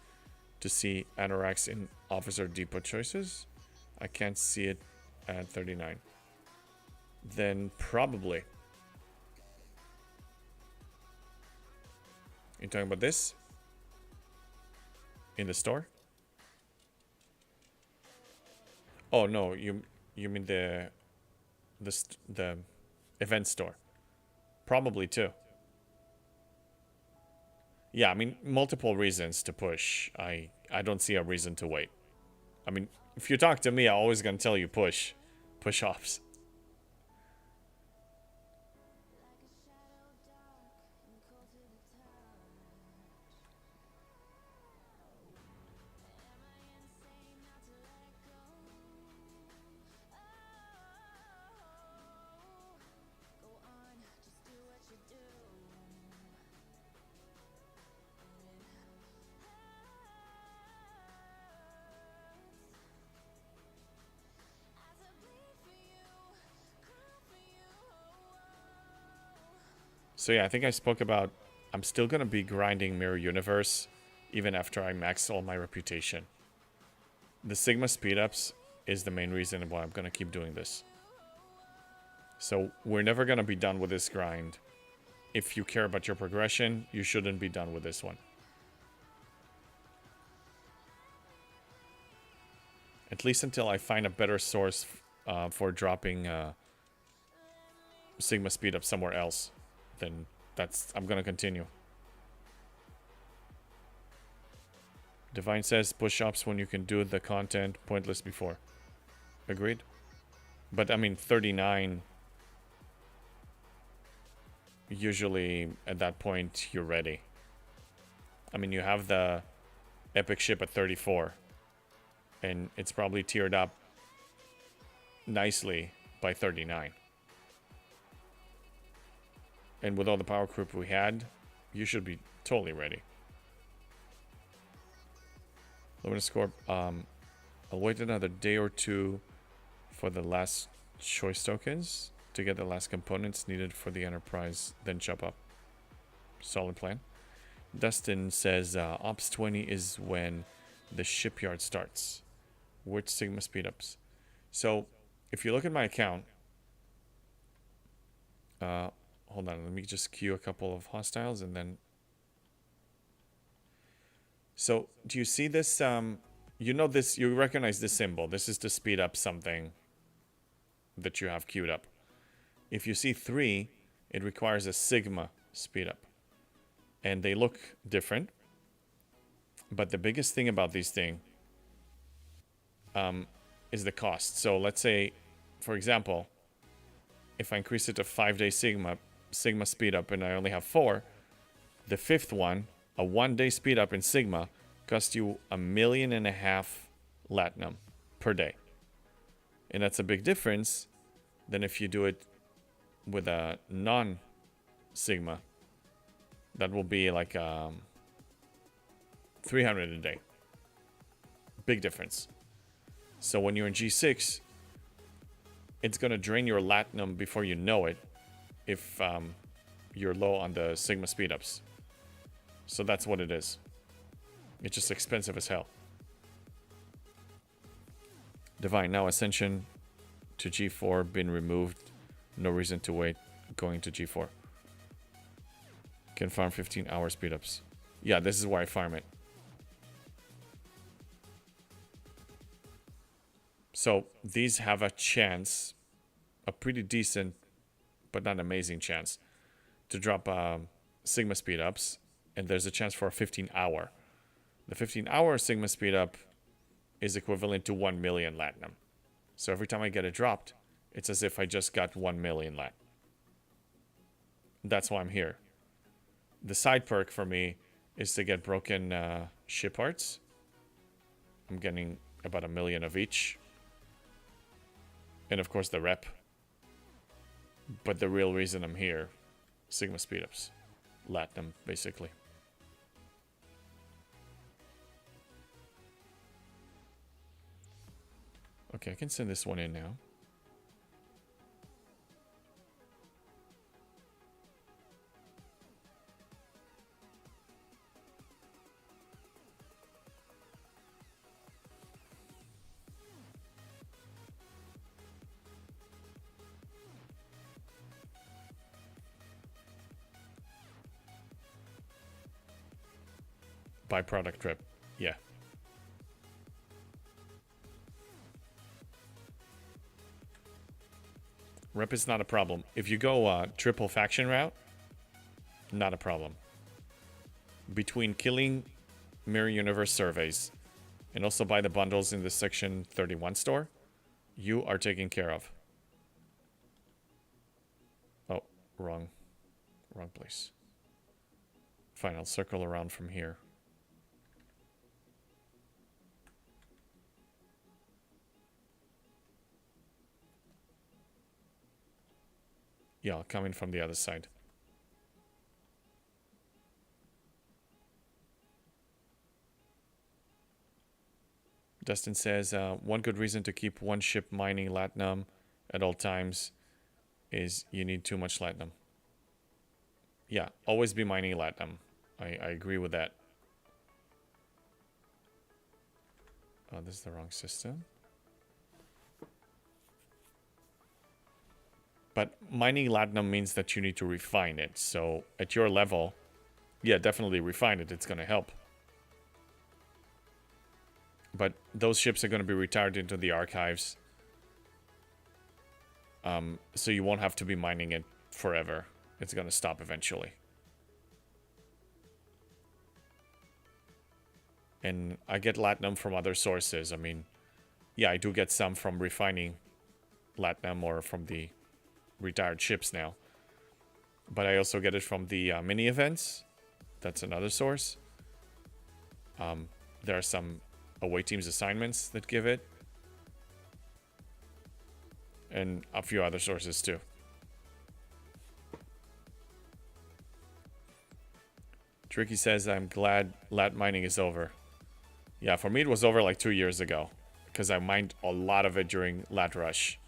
to see anoraks in officer depot choices. I can't see it at 39. Then probably. You talking about this? In the store? Oh no, you mean the event store? Probably too. Yeah, I mean multiple reasons to push. I don't see a reason to wait. I mean, if you talk to me, I'm always gonna tell you push ops. So yeah, I think I spoke about I'm still going to be grinding Mirror Universe even after I max all my reputation. The Sigma speedups is the main reason why I'm going to keep doing this. So we're never going to be done with this grind. If you care about your progression, you shouldn't be done with this one. At least until I find a better source for dropping Sigma speedup somewhere else. Then I'm gonna continue. Divine says push-ups when you can do the content pointless before. Agreed. But I mean 39, usually at that point you're ready. I mean you have the epic ship at 34 and it's probably tiered up nicely by 39. And with all the power creep we had, you should be totally ready. Luminous Corp, I'll wait another day or two for the last choice tokens to get the last components needed for the Enterprise, then chop up. Solid plan. Dustin says Ops 20 is when the shipyard starts. Which Sigma speedups? So, if you look at my account, hold on, let me just queue a couple of hostiles and then... So, do you see this? You know this, you recognize this symbol. This is to speed up something that you have queued up. If you see 3, it requires a Sigma speed up. And they look different. But the biggest thing about these things is the cost. So, let's say, for example, if I increase it to 5-day Sigma speed up and I only have 4, the 5th one, a 1-day speed up in Sigma, costs you $1.5 million Latinum per day. And that's a big difference than if you do it with a non-Sigma. That will be like 300 a day. Big difference. So when you're in G6, it's going to drain your Latinum before you know it if you're low on the Sigma speedups. So that's what it is. It's just expensive as hell. Divine, now Ascension to G4 been removed. No reason to wait going to G4. Can farm 15 hour speedups. Yeah, this is where I farm it. So these have a chance, a pretty decent, but not amazing chance, to drop Sigma speed ups, and there's a chance for a 15-hour. The 15-hour Sigma speed up is equivalent to 1 million Latinum. So every time I get it dropped, it's as if I just got 1 million Lat. That's why I'm here. The side perk for me is to get broken ship parts. I'm getting about 1 million of each. And of course the rep. But the real reason I'm here, Sigma speedups. Latinum, basically. Okay, I can send this one in now. Byproduct trip. Yeah. Rep is not a problem. If you go triple faction route, not a problem. Between killing Mirror Universe surveys and also buy the bundles in the Section 31 store, you are taken care of. Oh, wrong place. Fine, I'll circle around from here. Yeah, I'll come in from the other side. Dustin says, one good reason to keep one ship mining Latinum at all times is you need too much Latinum. Yeah, always be mining Latinum. I agree with that. Oh, this is the wrong system. But mining Latinum means that you need to refine it. So at your level, yeah, definitely refine it. It's going to help. But those ships are going to be retired into the archives. So you won't have to be mining it forever. It's going to stop eventually. And I get Latinum from other sources. I mean, yeah, I do get some from refining Latinum or from the retired ships now. But I also get it from the mini events. That's another source. There are some away teams assignments that give it. And a few other sources too. Tricky says, I'm glad lat mining is over. Yeah, for me it was over like 2 years ago. Because I mined a lot of it during Lat Rush.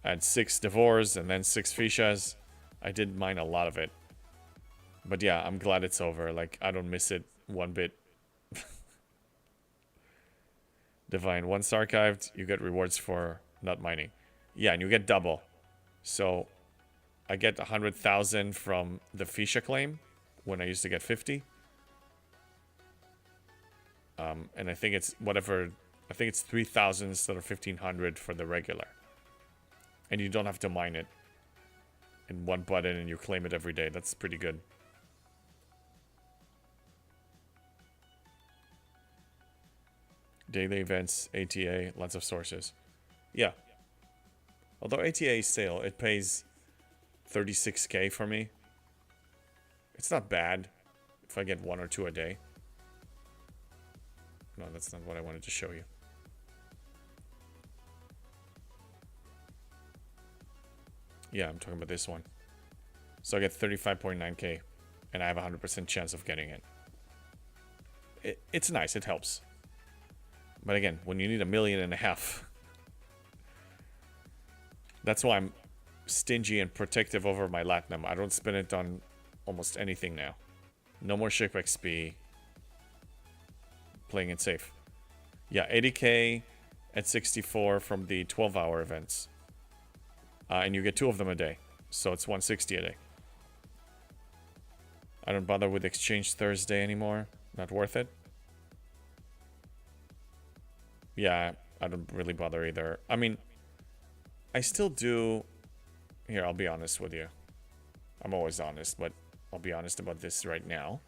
I had 6 Devores and then 6 Fishas. I did mine a lot of it. But yeah, I'm glad it's over. Like, I don't miss it one bit. Divine, once archived, you get rewards for not mining. Yeah, and you get double. So, I get 100,000 from the Fisha claim when I used to get 50. And I think it's whatever, I think it's 3,000 instead of 1,500 for the regular. And you don't have to mine it in one button and you claim it every day. That's pretty good. Daily events, ATA, lots of sources. Yeah. Although ATA is sale, it pays 36k for me. It's not bad if I get 1 or 2 a day. No, that's not what I wanted to show you. Yeah, I'm talking about this one. So I get 35.9k and I have a 100% chance of getting it. It's nice, it helps. But again, when you need 1.5 million, that's why I'm stingy and protective over my Latinum. I don't spend it on almost anything now. No more ship XP. Playing it safe. Yeah, 80k at 64 from the 12-hour events. And you get 2 of them a day. So it's 160 a day. I don't bother with Exchange Thursday anymore. Not worth it. Yeah, I don't really bother either. I mean, I still do. Here, I'll be honest with you. I'm always honest, but I'll be honest about this right now.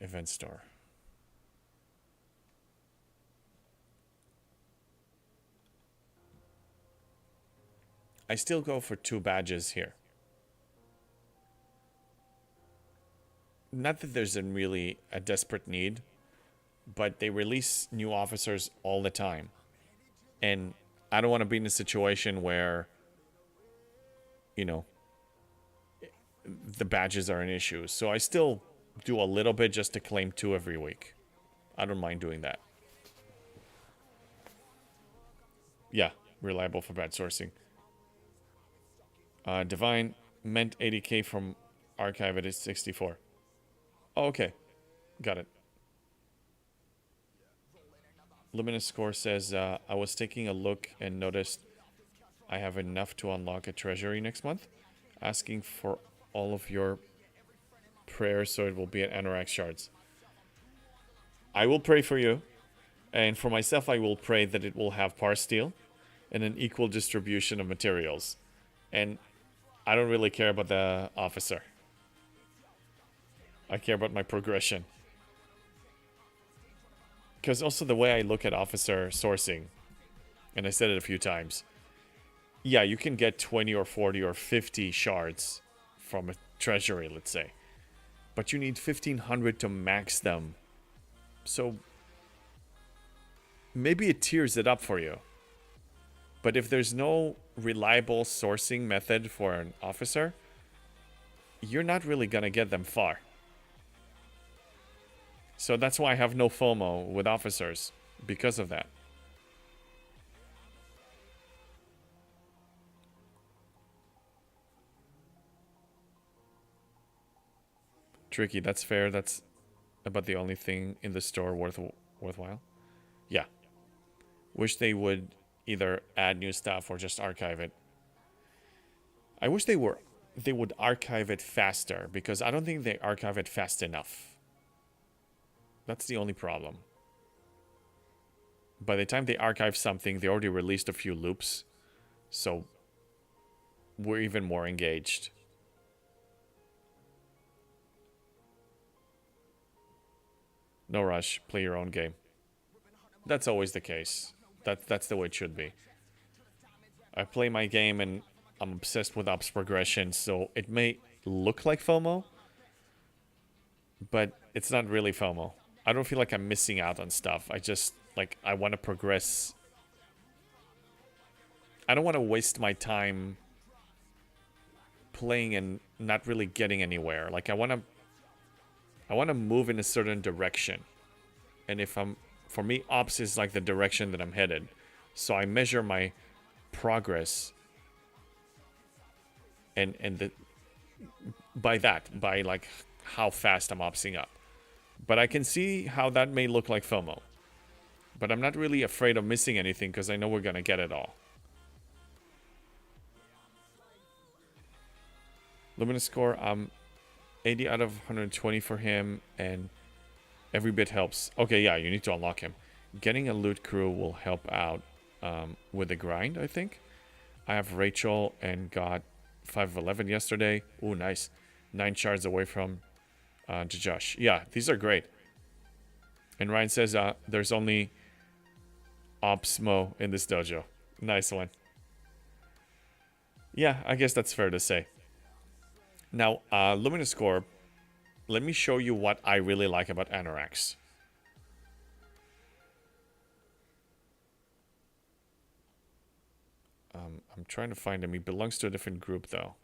Event store. I still go for 2 badges here. Not that there's really a desperate need, but they release new officers all the time. And I don't want to be in a situation where, you know, the badges are an issue. So I still do a little bit just to claim 2 every week. I don't mind doing that. Yeah, reliable for bad sourcing. Divine meant 80k from archive. It is 64. Oh, okay. Got it. Luminous Score says, I was taking a look and noticed I have enough to unlock a treasury next month. Asking for all of your prayers so it will be at Anorak Shards. I will pray for you. And for myself, I will pray that it will have par steel and an equal distribution of materials. And I don't really care about the officer. I care about my progression. Because also the way I look at officer sourcing, and I said it a few times, yeah, you can get 20 or 40 or 50 shards from a treasury, let's say. But you need 1,500 to max them. So maybe it tiers it up for you. But if there's no reliable sourcing method for an officer, you're not really going to get them far. So that's why I have no FOMO with officers, because of that. Tricky, that's fair. That's about the only thing in the store worthwhile. Yeah. Wish they would either add new stuff or just archive it. I wish they would archive it faster, because I don't think they archive it fast enough. That's the only problem. By the time they archive something, they already released a few loops. So we're even more engaged. No rush, play your own game. That's always the case. That's the way it should be. I play my game and I'm obsessed with ops progression, so it may look like FOMO, but it's not really FOMO. I don't feel like I'm missing out on stuff. I just, like, I want to progress. I don't want to waste my time playing and not really getting anywhere. Like, I want to move in a certain direction. And for me, ops is like the direction that I'm headed. So I measure my progress and by like how fast I'm opsing up. But I can see how that may look like FOMO. But I'm not really afraid of missing anything, because I know we're going to get it all. Luminous Score, 80 out of 120 for him, and every bit helps. Okay, yeah, you need to unlock him. Getting a loot crew will help out with the grind, I think. I have Rachel and got 5 of 11 yesterday. Ooh, nice. 9 shards away from Josh. Yeah, these are great. And Ryan says there's only Opsmo in this dojo. Nice one. Yeah, I guess that's fair to say. Now, Luminous Score, let me show you what I really like about Anoraks. I'm trying to find him. He belongs to a different group, though.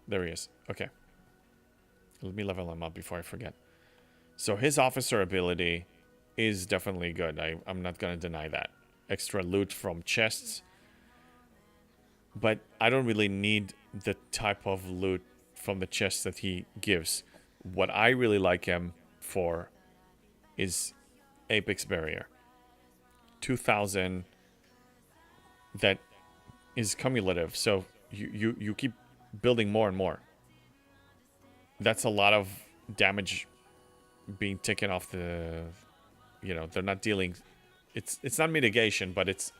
There he is. Okay. Let me level him up before I forget. So his officer ability is definitely good. I'm not going to deny that. Extra loot from chests. But I don't really need the type of loot from the chests that he gives. What I really like him for is Apex Barrier. 2,000 that is cumulative. So you keep building more and more. that's a lot of damage being taken off the, you know, they're not dealing, it's not mitigation, but it's,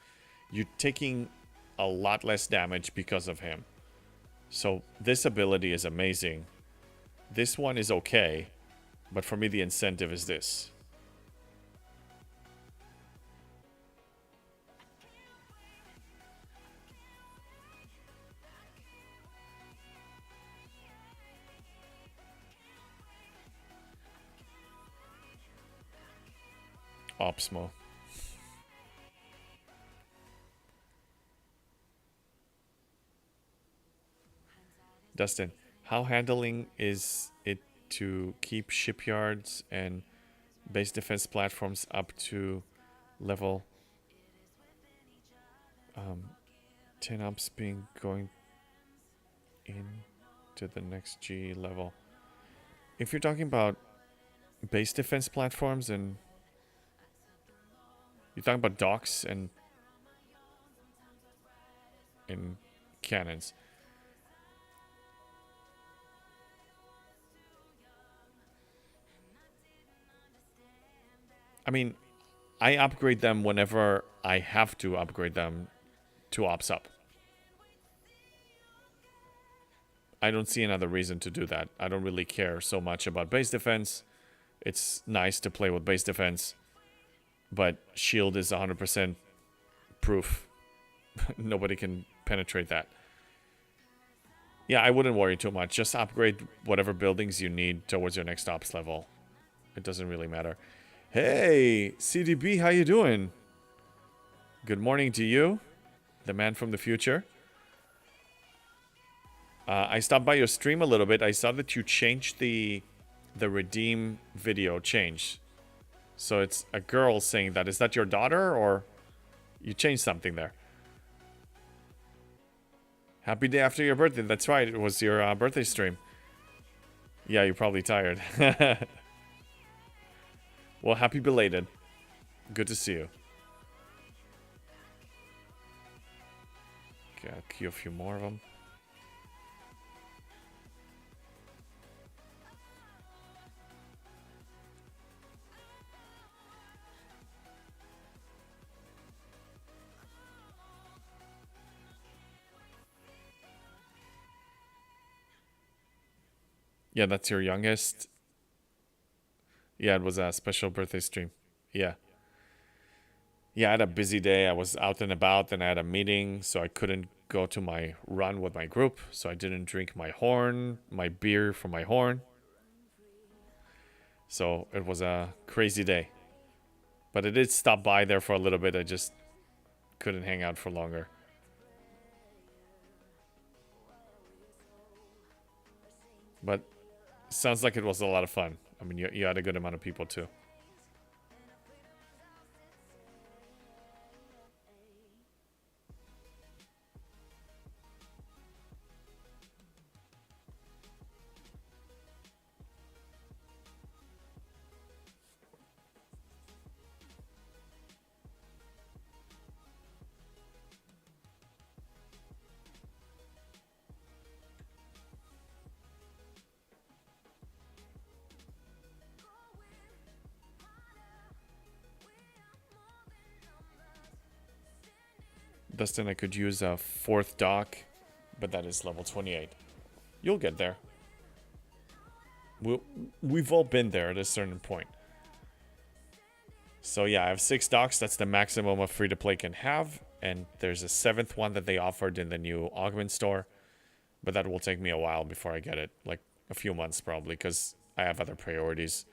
you're taking a lot less damage because of him. So this ability is amazing. This one is okay, but for me the incentive is this. Opsmo. Dustin, how handling is it to keep shipyards and base defense platforms up to level 10 ups being going into the next G level? If you're talking about base defense platforms and you're talking about docks and cannons, I mean, I upgrade them whenever I have to upgrade them to ops up. I don't see another reason to do that. I don't really care so much about base defense. It's nice to play with base defense, but shield is 100% proof. Nobody can penetrate that. Yeah, I wouldn't worry too much. Just upgrade whatever buildings you need towards your next ops level. It doesn't really matter. Hey, CDB, how you doing? Good morning to you, the man from the future. I stopped by your stream a little bit. I saw that you changed the redeem video change. So it's a girl saying that. Is that your daughter, or you changed something there? Happy day after your birthday. That's right. It was your birthday stream. Yeah, you're probably tired. Well, happy belated. Good to see you. Okay, I'll queue a few more of them. Yeah, that's your youngest. Yeah, it was a special birthday stream. Yeah. Yeah, I had a busy day. I was out and about and I had a meeting, so I couldn't go to my run with my group. So I didn't drink my beer from my horn. So it was a crazy day. But I did stop by there for a little bit. I just couldn't hang out for longer. But sounds like it was a lot of fun. I mean, you had a good amount of people too. Dustin, I could use a 4th dock, but that is level 28. You'll get there. We've all been there at a certain point. So yeah, I have 6 docks. That's the maximum a free-to-play can have. And there's a 7th one that they offered in the new Augment store. But that will take me a while before I get it. Like a few months probably, because I have other priorities.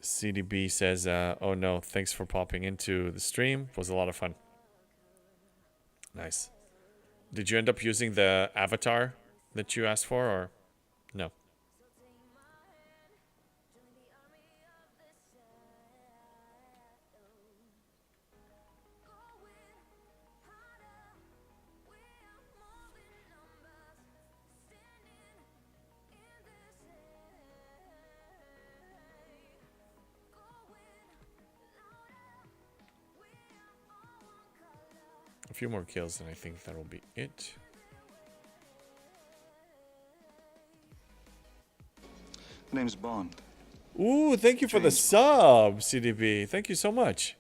CDB says, oh no, thanks for popping into the stream. It was a lot of fun. Nice. Did you end up using the avatar that you asked for, or no? A few more kills and I think that'll be it. The name's Bond. Ooh, thank you for the sub, CDB. Thank you so much.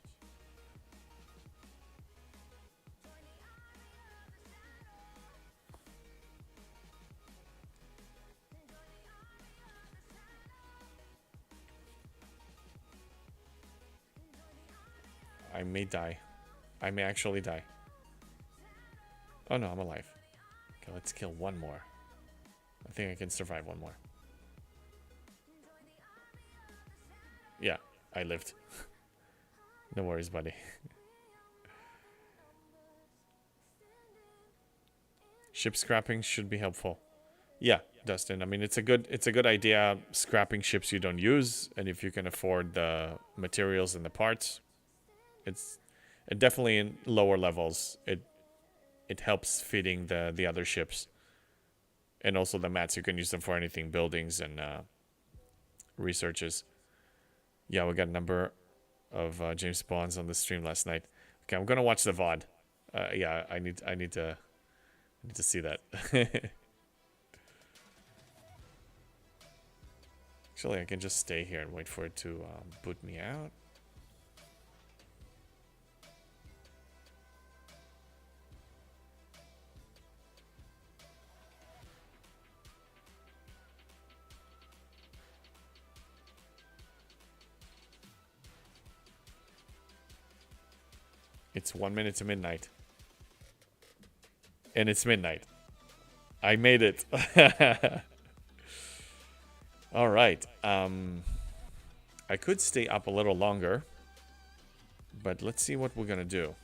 I may die. I may actually die. Oh no, I'm alive. Okay, let's kill one more. I think I can survive one more. Yeah, I lived. No worries, buddy. Ship scrapping should be helpful. Yeah, Dustin. I mean, it's a good idea scrapping ships you don't use, and if you can afford the materials and the parts, it definitely in lower levels it helps feeding the other ships. And also the mats, you can use them for anything, buildings and researches. Yeah, we got a number of James Bonds on the stream last night. Okay, I'm gonna watch the VOD. Yeah, I need to see that. Actually, I can just stay here and wait for it to boot me out. It's 1 minute to midnight. And it's midnight. I made it. All right. I could stay up a little longer. But let's see what we're going to do.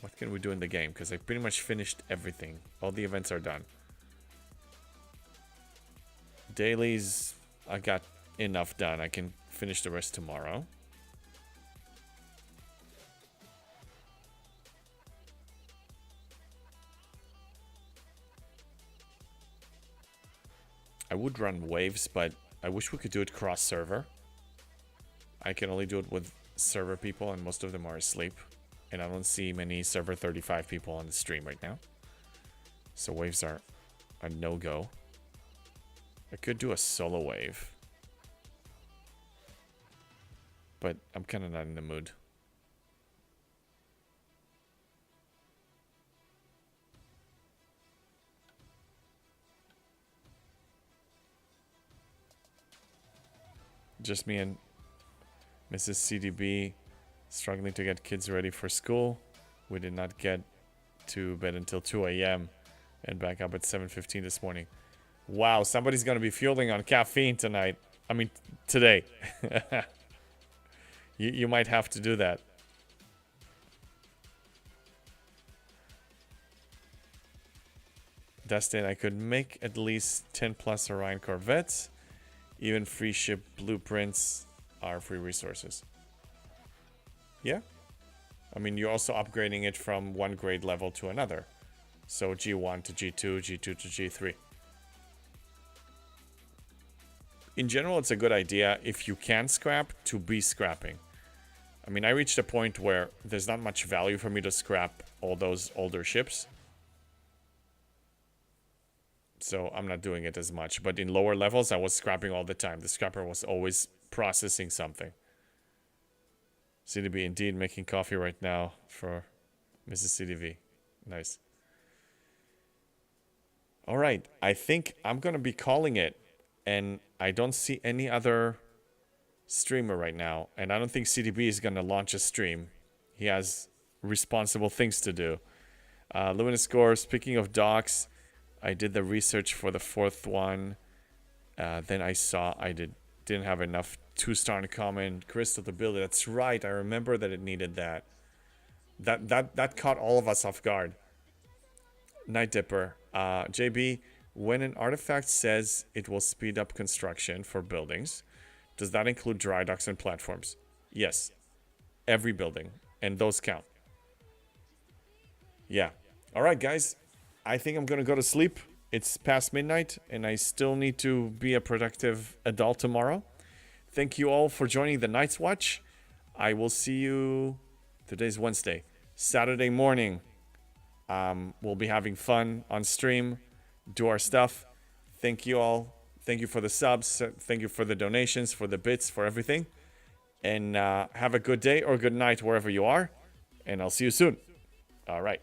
What can we do in the game? Because I pretty much finished everything. All the events are done. Dailies, I got enough done. I can finish the rest tomorrow. I would run waves, but I wish we could do it cross-server. I can only do it with server people, and most of them are asleep. And I don't see many server 35 people on the stream right now. So waves are a no-go. I could do a solo wave. But I'm kind of not in the mood. Just me and Mrs. CDB struggling to get kids ready for school. We did not get to bed until 2 a.m. and back up at 7:15 this morning. Wow, somebody's going to be fueling on caffeine tonight. I mean, today. You might have to do that. Dustin, I could make at least 10 plus Orion Corvettes. Even free ship blueprints are free resources. Yeah. I mean, you're also upgrading it from one grade level to another. So G1 to G2, G2 to G3. In general, it's a good idea if you can scrap to be scrapping. I mean, I reached a point where there's not much value for me to scrap all those older ships. So I'm not doing it as much. But in lower levels, I was scrapping all the time. The scrapper was always processing something. CDB indeed making coffee right now for Mrs. CDV. Nice. All right. I think I'm going to be calling it. And I don't see any other streamer right now. And I don't think CDB is going to launch a stream. He has responsible things to do. Luminous Score, speaking of docs, I did the research for the fourth one. Then I saw I didn't have enough 2-star uncommon crystal to build it. That's right. I remember that it needed that. That caught all of us off guard. Night Dipper. JB, when an artifact says it will speed up construction for buildings, does that include dry docks and platforms? Yes. Every building. And those count. Yeah. All right, guys. I think I'm going to go to sleep. It's past midnight, and I still need to be a productive adult tomorrow. Thank you all for joining the Night's Watch. I will see you... Today's Wednesday. Saturday morning. We'll be having fun on stream. Do our stuff. Thank you all Thank you for the subs. Thank you for the donations, for the bits, for everything. And have a good day or good night wherever you are. And I'll see you soon. All right.